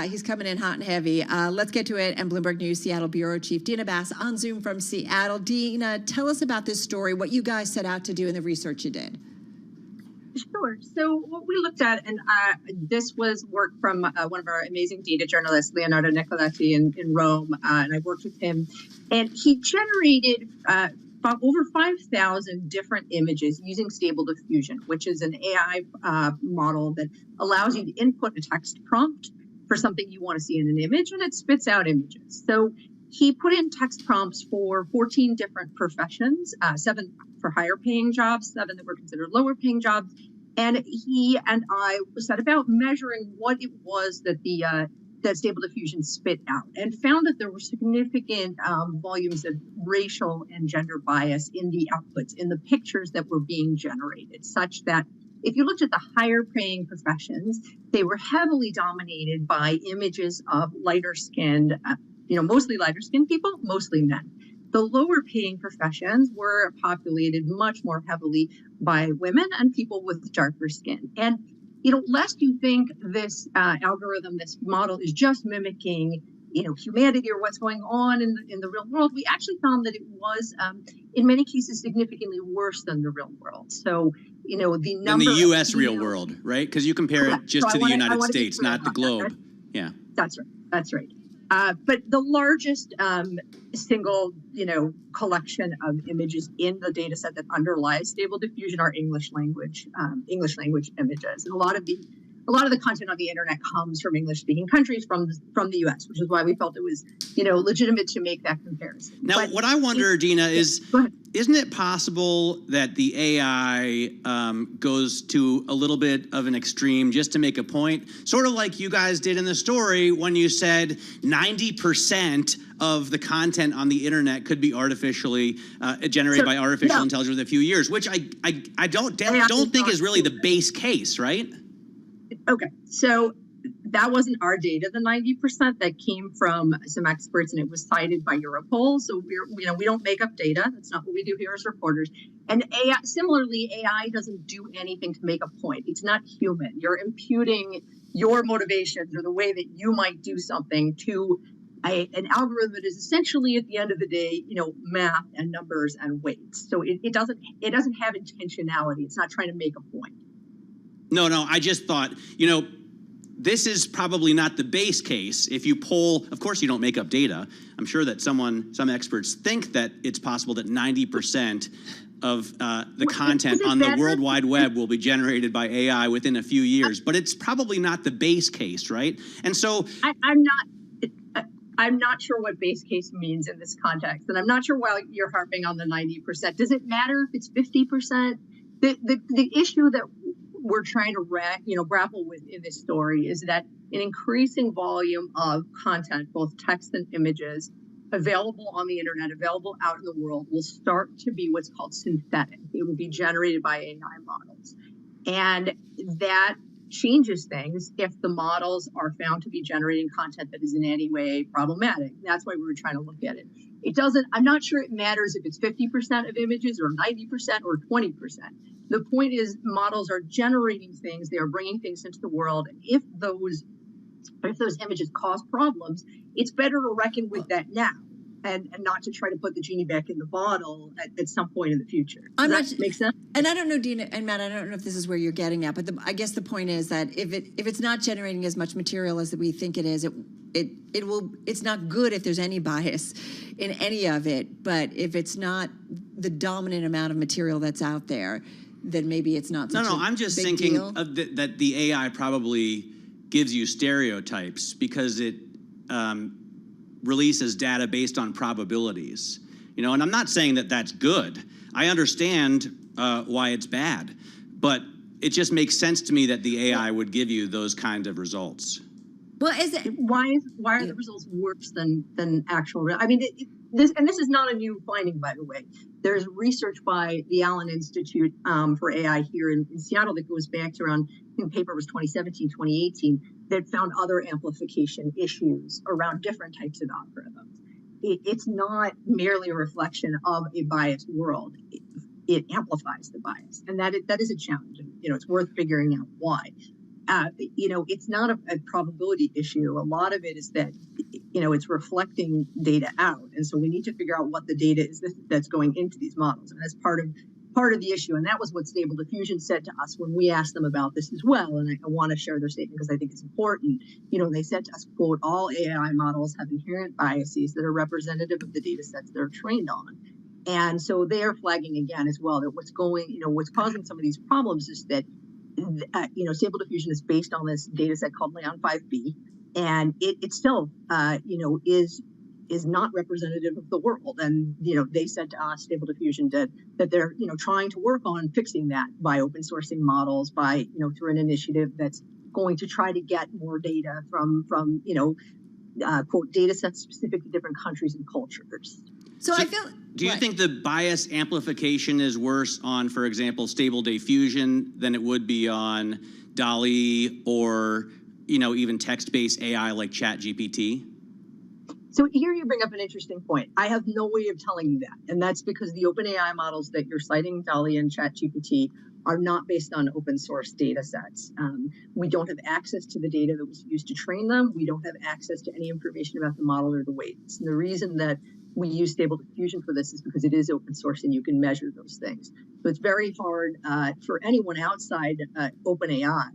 he's coming in hot and heavy. Let's get to it. And Bloomberg News Seattle Bureau Chief Dina Bass on Zoom from Seattle. Dina, tell us about this story, what you guys set out to do and the research you did. Sure. So what we looked at, and this was work from one of our amazing data journalists, Leonardo Nicoletti in Rome, and I worked with him. And he generated over 5,000 different images using Stable Diffusion, which is an AI model that allows you to input a text prompt for something you want to see in an image, and it spits out images. So he put in text prompts for 14 different professions, 7 for higher paying jobs, 7 that were considered lower paying jobs. And he and I set about measuring what it was that that Stable Diffusion spit out, and found that there were significant volumes of racial and gender bias in the outputs, in the pictures that were being generated, such that if you looked at the higher paying professions, they were heavily dominated by images of lighter skinned, mostly lighter skinned people, mostly men. The lower paying professions were populated much more heavily by women and people with darker skin. And, lest you think this algorithm, this model is just mimicking, humanity or what's going on in the real world, we actually found that it was, in many cases, significantly worse than the real world. So, the number in the U.S. real world, right? Because you compare it just to the United States, not the globe. Right? Yeah. That's right. That's right. But the largest single, collection of images in the data set that underlies Stable Diffusion are English language images. And a lot of the content on the internet comes from English-speaking countries from the U.S., which is why we felt it was, legitimate to make that comparison. Now, what I wonder, Dina, is isn't it possible that the AI goes to a little bit of an extreme just to make a point, sort of like you guys did in the story when you said 90% of the content on the internet could be artificially generated by artificial intelligence within a few years, which I don't think is really the base case, right? Okay, so that wasn't our data. The 90% that came from some experts, and it was cited by Europol. So we don't make up data. That's not what we do here as reporters. And AI doesn't do anything to make a point. It's not human. You're imputing your motivations or the way that you might do something to an algorithm that is essentially, at the end of the day, math and numbers and weights. So it doesn't have intentionality. It's not trying to make a point. No, I just thought, this is probably not the base case. If you poll, of course you don't make up data. I'm sure that some experts think that it's possible that 90% of the content on the World Wide Web will be generated by AI within a few years, but it's probably not the base case, right? And so I'm not sure what base case means in this context, and I'm not sure why you're harping on the 90%. Does it matter if it's 50%? The issue that we're trying to grapple with in this story is that an increasing volume of content, both text and images, available on the internet, available out in the world, will start to be what's called synthetic. It will be generated by AI models. And that changes things if the models are found to be generating content that is in any way problematic. That's why we were trying to look at it. I'm not sure it matters if it's 50% of images or 90% or 20%. The point is models are generating things, they are bringing things into the world. And if those images cause problems, it's better to reckon with that now and not to try to put the genie back in the bottle at some point in the future. Does that make sense? And I don't know, Dina and Matt, I don't know if this is where you're getting at, but I guess the point is that if it's not generating as much material as we think it is, it's not good if there's any bias in any of it, but if it's not the dominant amount of material that's out there, then maybe it's not such a I'm just big thinking deal. that the AI probably gives you stereotypes because it releases data based on probabilities. And I'm not saying that that's good. I understand why it's bad, but it just makes sense to me that the AI would give you those kinds of results. Well, is it why are the results worse than actual? I mean, this is not a new finding, by the way. There's research by the Allen Institute for AI here in Seattle that goes back to around, I think the paper was 2017, 2018, that found other amplification issues around different types of algorithms. It's not merely a reflection of a biased world. It amplifies the bias, and that is a challenge. And, it's worth figuring out why. It's not a probability issue. A lot of it is that, it's reflecting data out. And so we need to figure out what the data is that's going into these models. And that's part of the issue. And that was what Stable Diffusion said to us when we asked them about this as well. And I want to share their statement because I think it's important. They said to us, quote, all AI models have inherent biases that are representative of the data sets they're trained on. And so they are flagging again as well that what's causing some of these problems is that Stable Diffusion is based on this data set called Leon 5B, and it still, is not representative of the world. And, they said to us, Stable Diffusion did, that they're, trying to work on fixing that by open sourcing models, by, through an initiative that's going to try to get more data from quote, data sets specific to different countries and cultures. So I feel. Do you think the bias amplification is worse on, for example, Stable Diffusion than it would be on DALL-E or, even text-based AI like ChatGPT? So here you bring up an interesting point. I have no way of telling you that. And that's because the OpenAI models that you're citing, DALL-E and ChatGPT, are not based on open source data sets. We don't have access to the data that was used to train them. We don't have access to any information about the model or the weights. And the reason that we use Stable Diffusion for this is because it is open source and you can measure those things. So it's very hard for anyone outside OpenAI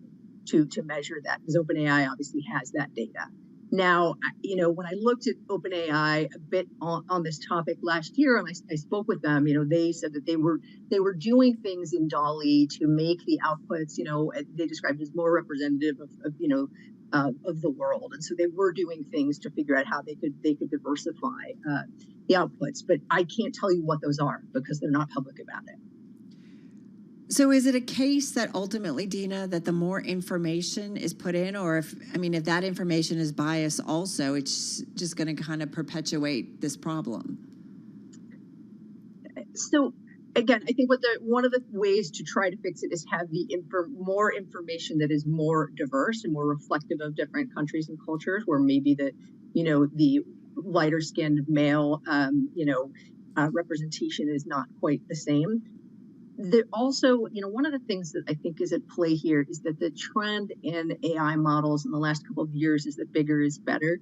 to measure that, because OpenAI obviously has that data. Now, when I looked at OpenAI a bit on this topic last year, and I spoke with them, they said that they were doing things in DALL-E to make the outputs, they described it as more representative of the world, and so they were doing things to figure out how they could diversify the outputs. But I can't tell you what those are because they're not public about it. So is it a case that ultimately, Dina, that the more information is put in, or if that information is biased also, it's just going to kind of perpetuate this problem? So again, I think one of the ways to try to fix it is have more information that is more diverse and more reflective of different countries and cultures, where maybe the lighter skinned male, representation is not quite the same. Also, one of the things that I think is at play here is that the trend in AI models in the last couple of years is that bigger is better.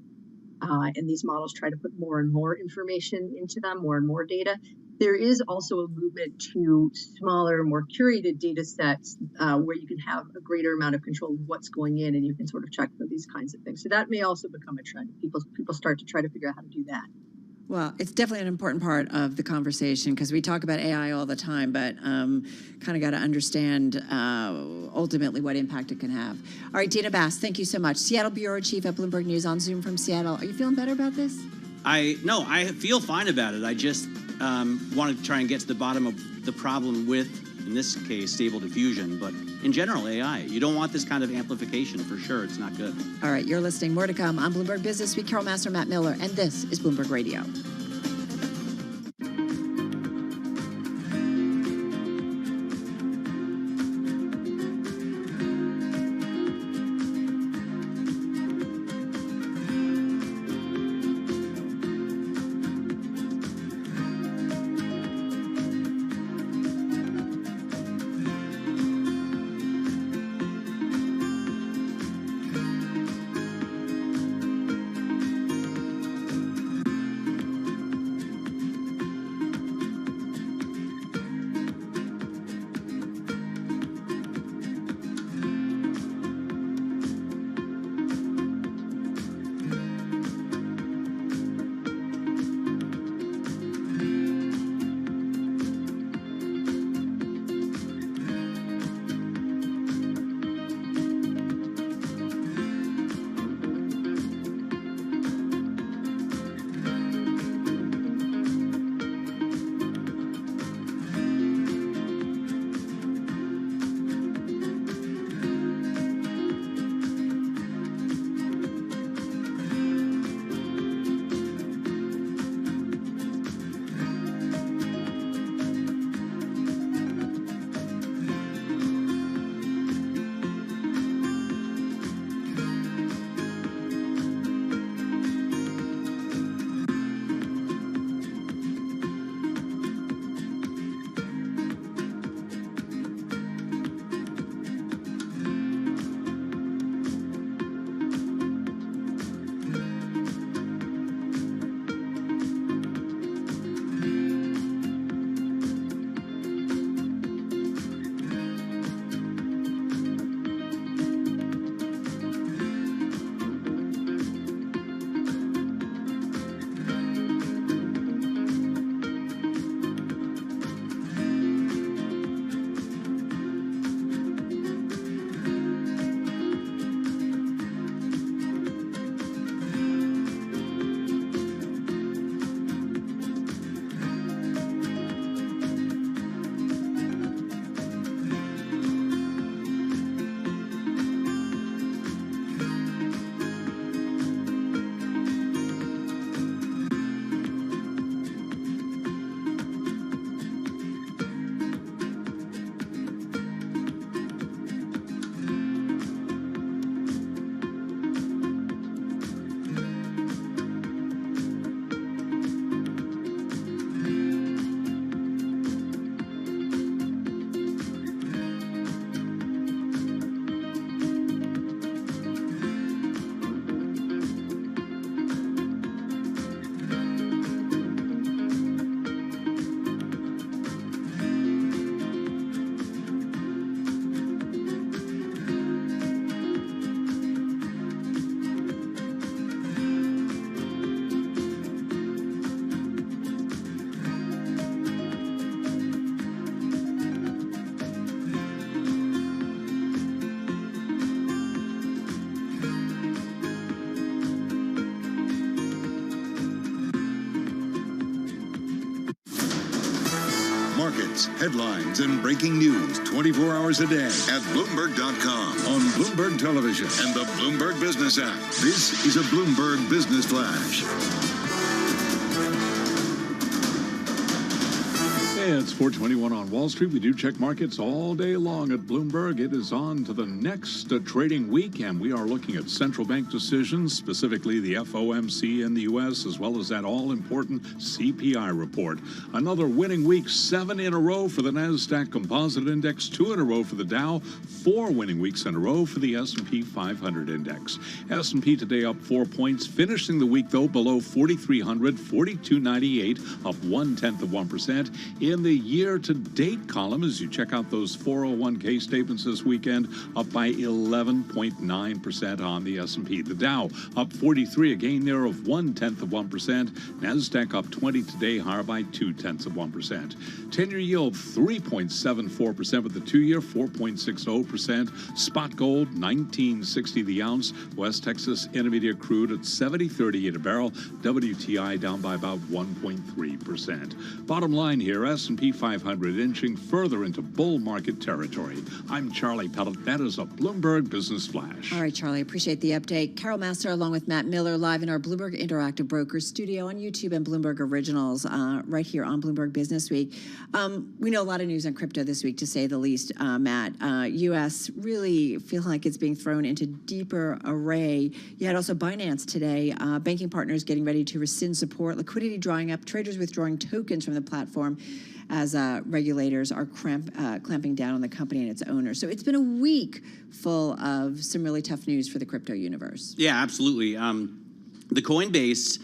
And these models try to put more and more information into them, more and more data. There is also a movement to smaller, more curated data sets where you can have a greater amount of control of what's going in, and you can sort of check for these kinds of things. So that may also become a trend. People start to try to figure out how to do that. Well, it's definitely an important part of the conversation because we talk about AI all the time, but kind of got to understand ultimately what impact it can have. All right, Dina Bass, thank you so much. Seattle Bureau Chief at Bloomberg News on Zoom from Seattle. Are you feeling better about this? I feel fine about it. I just want to try and get to the bottom of the problem with, in this case, Stable Diffusion, but in general, AI. You don't want this kind of amplification for sure. It's not good. All right, you're listening. More to come on Bloomberg Business Week. Carol Master, Matt Miller, and this is Bloomberg Radio. news, headlines, and breaking news 24 hours a day at Bloomberg.com, on Bloomberg Television, and the Bloomberg Business app. This is a Bloomberg Business Flash. It's 4:21 on Wall Street. We do check markets all day long at Bloomberg. It is on to the next trading week, and we are looking at central bank decisions, specifically the FOMC in the U.S., as well as that all-important CPI report. Another winning week, 7 in a row for the NASDAQ Composite Index, 2 in a row for the Dow, 4 winning weeks in a row for the S&P 500 Index. S&P today up 4 points, finishing the week, though, below 4,300, 42.98, up 0.1%. In the year-to-date column, as you check out those 401k statements this weekend, up by 11.9% on the S&P. The Dow up 43, a gain there of 0.1%. NASDAQ up 20 today, higher by 0.2%. 10-year yield 3.74%, with the 2-year 4.60%. Spot gold 19.60 the ounce. West Texas Intermediate crude at 70.38 a barrel. WTI down by about 1.3%. Bottom line here, S&P 500 inching further into bull market territory. I'm Charlie Pellet. That is a Bloomberg Business Flash. All right, Charlie, appreciate the update. Carol Master along with Matt Miller live in our Bloomberg Interactive Brokers studio on YouTube and Bloomberg Originals right here on Bloomberg Business Week. We know a lot of news on crypto this week, to say the least, Matt. U.S. really feel like it's being thrown into deeper array. You had also Binance today. Banking partners getting ready to rescind support, liquidity drying up, traders withdrawing tokens from the platform as regulators are clamping down on the company and its owners. So it's been a week full of some really tough news for the crypto universe. Yeah, absolutely. The Coinbase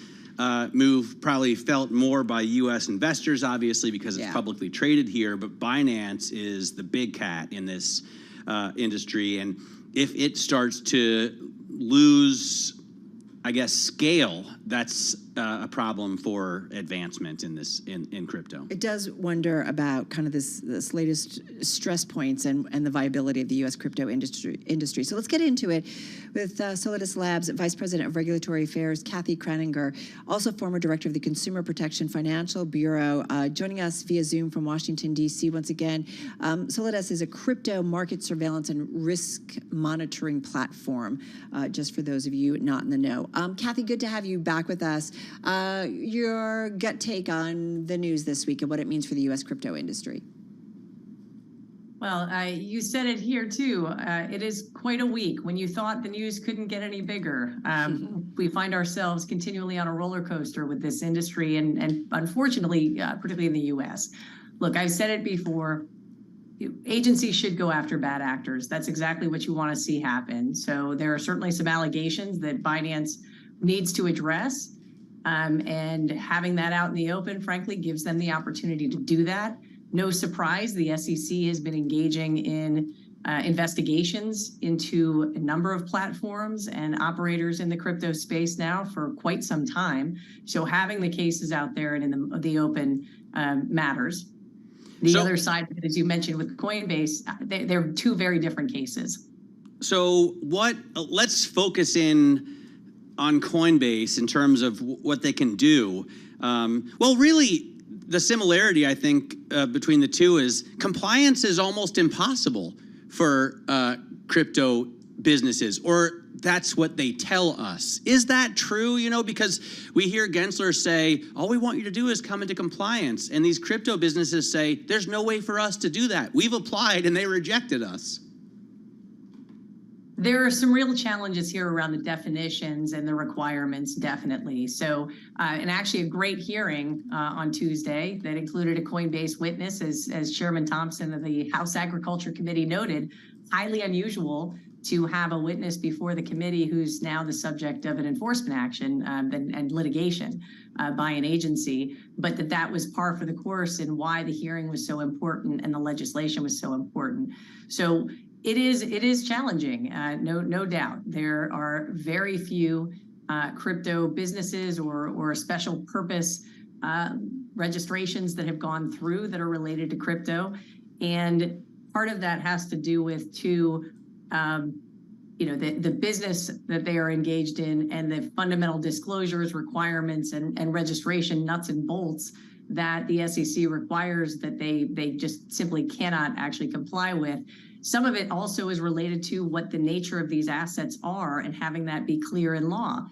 move probably felt more by U.S. investors, obviously, because it's publicly traded here. But Binance is the big cat in this industry. And if it starts to lose, I guess, scale, that's a problem for advancement in this in crypto. It does wonder about kind of this latest stress points and the viability of the U.S. crypto industry. So let's get into it with Solidus Labs Vice President of Regulatory Affairs, Kathy Kreninger, also former Director of the Consumer Protection Financial Bureau, joining us via Zoom from Washington, D.C. once again. Solidus is a crypto market surveillance and risk monitoring platform, just for those of you not in the know. Kathy, good to have you back with us. Your gut take on the news this week and what it means for the U.S. crypto industry. Well, you said it here, too. It is quite a week. When you thought the news couldn't get any bigger, we find ourselves continually on a roller coaster with this industry and unfortunately, particularly in the U.S. Look, I've said it before. Agencies should go after bad actors. That's exactly what you want to see happen. So there are certainly some allegations that Binance needs to address. And having that out in the open, frankly, gives them the opportunity to do that. No surprise, the SEC has been engaging in investigations into a number of platforms and operators in the crypto space now for quite some time. So having the cases out there and in the open matters. The other side of it, as you mentioned with Coinbase, they're two very different cases. So let's focus in on Coinbase in terms of what they can do. Well, really, the similarity, I think, between the two is compliance is almost impossible for crypto businesses, or that's what they tell us. Is that true? You know, because we hear Gensler say, all we want you to do is come into compliance. And these crypto businesses say, there's no way for us to do that. We've applied and they rejected us. There are some real challenges here around the definitions and the requirements, definitely. So, and actually a great hearing on Tuesday that included a Coinbase witness, as Chairman Thompson of the House Agriculture Committee noted, highly unusual to have a witness before the committee who's now the subject of an enforcement action and litigation by an agency, but that was par for the course and why the hearing was so important and the legislation was so important. So it is challenging, no doubt. There are very few crypto businesses or special purpose registrations that have gone through that are related to crypto. And part of that has to do with the business that they are engaged in and the fundamental disclosures, requirements, and registration nuts and bolts that the SEC requires that they just simply cannot actually comply with. Some of it also is related to what the nature of these assets are and having that be clear in law.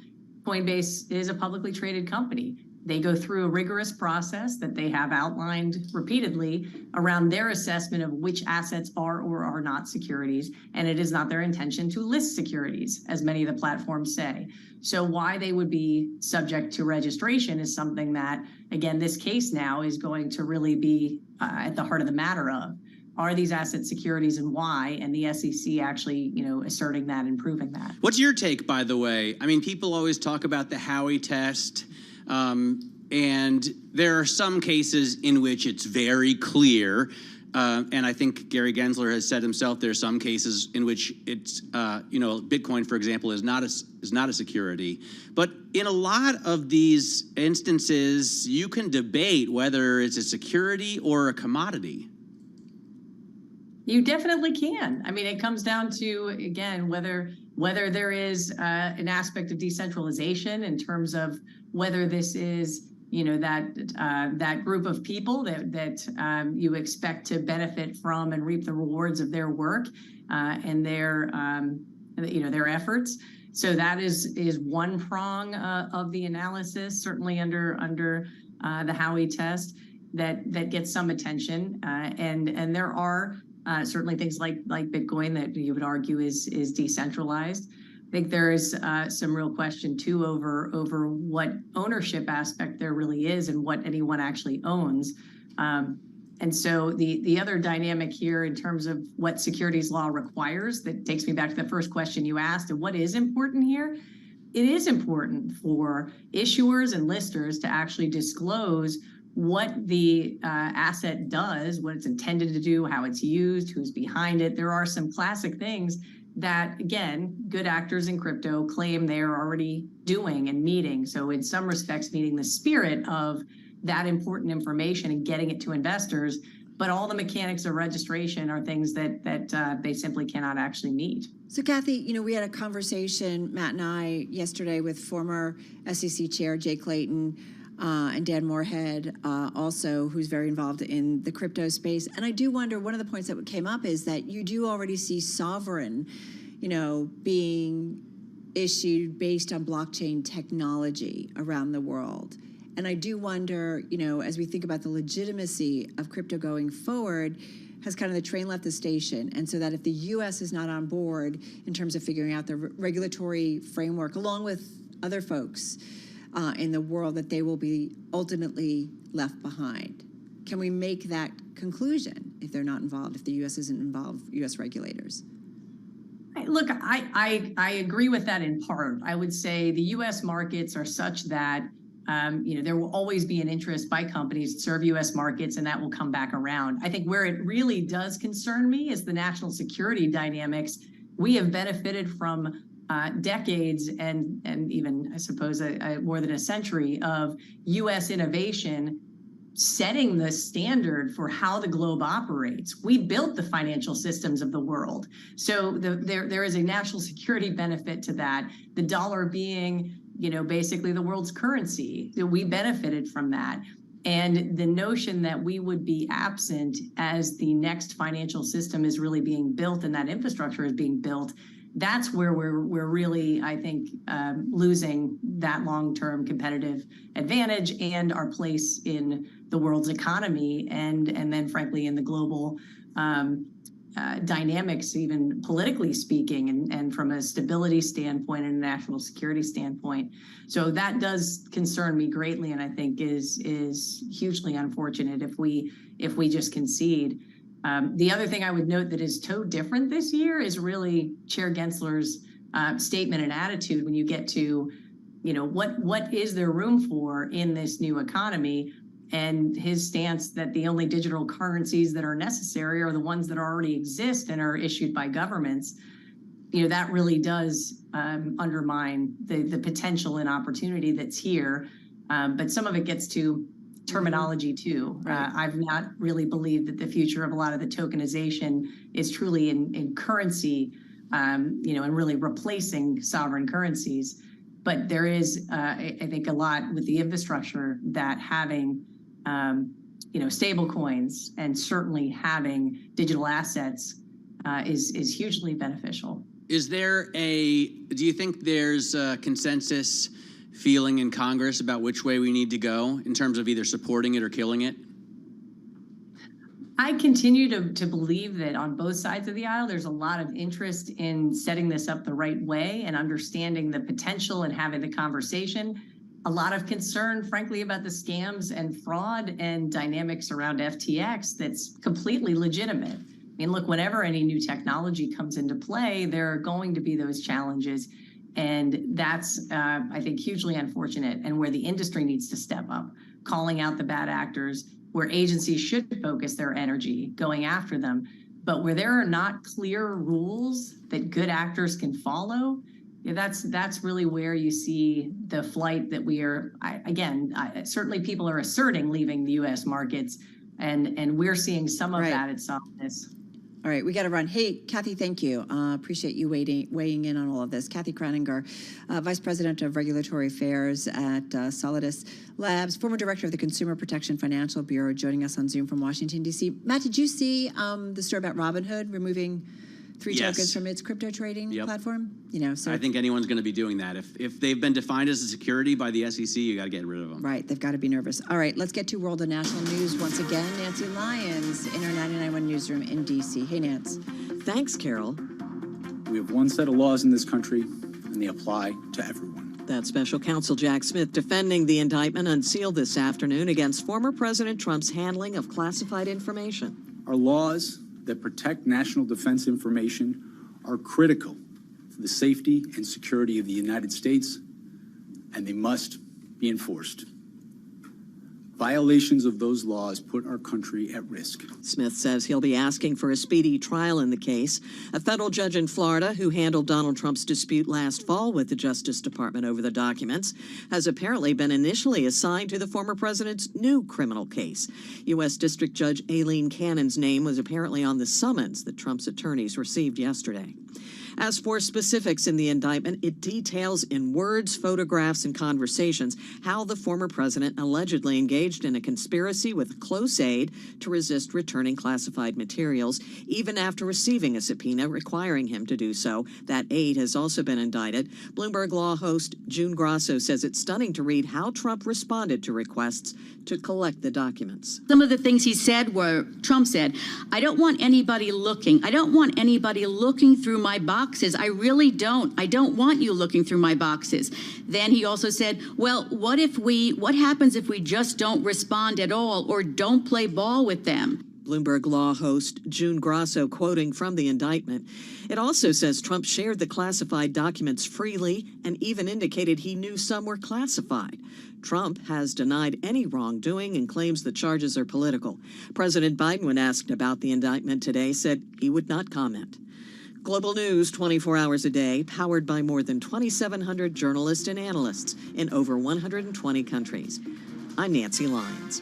Coinbase is a publicly traded company. They go through a rigorous process that they have outlined repeatedly around their assessment of which assets are or are not securities, and it is not their intention to list securities, as many of the platforms say. So why they would be subject to registration is something that, again, this case now is going to really be at the heart of the matter of. Are these assets securities and why? And the SEC actually, asserting that and proving that. What's your take, by the way? I mean, people always talk about the Howey test. And there are some cases in which it's very clear, and I think Gary Gensler has said himself there are some cases in which it's, Bitcoin, for example, is not a security. But in a lot of these instances, you can debate whether it's a security or a commodity. You definitely can. I mean, it comes down to, again, whether there is an aspect of decentralization in terms of whether this is, that group of people that you expect to benefit from and reap the rewards of their work and their efforts. So that is one prong of the analysis, certainly under the Howey test that gets some attention, and there are certainly things like Bitcoin that you would argue is decentralized. I think there is some real question too over what ownership aspect there really is and what anyone actually owns. And so the other dynamic here in terms of what securities law requires, that takes me back to the first question you asked, and what is important here? It is important for issuers and listers to actually disclose what the asset does, what it's intended to do, how it's used, who's behind it. There are some classic things that, again, good actors in crypto claim they're already doing and meeting. So in some respects, meeting the spirit of that important information and getting it to investors. But all the mechanics of registration are things that they simply cannot actually meet. So Kathy, we had a conversation, Matt and I, yesterday with former SEC Chair Jay Clayton, and Dan Moorhead, also, who's very involved in the crypto space. And I do wonder, one of the points that came up is that you do already see sovereign, being issued based on blockchain technology around the world. And I do wonder, as we think about the legitimacy of crypto going forward, has kind of the train left the station? And so that if the U.S. is not on board in terms of figuring out the regulatory framework, along with other folks, in the world, that they will be ultimately left behind. Can we make that conclusion if they're not involved, if the U.S. isn't involved, U.S. regulators? Look, I agree with that in part. I would say the U.S. markets are such that there will always be an interest by companies to serve U.S. markets, and that will come back around. I think where it really does concern me is the national security dynamics. We have benefited from decades and even, I suppose, more than a century of U.S. innovation setting the standard for how the globe operates. We built the financial systems of the world. So there is a national security benefit to that. The dollar being, basically the world's currency. We benefited from that. And the notion that we would be absent as the next financial system is really being built and that infrastructure is being built, that's where we're really, I think, losing that long-term competitive advantage and our place in the world's economy and then, frankly, in the global dynamics, even politically speaking, and from a stability standpoint and a national security standpoint. So that does concern me greatly, and I think is hugely unfortunate if we just concede. The other thing I would note that is so different this year is really Chair Gensler's statement and attitude when you get to, what is there room for in this new economy, and his stance that the only digital currencies that are necessary are the ones that already exist and are issued by governments. That really does undermine the potential and opportunity that's here. But some of it gets to terminology too. I've not really believed that the future of a lot of the tokenization is truly in currency, and really replacing sovereign currencies. But there is, I think, a lot with the infrastructure that having stable coins, and certainly having digital assets is hugely beneficial. Do you think there's a consensus feeling in Congress about which way we need to go in terms of either supporting it or killing it? I continue to believe that on both sides of the aisle, there's a lot of interest in setting this up the right way and understanding the potential and having the conversation. A lot of concern, frankly, about the scams and fraud and dynamics around FTX that's completely legitimate. I mean, look, whenever any new technology comes into play, there are going to be those challenges. And that's, I think, hugely unfortunate, and where the industry needs to step up, calling out the bad actors, where agencies should focus their energy going after them. But where there are not clear rules that good actors can follow, that's really where you see the flight that we are, certainly people are asserting leaving the U.S. markets, and we're seeing some of that at Solidus. All right, we got to run. Hey, Kathy, thank you. Appreciate you weighing in on all of this. Kathy Kraninger, Vice President of Regulatory Affairs at Solidus Labs, former Director of the Consumer Protection Financial Bureau, joining us on Zoom from Washington, D.C. Matt, did you see the story about Robinhood removing 3 tokens from its crypto trading platform? I think anyone's going to be doing that. If they've been defined as a security by the SEC, you got to get rid of them. Right, they've got to be nervous. All right, let's get to world and national news once again. Nancy Lyons in our 99.1 newsroom in D.C. Hey, Nance. Thanks, Carol. We have one set of laws in this country, and they apply to everyone. That special counsel Jack Smith defending the indictment unsealed this afternoon against former President Trump's handling of classified information. Our laws that protect national defense information are critical for the safety and security of the United States, and they must be enforced. Violations of those laws put our country at risk. Smith says he'll be asking for a speedy trial in the case. A federal judge in Florida who handled Donald Trump's dispute last fall with the Justice Department over the documents has apparently been initially assigned to the former president's new criminal case. U.S. District Judge Aileen Cannon's name was apparently on the summons that Trump's attorneys received yesterday. As for specifics in the indictment, it details in words, photographs, and conversations how the former president allegedly engaged in a conspiracy with a close aide to resist returning classified materials, even after receiving a subpoena requiring him to do so. That aide has also been indicted. Bloomberg Law host June Grasso says it's stunning to read how Trump responded to requests to collect the documents. Some of the things he said were, Trump said, I don't want anybody looking. I don't want anybody looking through my boxes. I really don't. I don't want you looking through my boxes. Then he also said, well, what happens if we just don't respond at all or don't play ball with them? Bloomberg Law host June Grasso quoting from the indictment. It also says Trump shared the classified documents freely and even indicated he knew some were classified. Trump has denied any wrongdoing and claims the charges are political. President Biden, when asked about the indictment today, said he would not comment. Global news 24 hours a day, powered by more than 2,700 journalists and analysts in over 120 countries. I'm Nancy Lyons.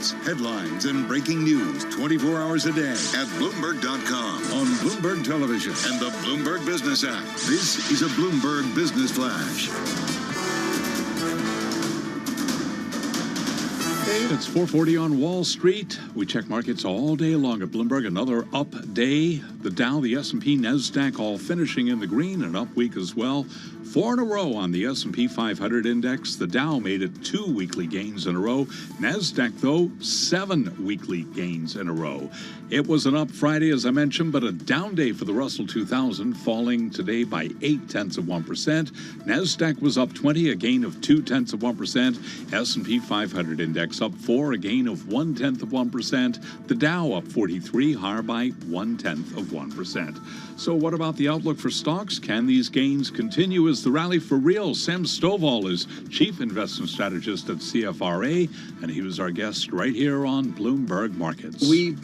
news, headlines, and breaking news 24 hours a day at Bloomberg.com, on Bloomberg Television, and the Bloomberg Business app. This is a Bloomberg Business Flash. It's 4:40 on Wall Street. We check markets all day long at Bloomberg. Another up day. The Dow, the S&P, NASDAQ all finishing in the green. An up week as well. 4 in a row on the S&P 500 index. The Dow made it 2 weekly gains in a row. NASDAQ, though, 7 weekly gains in a row. It was an up Friday, as I mentioned, but a down day for the Russell 2000, falling today by 0.8%. NASDAQ was up 20, a gain of 0.2%. S&P 500 index up 4, a gain of 0.1%. The Dow up 43, higher by 0.1%. So what about the outlook for stocks? Can these gains continue? Is the rally for real? Sam Stovall is Chief Investment Strategist at CFRA, and he was our guest right here on Bloomberg Markets. We've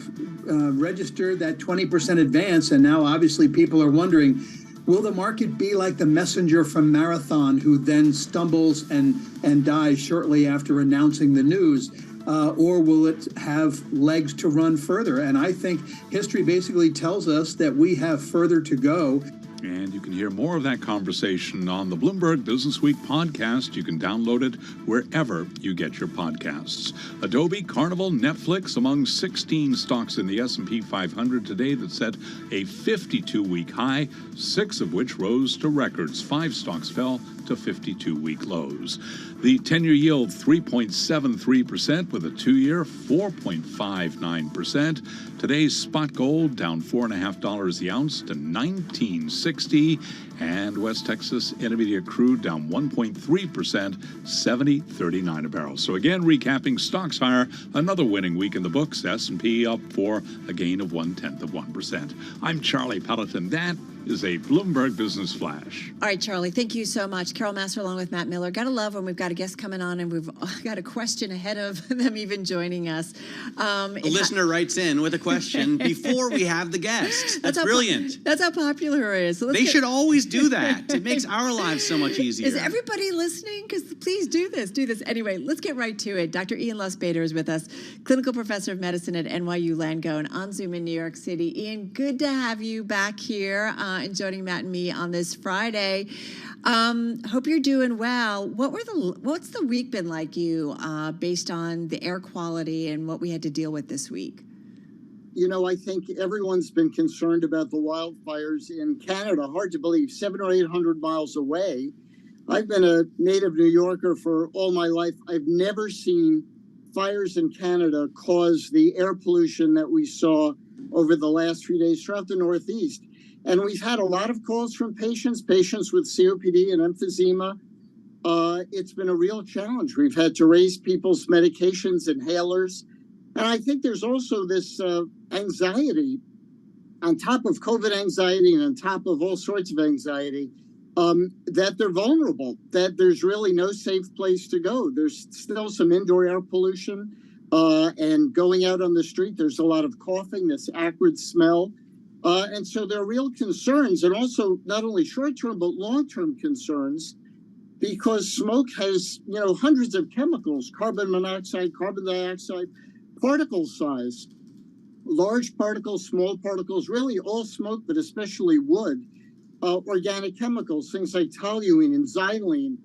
registered that 20% advance, and now obviously people are wondering, will the market be like the messenger from Marathon who then stumbles and dies shortly after announcing the news? Or will it have legs to run further? And I think history basically tells us that we have further to go. And you can hear more of that conversation on the Bloomberg Business Week podcast. You can download it wherever you get your podcasts. Adobe, Carnival, Netflix, among 16 stocks in the S&P 500 today that set a 52-week high, 6 of which rose to records. 5 stocks fell to 52-week lows. The 10-year yield, 3.73%, with a 2-year, 4.59%. Today's spot gold down $4.50 the ounce to $19.60, and West Texas Intermediate crude down 1.3%, $70.39 a barrel. So again, recapping, stocks higher, another winning week in the books. S&P up for a gain of 0.1%. I'm Charlie Pelleton. That is a Bloomberg Business Flash. All right, Charlie, thank you so much. Carol Master along with Matt Miller. Gotta love when we've got a guest coming on and we've got a question ahead of them even joining us. A listener writes in with a question before we have the guest. That's brilliant. That's how popular it is. So they should always do that. It makes our lives so much easier. Is everybody listening? Because please do this. Anyway, let's get right to it. Dr. Ian Lustbader is with us, clinical professor of medicine at NYU Langone on Zoom in New York City. Ian, good to have you back here and joining Matt and me on this Friday. Hope you're doing well. What's the week been like you based on the air quality and what we had to deal with this week? You know, I think everyone's been concerned about the wildfires in Canada. Hard to believe, 700 or 800 miles away. I've been a native New Yorker for all my life. I've never seen fires in Canada cause the air pollution that we saw over the last few days throughout the Northeast. And we've had a lot of calls from patients with COPD and emphysema. It's been a real challenge. We've had to raise people's medications, inhalers. And I think there's also this anxiety on top of COVID anxiety and on top of all sorts of anxiety that they're vulnerable, that there's really no safe place to go. There's still some indoor air pollution and going out on the street, there's a lot of coughing, this acrid smell. And so there are real concerns, and also not only short-term but long-term concerns, because smoke has, hundreds of chemicals, carbon monoxide, carbon dioxide, particle size, large particles, small particles, really all smoke, but especially wood, organic chemicals, things like toluene and xylene,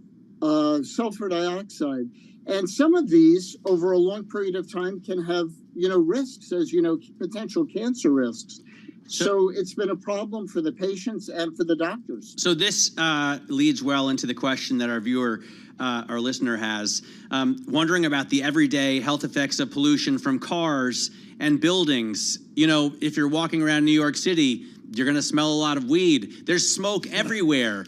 sulfur dioxide. And some of these, over a long period of time, can have, risks, as potential cancer risks. So it's been a problem for the patients and for the doctors. So this leads well into the question that our listener has, wondering about the everyday health effects of pollution from cars and buildings. If you're walking around New York City, you're going to smell a lot of weed. There's smoke everywhere.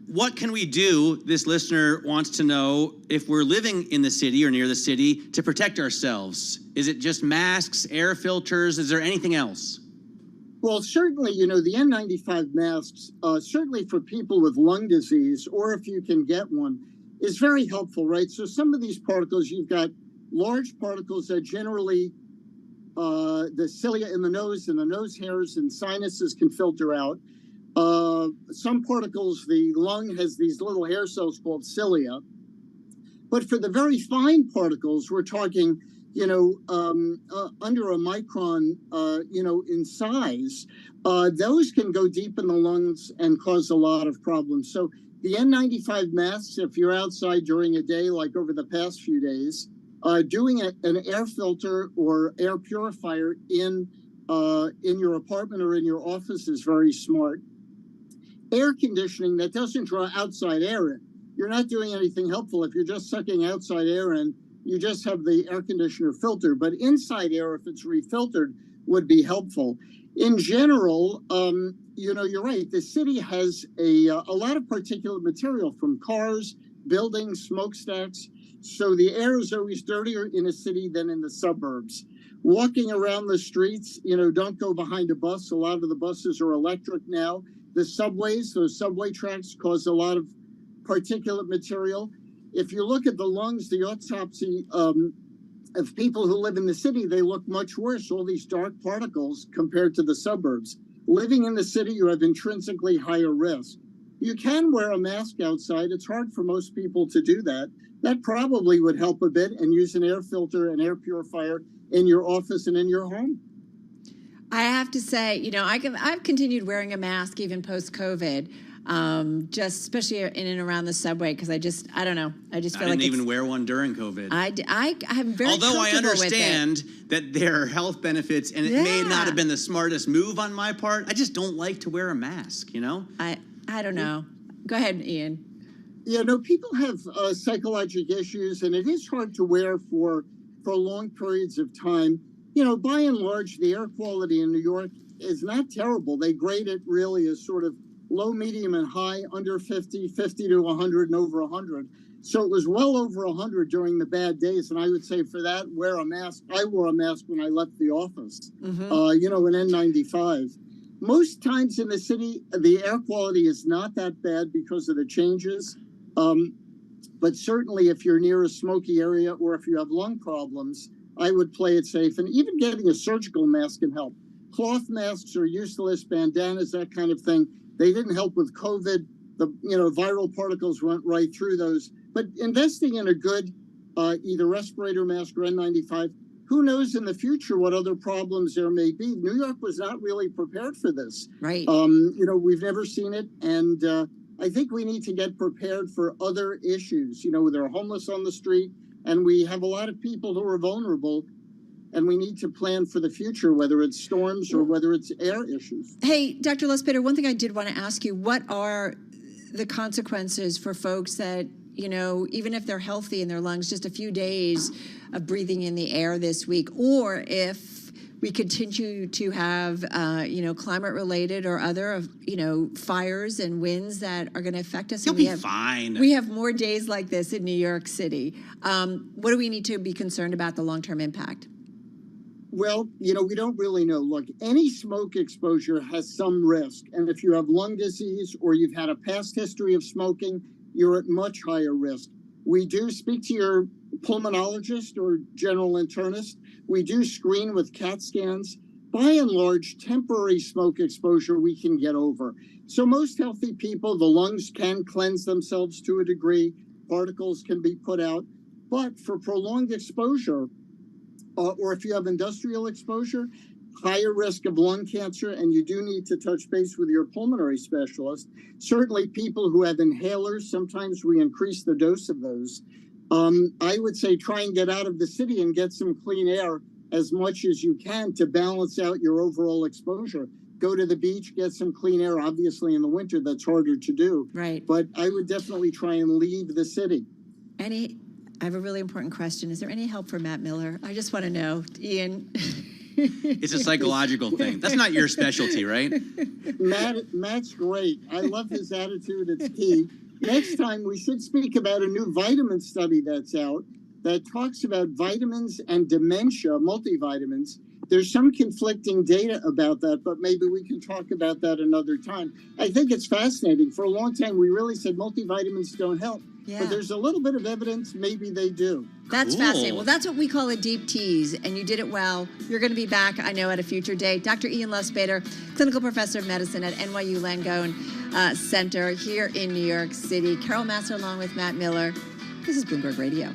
What can we do, this listener wants to know, if we're living in the city or near the city, to protect ourselves? Is it just masks, air filters? Is there anything else? Well, certainly, the N95 masks, certainly for people with lung disease, or if you can get one, is very helpful, right? So some of these particles, you've got large particles that generally the cilia in the nose and the nose hairs and sinuses can filter out. Some particles, the lung has these little hair cells called cilia. But for the very fine particles, we're talking under a micron, in size, those can go deep in the lungs and cause a lot of problems. So the N95 masks, if you're outside during a day, like over the past few days, doing an air filter or air purifier in your apartment or in your office is very smart. Air conditioning that doesn't draw outside air in. You're not doing anything helpful if you're just sucking outside air in. You just have the air conditioner filter, but inside air, if it's refiltered, would be helpful. In general, you're right. The city has a lot of particulate material from cars, buildings, smokestacks. So the air is always dirtier in a city than in the suburbs. Walking around the streets, don't go behind a bus. A lot of the buses are electric now. The subways, those subway tracks cause a lot of particulate material. If you look at the lungs, the autopsy of people who live in the city, they look much worse, all these dark particles compared to the suburbs. Living in the city, you have intrinsically higher risk. You can wear a mask outside. It's hard for most people to do that. That probably would help a bit, and use an air filter and air purifier in your office and in your home. I have to say, I've continued wearing a mask even post-COVID. Just especially in and around the subway, because I don't know. I just feel I didn't even wear one during COVID. I'm very Although I comfortable understand that there are health benefits, and it may not have been the smartest move on my part. I just don't like to wear a mask. I don't know. Go ahead, Ian. People have psychological issues, and it is hard to wear for long periods of time. By and large, the air quality in New York is not terrible. They grade it really as sort of low, medium, and high, under 50, 50 to 100, and over 100. So it was well over 100 during the bad days. And I would say for that, wear a mask. I wore a mask when I left the office, an N95. Most times in the city, the air quality is not that bad because of the changes. But certainly if you're near a smoky area or if you have lung problems, I would play it safe. And even getting a surgical mask can help. Cloth masks are useless, bandanas, that kind of thing. They didn't help with COVID. The viral particles went right through those. But investing in a good either respirator mask or N95, who knows in the future what other problems there may be. New York was not really prepared for this. Right. We've never seen it. And I think we need to get prepared for other issues. There are homeless on the street, and we have a lot of people who are vulnerable. And we need to plan for the future, whether it's storms or whether it's air issues. Hey, Dr. Lustbader, one thing I did want to ask you, what are the consequences for folks that, even if they're healthy in their lungs, just a few days of breathing in the air this week, or if we continue to have, climate-related or other, fires and winds that are going to affect us? You'll be fine. We have more days like this in New York City. What do we need to be concerned about the long-term impact? Well, we don't really know. Look, any smoke exposure has some risk. And if you have lung disease or you've had a past history of smoking, you're at much higher risk. We do speak to your pulmonologist or general internist. We do screen with CAT scans. By and large, temporary smoke exposure we can get over. So most healthy people, the lungs can cleanse themselves to a degree. Particles can be put out. But for prolonged exposure, or if you have industrial exposure, higher risk of lung cancer, and you do need to touch base with your pulmonary specialist. Certainly people who have inhalers, sometimes we increase the dose of those. I would say try and get out of the city and get some clean air as much as you can to balance out your overall exposure. Go to the beach, get some clean air. Obviously in the winter, that's harder to do. Right. But I would definitely try and leave the city. I have a really important question. Is there any help for Matt Miller? I just want to know, Ian. It's a psychological thing. That's not your specialty, right? Matt's great. I love his attitude. It's key. Next time, we should speak about a new vitamin study that's out that talks about vitamins and dementia, multivitamins. There's some conflicting data about that, but maybe we can talk about that another time. I think it's fascinating. For a long time, we really said multivitamins don't help. Yeah. But there's a little bit of evidence maybe they do. That's fascinating. Well, that's what we call a deep tease, and you did it well. You're going to be back, I know, at a future date. Dr. Ian Lustbader, clinical professor of medicine at NYU Langone Center here in New York City. Carol Massar along with Matt Miller. This is Bloomberg Radio.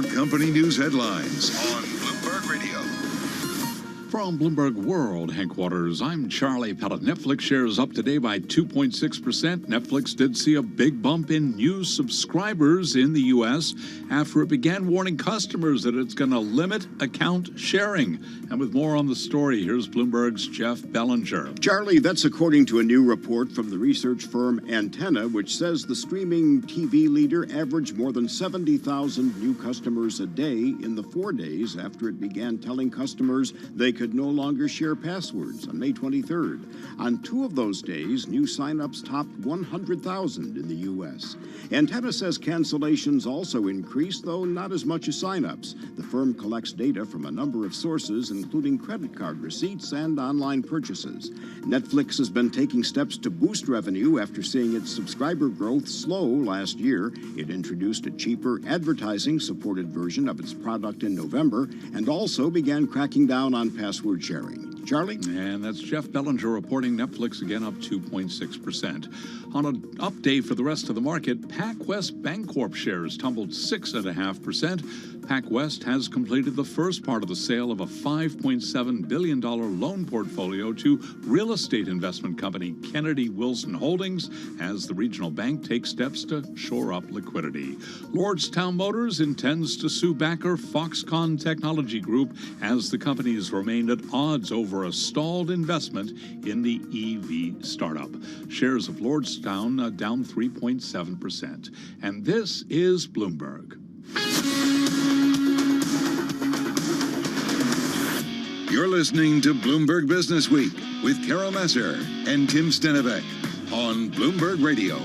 your company news headlines on Bloomberg Radio. From Bloomberg World headquarters, I'm Charlie Pellet. Netflix shares up today by 2.6%. Netflix did see a big bump in new subscribers in the U.S. after it began warning customers that it's going to limit account sharing. And with more on the story, here's Bloomberg's Jeff Bellinger. Charlie, that's according to a new report from the research firm Antenna, which says the streaming TV leader averaged more than 70,000 new customers a day in the 4 days after it began telling customers they could no longer share passwords on May 23rd. On 2 of those days, new signups topped 100,000 in the U.S. Antenna says cancellations also increased, though not as much as signups. The firm collects data from a number of sources, including credit card receipts and online purchases. Netflix has been taking steps to boost revenue after seeing its subscriber growth slow last year. It introduced a cheaper advertising-supported version of its product in November and also began cracking down on password sharing. Charlie? And that's Jeff Bellinger reporting Netflix again up 2.6%. On an update for the rest of the market, PacWest Bancorp shares tumbled 6.5%. PacWest has completed the first part of the sale of a $5.7 billion loan portfolio to real estate investment company Kennedy Wilson Holdings as the regional bank takes steps to shore up liquidity. Lordstown Motors intends to sue backer Foxconn Technology Group as the companies remain at odds over a stalled investment in the EV startup. Shares of Lordstown down 3.7%. And this is Bloomberg. You're listening to Bloomberg Business Week with Carol Messer and Tim Stenevec on Bloomberg Radio.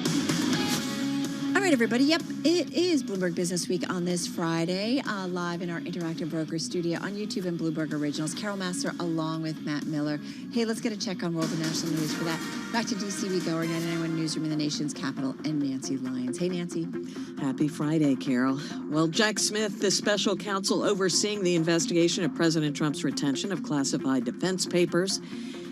All right, everybody. Yep, it is Bloomberg Business Week on this Friday, live in our Interactive Broker studio on YouTube and Bloomberg Originals. Carol Master along with Matt Miller. Hey, let's get a check on world and national news for that. Back to D.C. we go, our 99.1 newsroom in the nation's capital, and Nancy Lyons. Hey, Nancy. Happy Friday, Carol. Well, Jack Smith, the special counsel overseeing the investigation of President Trump's retention of classified defense papers,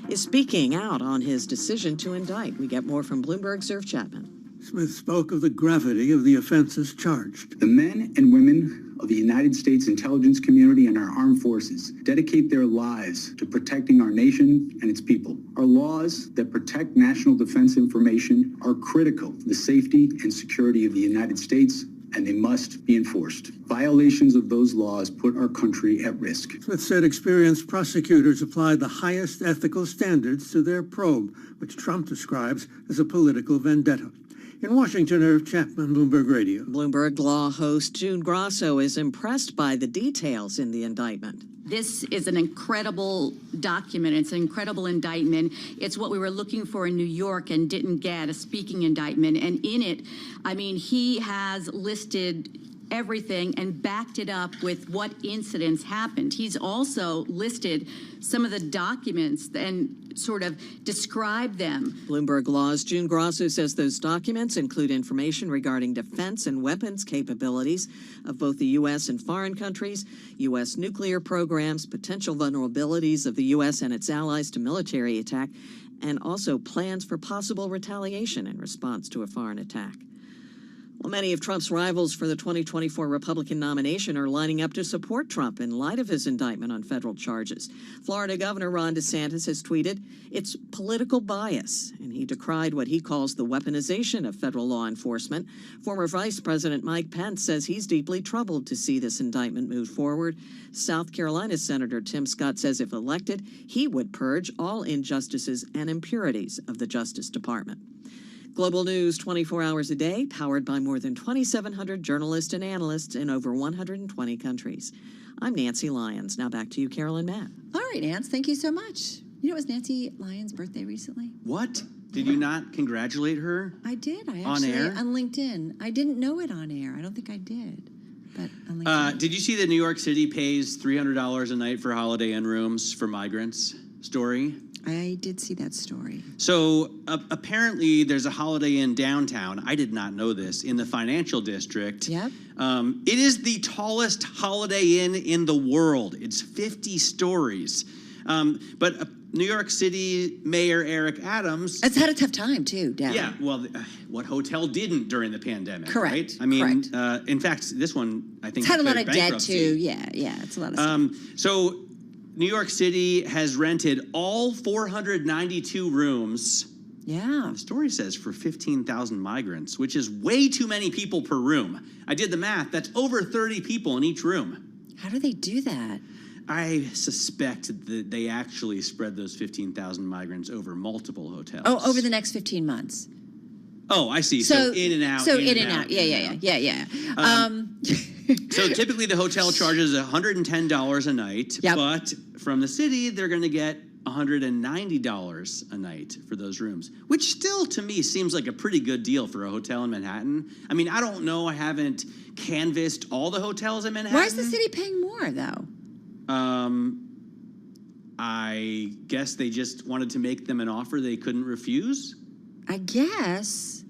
is speaking out on his decision to indict. We get more from Bloomberg's Irv Chapman. Smith spoke of the gravity of the offenses charged. The men and women of the United States intelligence community and our armed forces dedicate their lives to protecting our nation and its people. Our laws that protect national defense information are critical to the safety and security of the United States, and they must be enforced. Violations of those laws put our country at risk. Smith said experienced prosecutors applied the highest ethical standards to their probe, which Trump describes as a political vendetta. In Washington, Irv Chapman, Bloomberg Radio. Bloomberg Law host June Grosso is impressed by the details in the indictment. This is an incredible document. It's an incredible indictment. It's what we were looking for in New York and didn't get, a speaking indictment. And in it, I mean, he has listed everything and backed it up with what incidents happened. He's also listed some of the documents and sort of described them. Bloomberg Law's June Grosso says those documents include information regarding defense and weapons capabilities of both the U.S. and foreign countries, U.S. nuclear programs, potential vulnerabilities of the U.S. and its allies to military attack, and also plans for possible retaliation in response to a foreign attack. Well, many of Trump's rivals for the 2024 Republican nomination are lining up to support Trump in light of his indictment on federal charges. Florida Governor Ron DeSantis has tweeted, "It's political bias," and he decried what he calls the weaponization of federal law enforcement. Former Vice President Mike Pence says he's deeply troubled to see this indictment move forward. South Carolina Senator Tim Scott says if elected, he would purge all injustices and impurities of the Justice Department. Global news 24 hours a day, powered by more than 2,700 journalists and analysts in over 120 countries. I'm Nancy Lyons. Now back to you, Carol and Matt. All right, Nance, thank you so much. You know, it was Nancy Lyons' birthday recently. What? Did you not congratulate her? I did. I on actually, air? On LinkedIn. I didn't know it on air. I don't think I did. But on LinkedIn. Did you see that New York City pays $300 a night for Holiday Inn rooms for migrants story? I did see that story. So apparently there's a Holiday Inn downtown. I did not know this, in the financial district. Yep. It is the tallest Holiday Inn in the world. It's 50 stories. But New York City Mayor Eric Adams. It's had a tough time too, down. Yeah, well, what hotel didn't during the pandemic? Correct. Right? I mean, in fact, this one I think It's had a lot of declared debt bankruptcy. too. Yeah, it's a lot of stuff. So, New York City has rented all 492 rooms. Yeah. The story says for 15,000 migrants, which is way too many people per room. I did the math. That's over 30 people in each room. How do they do that? I suspect that they actually spread those 15,000 migrants over multiple hotels. Oh, over the next 15 months. Oh, I see. So in and out. So in and out. Yeah. So typically the hotel charges $110 a night, Yep. but from the city, they're going to get $190 a night for those rooms, which still to me seems like a pretty good deal for a hotel in Manhattan. I mean, I don't know. I haven't canvassed all the hotels in Manhattan. Why is the city paying more though? I guess they just wanted to make them an offer they couldn't refuse. I guess.